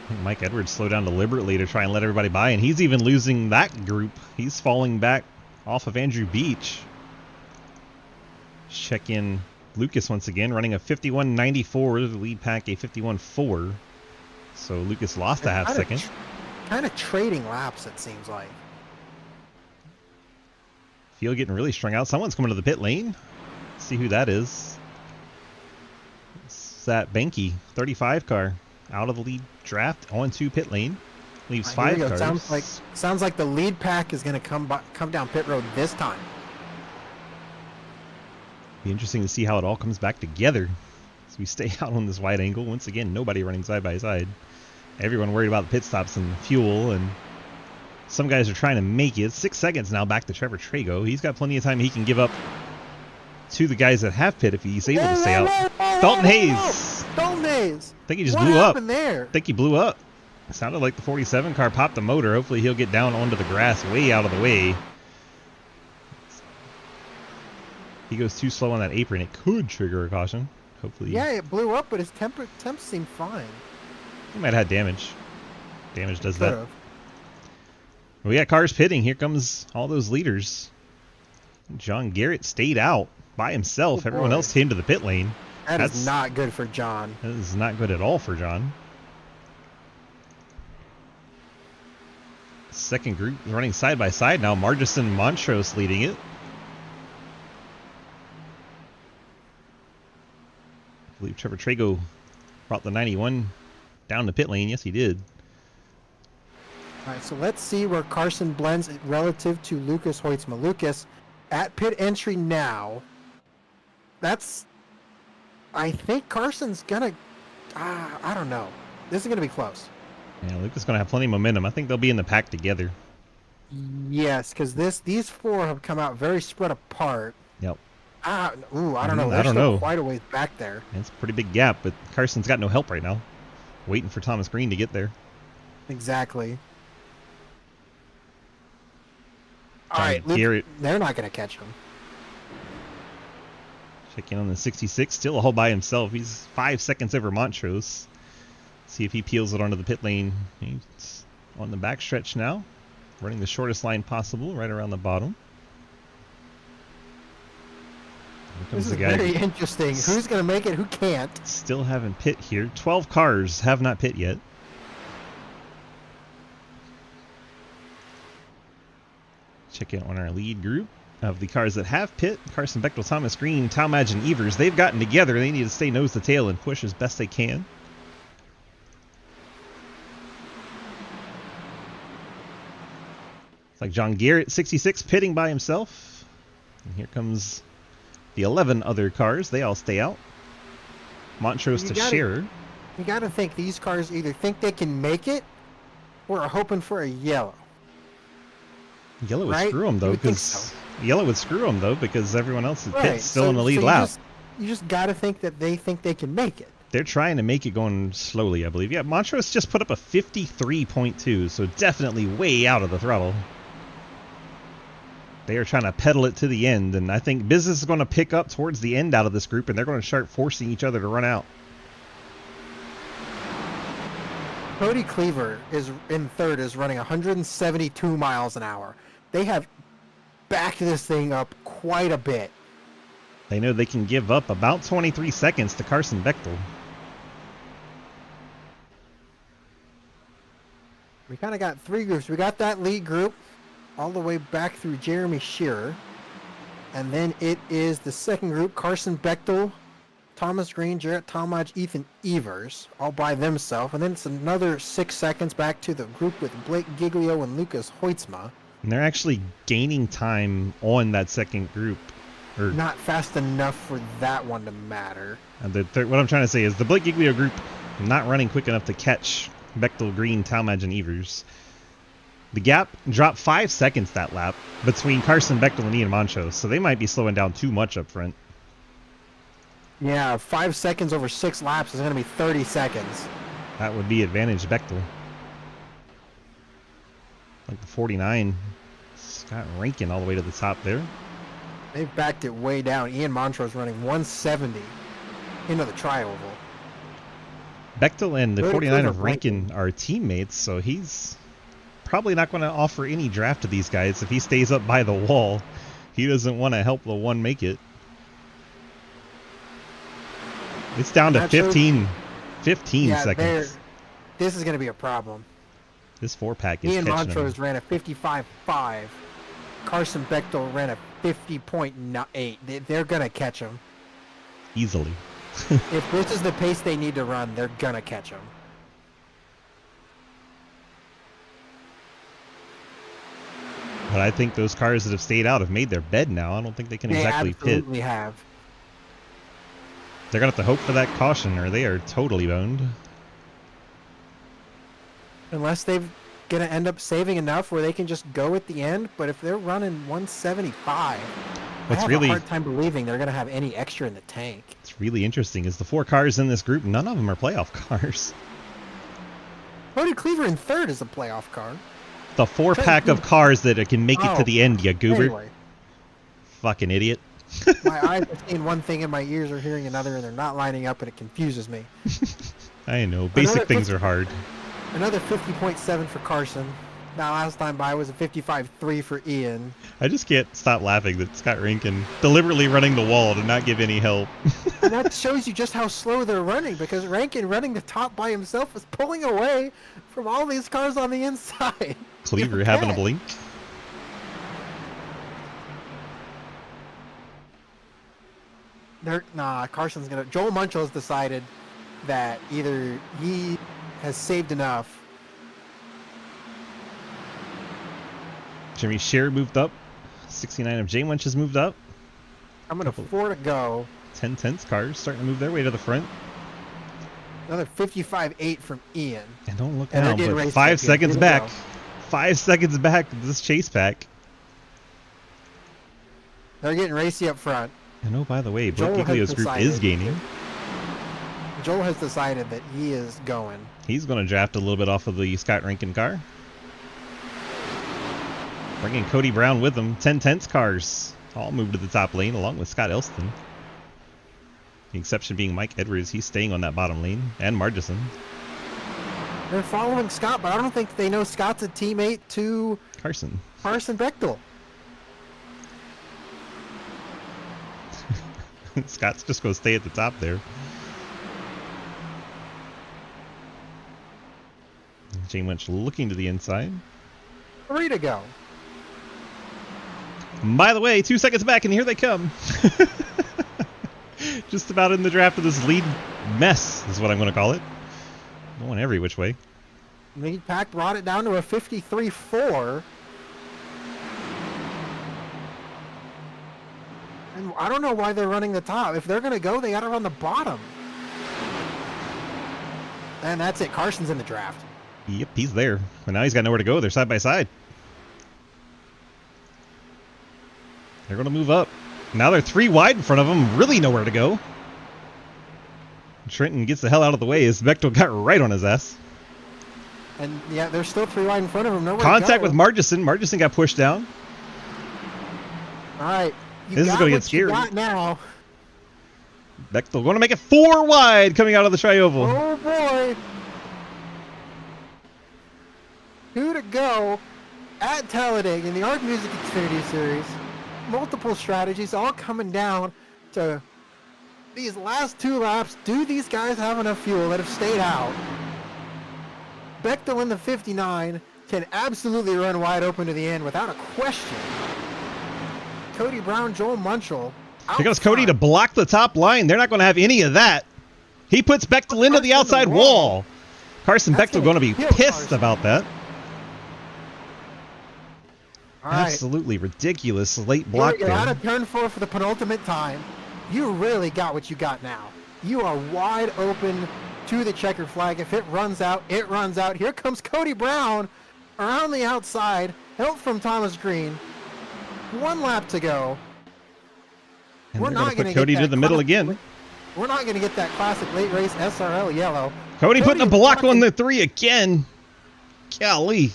A: I think Mike Edwards slowed down deliberately to try and let everybody by, and he's even losing that group. He's falling back off of Andrew Beach. Check in Lucas once again, running a 51.94, the lead pack a 51.4. So Lucas lost a half second.
B: Kind of trading laps, it seems like.
A: Field getting really strung out. Someone's coming to the pit lane. Let's see who that is. It's that Benke 35 car out of the lead draft onto pit lane. Leaves 5 cars.
B: Sounds like the lead pack is going to come down pit road this time.
A: Be interesting to see how it all comes back together as we stay out on this wide angle. Once again, nobody running side by side. Everyone worried about the pit stops and fuel, and some guys are trying to make it. 6 seconds now back to Trevor Trago. He's got plenty of time he can give up to the guys that have pit if he's able to stay out. Dalton Hayes.
B: Dalton Hayes.
A: I think he just blew up.
B: There?
A: I think he blew up. It sounded like the 47 car popped the motor. Hopefully he'll get down onto the grass way out of the way. He goes too slow on that apron. It could trigger a caution. Hopefully.
B: Yeah, it blew up, but his temps seemed fine.
A: He might have had damage. Damage does that. We got cars pitting. Here comes all those leaders. John Garrett stayed out by himself. Everyone else came to the pit lane.
B: That's not good for John.
A: That is not good at all for John. Second group running side by side now. Margison Montrose leading it. I believe Trevor Trago brought the 91 down the pit lane. Yes, he did.
B: All right, so let's see where Carson blends relative to Lucas Hoytsma. Lucas, at pit entry now. I think Carson's gonna. I don't know. This is gonna be close.
A: Yeah, Lucas is going to have plenty of momentum. I think they'll be in the pack together.
B: Yes, because these four have come out very spread apart.
A: Yep.
B: I don't know.
A: I
B: They're
A: don't
B: still
A: know.
B: quite a ways back there.
A: It's a pretty big gap, but Carson's got no help right now. Waiting for Thomas Green to get there.
B: Exactly. All
A: John
B: right, Luke,
A: Garrett.
B: they're not going to catch him.
A: Checking on the 66, still all by himself. He's 5 seconds over Montrose. See if he peels it onto the pit lane. He's on the backstretch now, running the shortest line possible, right around the bottom. Here comes
B: This is
A: the guy.
B: very interesting. Who's going to make it? Who can't?
A: Still haven't pit here. 12 cars have not pit yet. Check in on our lead group of the cars that have pit. Carson Bechtel, Thomas Green, Talmadge, and Evers. They've gotten together. They need to stay nose to tail and push as best they can. It's like John Garrett, 66, pitting by himself. And here comes the 11 other cars. They all stay out. Montrose to Scherer.
B: You got to think these cars either think they can make it or are hoping for a yellow.
A: Yellow would
B: Right?
A: screw them, though,
B: You would think
A: because
B: so.
A: Yellow would screw them, though, because everyone else is
B: Right,
A: still in the lead
B: you
A: lap.
B: You just got to think that they think they can make it.
A: They're trying to make it going slowly, I believe. Yeah, Montrose just put up a 53.2, so definitely way out of the throttle. They are trying to pedal it to the end, and I think business is going to pick up towards the end out of this group, and they're going to start forcing each other to run out.
B: Cody Cleaver is in third, is running 172 miles an hour. They have backed this thing up quite a bit.
A: They know they can give up about 23 seconds to Carson Bechtel.
B: We kind of got three groups. We got that lead group all the way back through Jeremy Shearer. And then it is the second group, Carson Bechtel, Thomas Green, Jarrett Talmadge, Ethan Evers, all by themselves. And then it's another 6 seconds back to the group with Blake Giglio and Lucas Hoytsma.
A: And they're actually gaining time on that second group. Or
B: Not fast enough for that one to matter.
A: what I'm trying to say is the Blake Giglio group not running quick enough to catch Bechtel, Green, Talmadge, and Evers. The gap dropped 5 seconds that lap between Carson Bechtel and Ian Montrose, so they might be slowing down too much up front.
B: Yeah, 5 seconds over 6 laps is going to be 30 seconds.
A: That would be advantage Bechtel. Like the 49, Scott Rankin all the way to the top there.
B: They've backed it way down. Ian Montrose running 170 into the tri-oval.
A: Bechtel and the
B: Very
A: 49
B: clever
A: of Rankin are teammates, so he's probably not going to offer any draft to these guys if he stays up by the wall. He doesn't want to help the one make it. It's down to 15 seconds.
B: This is going to be a problem.
A: This 4-pack is
B: Ian
A: catching
B: Montrose
A: him.
B: ran a 55.5. Carson Bechtel ran a 50.8. They're going to catch him.
A: Easily.
B: If this is the pace they need to run, they're going to catch him.
A: But I think those cars that have stayed out have made their bed now. I don't think they can
B: They
A: exactly pit.
B: absolutely have.
A: They're going to have to hope for that caution or they are totally boned.
B: Unless they're going to end up saving enough where they can just go at the end. But if they're running 175, I have a hard time believing they're going to have any extra in the tank.
A: What's really interesting is the 4 cars in this group, none of them are playoff cars.
B: Cody Cleaver in third is a playoff car.
A: The 4-pack of cars that can make it to the end, you goober.
B: Anyway,
A: Fucking idiot.
B: my eyes are seeing one thing and my ears are hearing another, and they're not lining up, and it confuses me.
A: I know. Basic things are hard.
B: Another 50.7 for Carson. Now, last time by was a 55.3 for Ian.
A: I just can't stop laughing that Scott Rankin deliberately running the wall to not give any help.
B: And that shows you just how slow they're running, because Rankin running the top by himself is pulling away from all these cars on the inside.
A: Cleaver having a blink.
B: Carson's gonna. Joel Muncho's decided that either he has saved enough
A: Jimmy Shear moved up. 69 of J Wench has moved up.
B: I'm going to 4 to go.
A: 10 tenths cars starting to move their way to the front.
B: Another 55.8 from Ian.
A: And don't look
B: And
A: now,
B: they're getting
A: but
B: raced
A: 5
B: up here.
A: seconds
B: Here we
A: back.
B: go.
A: 5 seconds back to this chase pack.
B: They're getting racy up front.
A: And oh, by the way, Blake
B: Joel has
A: Giglio's group is
B: decided.
A: gaining.
B: Joel has decided that he is going.
A: He's going to draft a little bit off of the Scott Rankin car. Bringing Cody Brown with him. 10 tenths cars all moved to the top lane along with Scott Elston. The exception being Mike Edwards. He's staying on that bottom lane. And Margison.
B: They're following Scott, but I don't think they know Scott's a teammate to
A: Carson.
B: Carson Bechtel.
A: Scott's just going to stay at the top there. Jane Winch looking to the inside.
B: 3 to go.
A: By the way, 2 seconds back, and here they come. Just about in the draft of this lead mess, is what I'm going to call it. Going every which way.
B: Lead pack brought it down to a 53.4. And I don't know why they're running the top. If they're going to go, they got to run the bottom. And that's it. Carson's in the draft.
A: Yep, he's there. And now he's got nowhere to go. They're side by side. They're going to move up. Now they're 3 wide in front of them. Really nowhere to go. Trenton gets the hell out of the way as Bechtel got right on his ass.
B: And yeah, they're still 3 wide in front of him. Nowhere
A: Contact
B: to go.
A: with Margison. Margison got pushed down.
B: All right. You
A: This is
B: got
A: gonna get
B: what you
A: scary.
B: got now.
A: Bechtel going to make it 4 wide coming out of the tri-oval.
B: Oh boy. 2 to go at Talladega in the Art Music Xfinity Series. Multiple strategies all coming down to these last 2 laps. Do these guys have enough fuel that have stayed out? Bechtel in the 59 can absolutely run wide open to the end without a question. Cody Brown, Joel Munchel.
A: Here goes Cody to block the top line. They're not going to have any of that. He puts Bechtel into the outside wall. Carson
B: That's
A: Bechtel going to be
B: gonna kill
A: pissed
B: Carson.
A: about that.
B: All right.
A: Absolutely ridiculous late block
B: You're out
A: there.
B: of turn 4 for the penultimate time. You really got what you got now. You are wide open to the checkered flag. If it runs out, it runs out. Here comes Cody Brown around the outside. Help from Thomas Green. 1 lap to go.
A: And
B: We're
A: they're
B: not
A: going
B: going
A: to put Cody to the middle again.
B: We're not going to get that classic late race SRL yellow.
A: Cody putting a
B: is
A: block
B: blocking-
A: on the 3 again. Golly.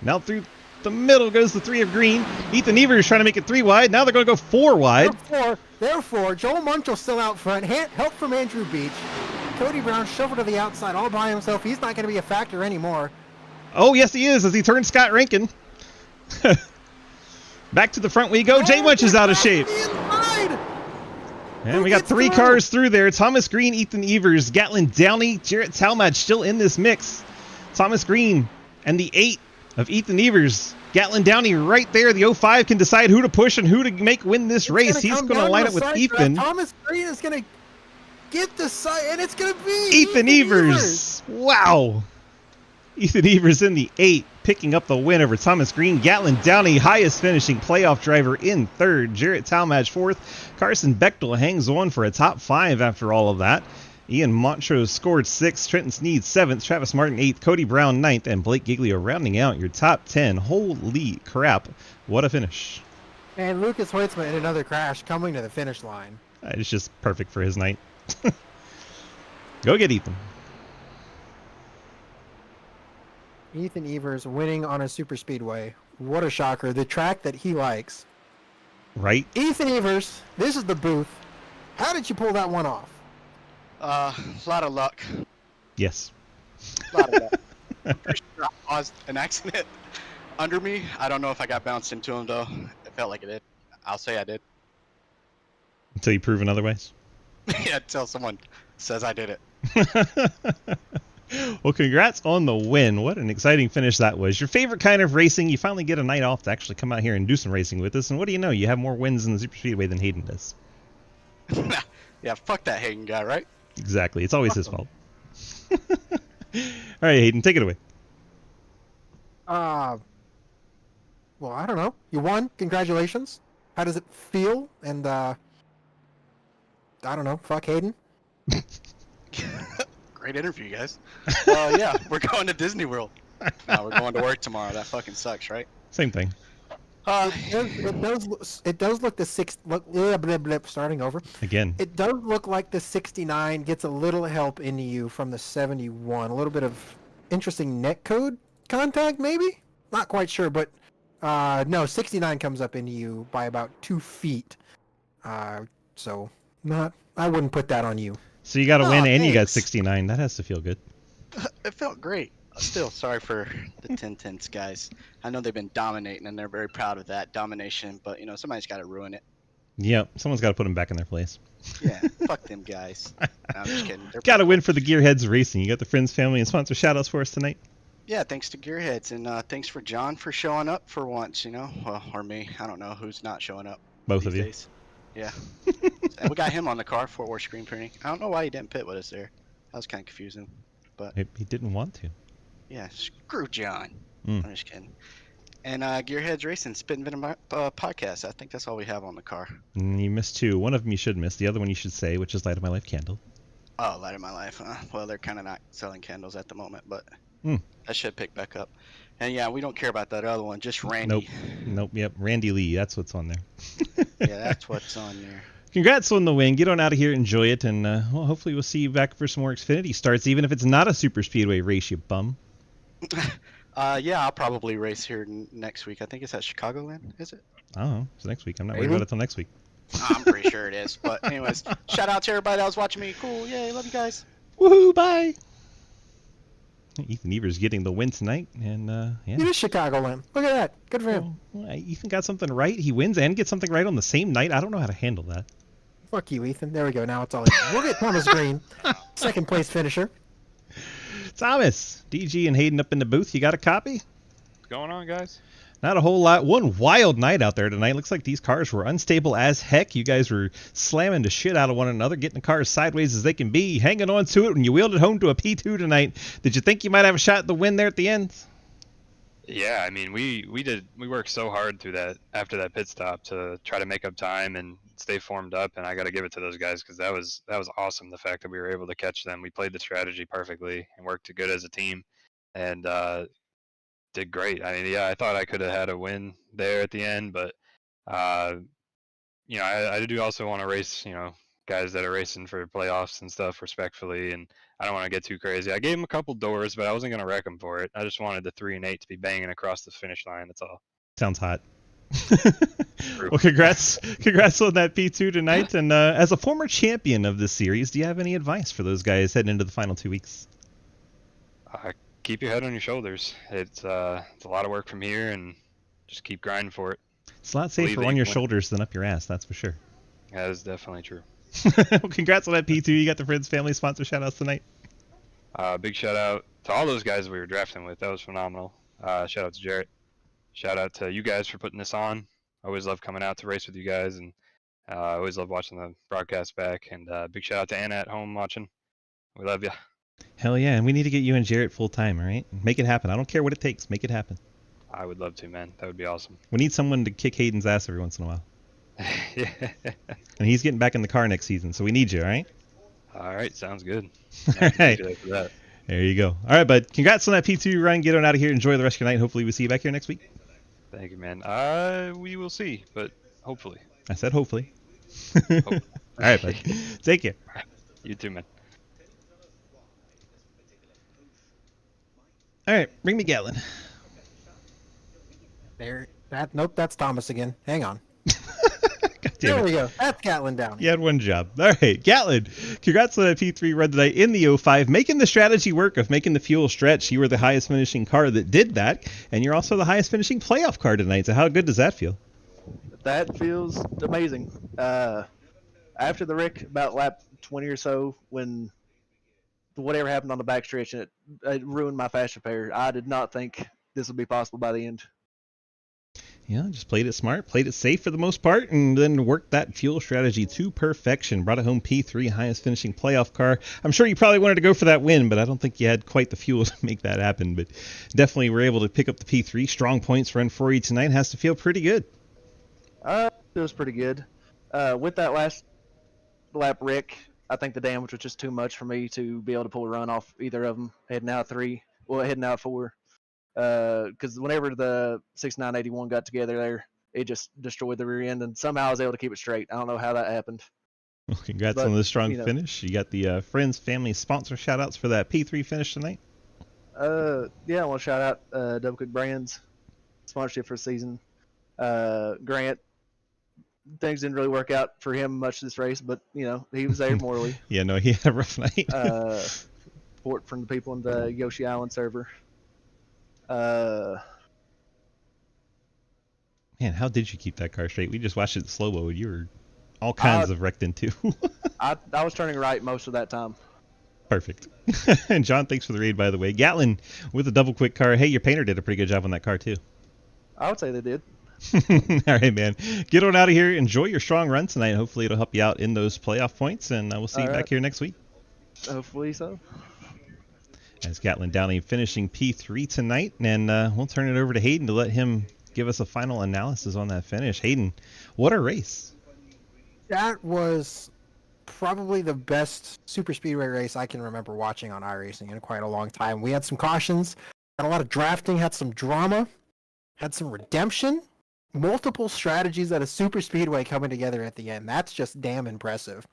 A: Now through the middle goes the 3 of green. Ethan Evers trying to make it 3 wide. Now they're going to go 4 wide.
B: Therefore, Joel Munchel still out front. Help from Andrew Beach. Cody Brown shoveled to the outside all by himself. He's not going to be a factor anymore.
A: Oh, yes, he is as he turns Scott Rankin. Back to the front we go. Jay Munch is out of shape. And we got 3 cars through there. Thomas Green, Ethan Evers, Gatlin Downey, Jarrett Talmadge still in this mix. Thomas Green and the 8 of Ethan Evers. Gatlin Downey right there. The 05 can decide who to push and who to make win this race. He's going to line up with Ethan.
B: Thomas Green is going to get the side, and it's going to be
A: Ethan Evers. Wow. Ethan Evers in the 8, picking up the win over Thomas Green. Gatlin Downey, highest finishing playoff driver in 3rd. Jarrett Talmadge 4th. Carson Bechtel hangs on for a top 5 after all of that. Ian Montrose scored 6th. Trenton Sneed 7th. Travis Martin 8th. Cody Brown 9th. And Blake Giglio rounding out your top 10. Holy crap. What a finish.
B: And Lucas Hoitzman in another crash coming to the finish line.
A: It's just perfect for his night. Go get Ethan.
B: Ethan Evers winning on a super speedway. What a shocker. The track that he likes.
A: Right?
B: Ethan Evers, this is the booth. How did you pull that one off?
I: A lot of luck.
A: Yes.
I: A lot of luck. I'm pretty sure I caused an accident under me. I don't know if I got bounced into him, though. It felt like it did. I'll say I did.
A: Until you prove otherwise.
I: Yeah, until someone says I did it.
A: Well, congrats on the win. What an exciting finish that was. Your favorite kind of racing. You finally get a night off to actually come out here and do some racing with us. And what do you know? You have more wins in the Super Speedway than Hayden does.
I: Yeah, fuck that Hagen guy, right?
A: Exactly. It's always his fault. All right, Hayden, take it away.
B: Well, I don't know. You won. Congratulations. How does it feel? And I don't know. Fuck Hayden.
I: Great interview, guys. Yeah, we're going to Disney World. No, we're going to work tomorrow. That fucking sucks, right?
A: Same thing.
B: It does look starting over.
A: Again.
B: It does look like the 69 gets a little help into you from the 71. A little bit of interesting netcode contact, maybe? Not quite sure, but no, 69 comes up into you by about 2 feet. So I wouldn't put that on you.
A: So you got to win and you got
I: thanks.
A: 69. That has to feel good.
I: It felt great. Still, sorry for the 10-10s, guys. I know they've been dominating, and they're very proud of that domination, but, somebody's got to ruin it.
A: Yep, someone's got to put them back in their place.
I: Yeah, fuck them guys. No, I'm just kidding.
A: Got to win for the Gearheads Racing. You got the friends, family, and sponsor shout-outs for us tonight?
I: Yeah, thanks to Gearheads, and thanks for John for showing up for once, Well, or me. I don't know who's not showing up.
A: Both
I: these
A: of you.
I: Days. Yeah. And we got him on the car, Fort Worth screen printing. I don't know why he didn't pit with us there. That was kind of confusing. But
A: He didn't want to.
I: yeah, screw John.
A: Mm.
I: I'm just kidding. And Gearheads Racing, Spit and Venom podcast. I think that's all we have on the car.
A: You missed 2. One of them you should miss. The other one you should say, which is Light of My Life Candle.
I: Oh, Light of My Life. Well, they're kind of not selling candles at the moment, but that should pick back up. And yeah, we don't care about that other one, just Randy.
A: Nope. Yep. Randy Lee. That's what's on there.
I: Yeah, that's what's on there.
A: Congrats on the win. Get on out of here, enjoy it, and well, hopefully we'll see you back for some more Xfinity starts, even if it's not a super speedway race, you bum.
I: Yeah, I'll probably race here next week. I think it's at Chicagoland, is it?
A: I don't know. It's next week. I'm not worried about it till next week.
I: I'm pretty sure it is. But anyways, shout out to everybody that was watching me. Cool. Yay. Love you guys.
A: Woohoo. Bye. Ethan Evers getting the win tonight, and yeah.
B: It is Chicagoland. Look at that. Good for him.
A: Well, Ethan got something right. He wins and gets something right on the same night. I don't know how to handle that.
B: Fuck you, Ethan. There we go. Now it's all Ethan. We'll get Thomas Green, second place finisher.
A: Thomas, DG and Hayden up in the booth. You got a copy?
J: What's going on, guys?
A: Not a whole lot. One wild night out there tonight. Looks like these cars were unstable as heck. You guys were slamming the shit out of one another, getting the cars sideways as they can be, hanging on to it when you wheeled it home to a P2 tonight. Did you think you might have a shot at the win there at the end?
J: Yeah, I mean, we worked so hard through that after that pit stop to try to make up time and stay formed up, and I got to give it to those guys because that was awesome. The fact that we were able to catch them, we played the strategy perfectly and worked good as a team, and did great. I mean, yeah, I thought I could have had a win there at the end, but you know, I do also want to race, you know, guys that are racing for playoffs and stuff respectfully, and I don't want to get too crazy. I gave them a couple doors, but I wasn't going to wreck them for it. I just wanted the 3 and 8 to be banging across the finish line. That's all.
A: Sounds hot. Well, congrats on that P2 tonight. And as a former champion of this series, do you have any advice for those guys heading into the final 2 weeks?
J: Keep your head on your shoulders. It's a lot of work from here, and just keep grinding for it.
A: It's a lot safer on your shoulders than up your ass, that's for sure.
J: That is definitely true.
A: Well, congrats on that P2. You got the Friends Family sponsor shout-outs tonight.
J: Big shout-out to all those guys we were drafting with. That was phenomenal. Shout-out to Jarrett. Shout-out to you guys for putting this on. I always love coming out to race with you guys, and I always love watching the broadcast back. And big shout-out to Anna at home watching. We love you.
A: Hell yeah, and we need to get you and Jarrett full-time, all right? Make it happen. I don't care what it takes. Make it happen.
J: I would love to, man. That would be awesome.
A: We need someone to kick Hayden's ass every once in a while.
J: Yeah.
A: And he's getting back in the car next season, so we need you, all right?
J: All right, sounds good.
A: All right. There you go. All right, bud. Congrats on that P2 run. Get on out of here. Enjoy the rest of your night. Hopefully we see you back here next week.
J: Thank you, man. We will see, but hopefully.
A: I said hopefully. All right, bud. Take care.
J: You too, man.
A: All right, bring me Gatlin.
B: Nope, that's Thomas again. Hang on.
A: Damn
B: there
A: it.
B: we go. That's Gatlin down.
A: You had one job. All right, Gatlin, congrats on that P3 run tonight in the 05, making the strategy work of making the fuel stretch. You were the highest finishing car that did that, and you're also the highest finishing playoff car tonight. So how good does that feel?
K: That feels amazing. After the wreck, about lap 20 or so, when whatever happened on the backstretch, and it ruined my fast repair, I did not think this would be possible by the end.
A: Yeah, just played it smart, played it safe for the most part, and then worked that fuel strategy to perfection. Brought it home P3, highest finishing playoff car. I'm sure you probably wanted to go for that win, but I don't think you had quite the fuel to make that happen. But definitely were able to pick up the P3. Strong points run for you tonight. Has to feel pretty good.
K: It was pretty good. With that last lap, Rick, I think the damage was just too much for me to be able to pull a run off either of them. Heading out 4. Because whenever the 6981 got together there, it just destroyed the rear end, and somehow I was able to keep it straight. I don't know how that happened.
A: Well, congrats on the strong finish. You got the friends, family, sponsor shout-outs for that P3 finish tonight.
K: Yeah, I want to shout out Double Cook Brands, sponsorship for the season. Grant, things didn't really work out for him much this race, but he was there morally.
A: Yeah, no, he had a rough night.
K: Support from the people in the Yoshi Island server.
A: Man, how did you keep that car straight? We just watched it slow-mo. You were all kinds of wrecked into.
K: I was turning right most of that time.
A: Perfect. And John, thanks for the raid, by the way. Gatlin with a double quick car. Hey, your painter did a pretty good job on that car, too.
K: I would say they did.
A: All right, man. Get on out of here. Enjoy your strong run tonight. Hopefully it'll help you out in those playoff points, and we'll see you back here next week.
K: Hopefully so.
A: As Gatlin Downey finishing P3 tonight, and we'll turn it over to Hayden to let him give us a final analysis on that finish. Hayden, what a race.
B: That was probably the best super speedway race I can remember watching on iRacing in quite a long time. We had some cautions, had a lot of drafting, had some drama, had some redemption, multiple strategies at a super speedway coming together at the end. That's just damn impressive.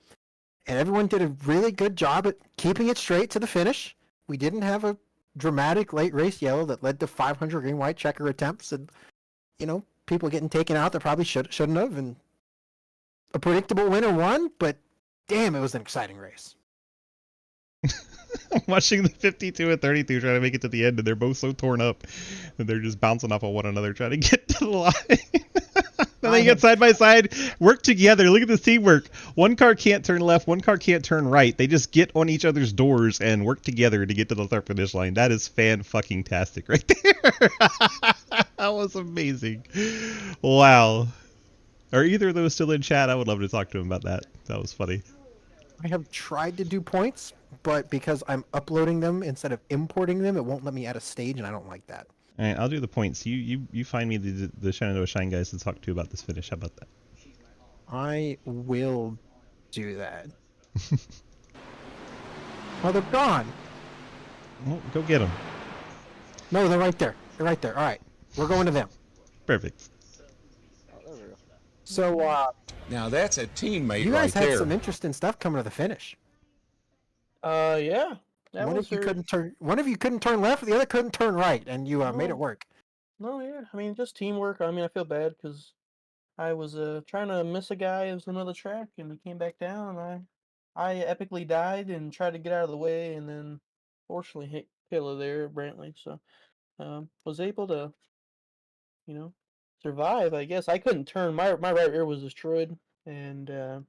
B: And everyone did a really good job at keeping it straight to the finish. We didn't have a dramatic late race yellow that led to 500 green white checker attempts and people getting taken out that probably shouldn't have, and a predictable winner won, but damn, it was an exciting race.
A: Watching the 52 and 32 trying to make it to the end, and they're both so torn up that they're just bouncing off of one another trying to get to the line. And they get side by side, work together. Look at this teamwork. One car can't turn left, one car can't turn right. They just get on each other's doors and work together to get to the start finish line. That is fan-fucking-tastic right there. That was amazing. Wow. Are either of those still in chat? I would love to talk to them about that. That was funny.
B: I have tried to do points, but because I'm uploading them instead of importing them, it won't let me add a stage, and I don't like that.
A: All right, I'll do the points. You find me the Shenandoah Shine guys to talk to about this finish. How about that?
B: I will do that. Oh, they're gone.
A: Well, go get them.
B: No, they're right there. They're right there. All right, we're going to them.
A: Perfect.
B: So,
L: now that's a teammate
B: you guys
L: right
B: had
L: there.
B: some interesting stuff coming to the finish.
H: Yeah.
B: One of you couldn't turn left, the other couldn't turn right, and you made it work.
H: No, yeah. I mean, just teamwork. I mean, I feel bad because I was trying to miss a guy. It was another track, and he came back down, and I epically died and tried to get out of the way, and then fortunately hit Killa there at Brantley. So, was able to, survive. I guess I couldn't turn. My right rear was destroyed, and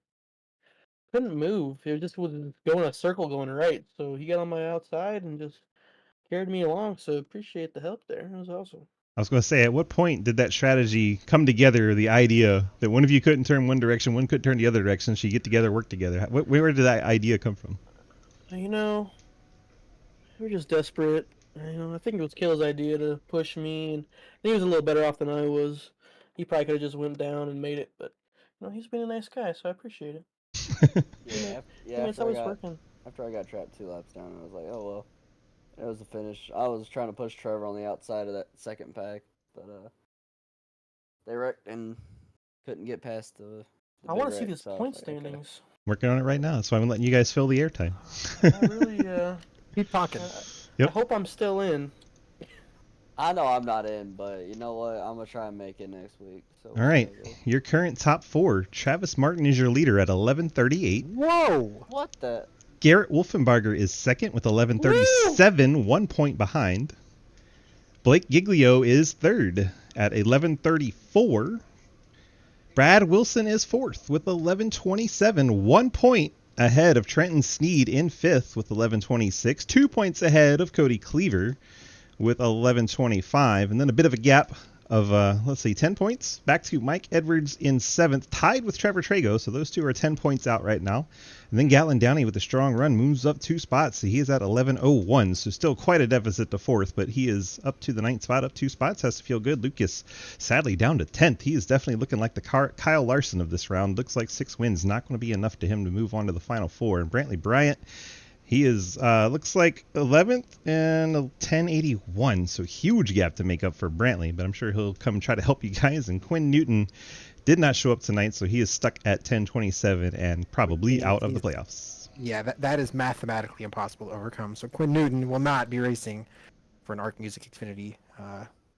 H: couldn't move. It just was going a circle going right. So he got on my outside and just carried me along. So appreciate the help there. It was awesome.
A: I was going to say, at what point did that strategy come together, the idea that one of you couldn't turn one direction, one could turn the other direction, so you get together, work together? Where did that idea come from?
H: We were just desperate. I think it was Kill's idea to push me, and I think he was a little better off than I was. He probably could have just went down and made it, but he's been a nice guy, so I appreciate it.
M: After I got trapped 2 laps down, I was like, oh well, it was the finish. I was trying to push Trevor on the outside of that second pack, but they wrecked and couldn't get past the
H: I want to see these point standings.
A: Working on it right now. That's why I'm letting you guys fill the airtime.
H: I really
B: keep talking.
A: Yep.
H: I hope I'm still in.
M: I know I'm not in, but you know what? I'm gonna try and make it next week. So
A: all right, your current top 4. Travis Martin is your leader at 11:38.
B: Whoa!
M: What the?
A: Garrett Wolfenbarger is second with 11:37, 1 point behind. Blake Giglio is third at 11:34. Brad Wilson is fourth with 11:27, 1 point ahead of Trenton Sneed in fifth with 11:26, 2 points ahead of Cody Cleaver with 11:25, and then a bit of a gap of, let's see, 10 points. Back to Mike Edwards in 7th, tied with Trevor Trago. So those two are 10 points out right now. And then Gatlin Downey with a strong run moves up 2 spots. So he is at 11.01. So still quite a deficit to 4th, but he is up to the 9th spot, up 2 spots. Has to feel good. Lucas sadly down to 10th. He is definitely looking like the Kyle Larson of this round. Looks like 6 wins not going to be enough to him to move on to the final 4. And Brantley Bryant, he is, looks like 11th and 1081, so huge gap to make up for Brantley, but I'm sure he'll come try to help you guys. And Quinn Newton did not show up tonight, so he is stuck at 1027 and probably out of the playoffs.
B: Yeah, that is mathematically impossible to overcome. So Quinn Newton will not be racing for an Arc Music Xfinity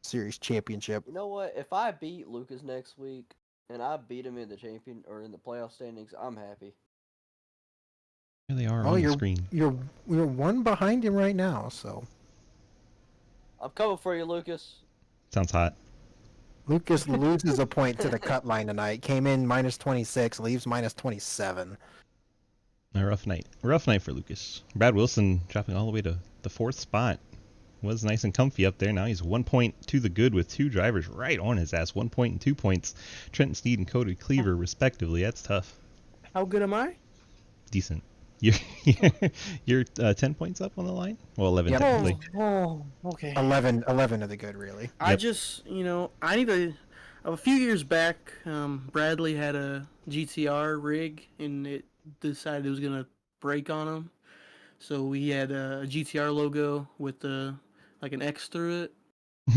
B: Series championship.
M: You know what? If I beat Lucas next week and I beat him in the champion or in the playoff standings, I'm happy.
A: Here they are on the screen.
B: You're 1 behind him right now, so.
M: I'm coming for you, Lucas.
A: Sounds hot.
B: Lucas loses a point to the cut line tonight. Came in minus 26, leaves minus 27.
A: A rough night. A rough night for Lucas. Brad Wilson dropping all the way to the 4th spot. Was nice and comfy up there. Now he's 1 point to the good with 2 drivers right on his ass. 1 point and 2 points. Trenton Steed and Cody Cleaver, respectively. That's tough.
H: How good am I?
A: Decent. You're 10 points up on the line? Well, 11 technically.
H: Oh, okay.
B: 11 of the good, really.
H: I just, I need to. A few years back, Bradley had a GTR rig, and it decided it was gonna break on him. So we had a GTR logo with like an X through it,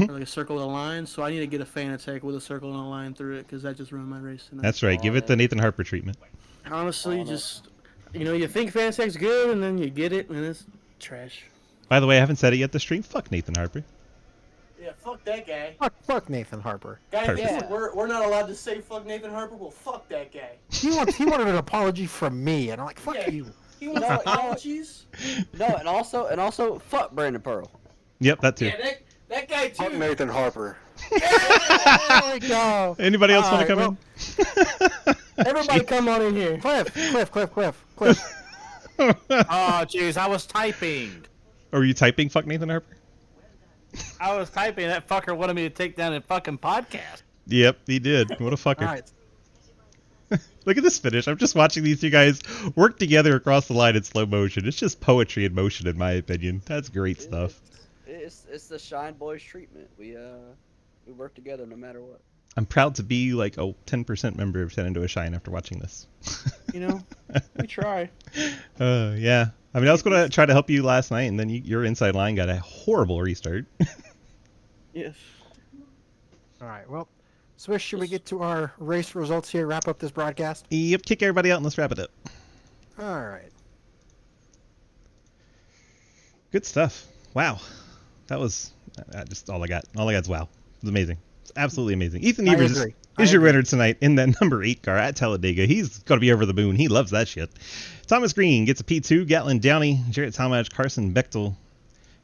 H: or like a circle and a line. So I need to get a Fanatec with a circle and a line through it because that just ruined my race tonight.
A: That's right. Give it the Nathan Harper treatment.
H: Honestly, just. You think Fanatec's good, and then you get it, and it's trash.
A: By the way, I haven't said it yet this stream. Fuck Nathan Harper.
H: Yeah, fuck that guy.
B: Fuck Nathan Harper.
H: Guys, we're not allowed to say fuck Nathan Harper. Well, fuck that guy.
B: He wanted an apology from me, and I'm like, fuck you.
H: He wants apologies.
M: No, and also, fuck Brandon Pearl.
A: Yep, that too.
H: Yeah, that guy too.
G: Fuck Nathan Harper.
B: There we go.
A: Anybody else want to come in?
H: Everybody come on in here.
B: Cliff.
N: Oh, jeez, I was typing.
A: Or were you typing fuck Nathan Harper?
N: I was typing. That fucker wanted me to take down a fucking podcast.
A: Yep, he did. What a fucker.
B: All right.
A: Look at this finish. I'm just watching these two guys work together across the line in slow motion. It's just poetry in motion, in my opinion. That's great stuff.
M: It's the Shine Boys treatment. We work together no matter what.
A: I'm proud to be like a 10% member of Shenandoah Shine after watching this.
H: We try.
A: Yeah. I mean, I was going to try to help you last night, and then your inside line got a horrible restart.
H: Yes.
B: All right, well, Swish, should we get to our race results here, wrap up this broadcast?
A: Yep, kick everybody out and let's wrap it up.
B: All right.
A: Good stuff. Wow. That was just all I got. All I got is wow. It was amazing. It's absolutely amazing. Ethan Evers is your winner tonight in that number 8 car at Talladega. He's going to be over the moon. He loves that shit. Thomas Green gets a P2. Gatlin Downey, Jarrett Talmadge, Carson Bechtel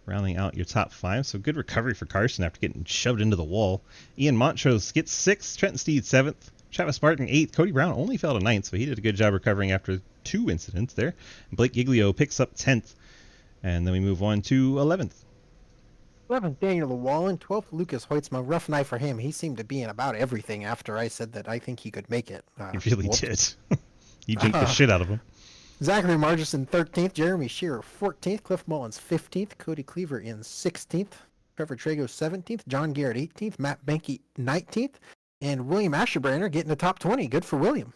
A: rounding out your top 5. So good recovery for Carson after getting shoved into the wall. Ian Montrose gets 6th. Trenton Steed 7th. Travis Martin 8th. Cody Brown only fell to 9th, so he did a good job recovering after 2 incidents there. Blake Giglio picks up 10th. And then we move on to 11th.
B: 11th, Daniel Llewellyn. 12th, Lucas Hoitzma. Rough night for him. He seemed to be in about everything after I said that I think he could make it.
A: He really did. You beat the shit out of him.
B: Zachary Margerson 13th. Jeremy Shearer 14th. Cliff Mullins 15th. Cody Cleaver in 16th. Trevor Trago 17th. John Garrett 18th. Matt Benke 19th. And William Asherbrander getting the top 20. Good for William.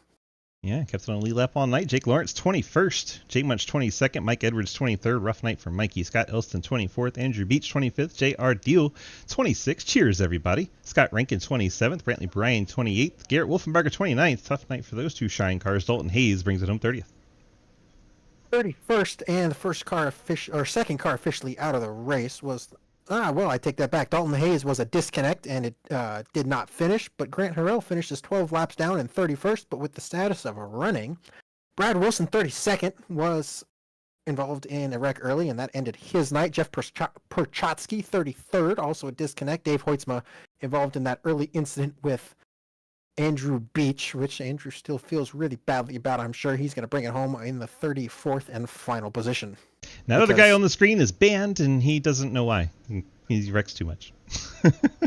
A: Yeah, kept it on a lead lap all night. Jake Lawrence 21st. Jay Munch 22nd. Mike Edwards 23rd. Rough night for Mikey. Scott Elston 24th. Andrew Beach 25th. J.R. Deal 26th. Cheers, everybody. Scott Rankin 27th. Brantley Bryan 28th. Garrett Wolfenbarger 29th. Tough night for those two Shine cars. Dalton Hayes brings it home 30th.
B: 31st and the second car officially out of the race was I take that back. Dalton Hayes was a disconnect and it did not finish, but Grant Harrell finishes 12 laps down in 31st, but with the status of running. Brad Wilson 32nd was involved in a wreck early, and that ended his night. Jeff Perchotsky 33rd, also a disconnect. Dave Hoitzma involved in that early incident with Andrew Beach, which Andrew still feels really badly about. I'm sure he's going to bring it home in the 34th and final position.
A: Now the guy on the screen is banned, and he doesn't know why. means he wrecks too much.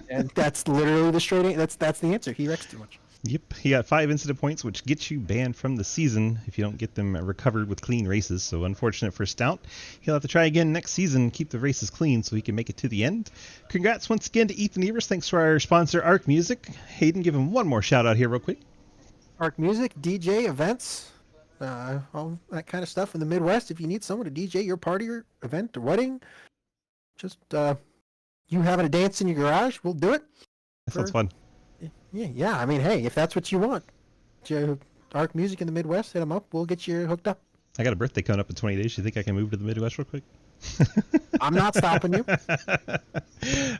B: And that's literally the straight. That's the answer. He wrecks too much.
A: Yep, he got 5 incident points, which gets you banned from the season if you don't get them recovered with clean races. So unfortunate for Stout. He'll have to try again next season, keep the races clean so he can make it to the end. Congrats once again to Ethan Evers. Thanks to our sponsor, Arc Music. Hayden, give him one more shout out here real quick.
B: Arc Music, DJ, events, all that kind of stuff in the Midwest. If you need someone to DJ your party or event or wedding, just you having a dance in your garage, we'll do it.
A: That sounds fun.
B: Yeah. I mean, hey, if that's what you want, Arc Music in the Midwest, hit them up. We'll get you hooked up.
A: I got a birthday coming up in 20 days. You think I can move to the Midwest real quick?
B: I'm not stopping you.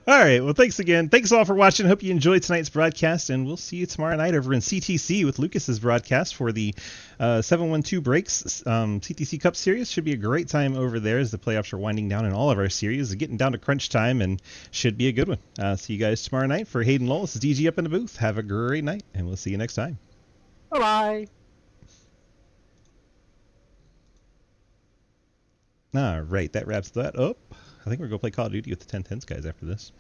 A: All right. Well, thanks again. Thanks all for watching. Hope you enjoyed tonight's broadcast, and we'll see you tomorrow night over in CTC with Lucas's broadcast for the 712 Breaks CTC Cup Series. Should be a great time over there as the playoffs are winding down in all of our series. It's getting down to crunch time and should be a good one. See you guys tomorrow night. For Hayden Lowell, this is DG up in the booth. Have a great night, and we'll see you next time.
B: Bye-bye.
A: All right, that wraps that up. I think we're going to play Call of Duty with the 1010s guys after this.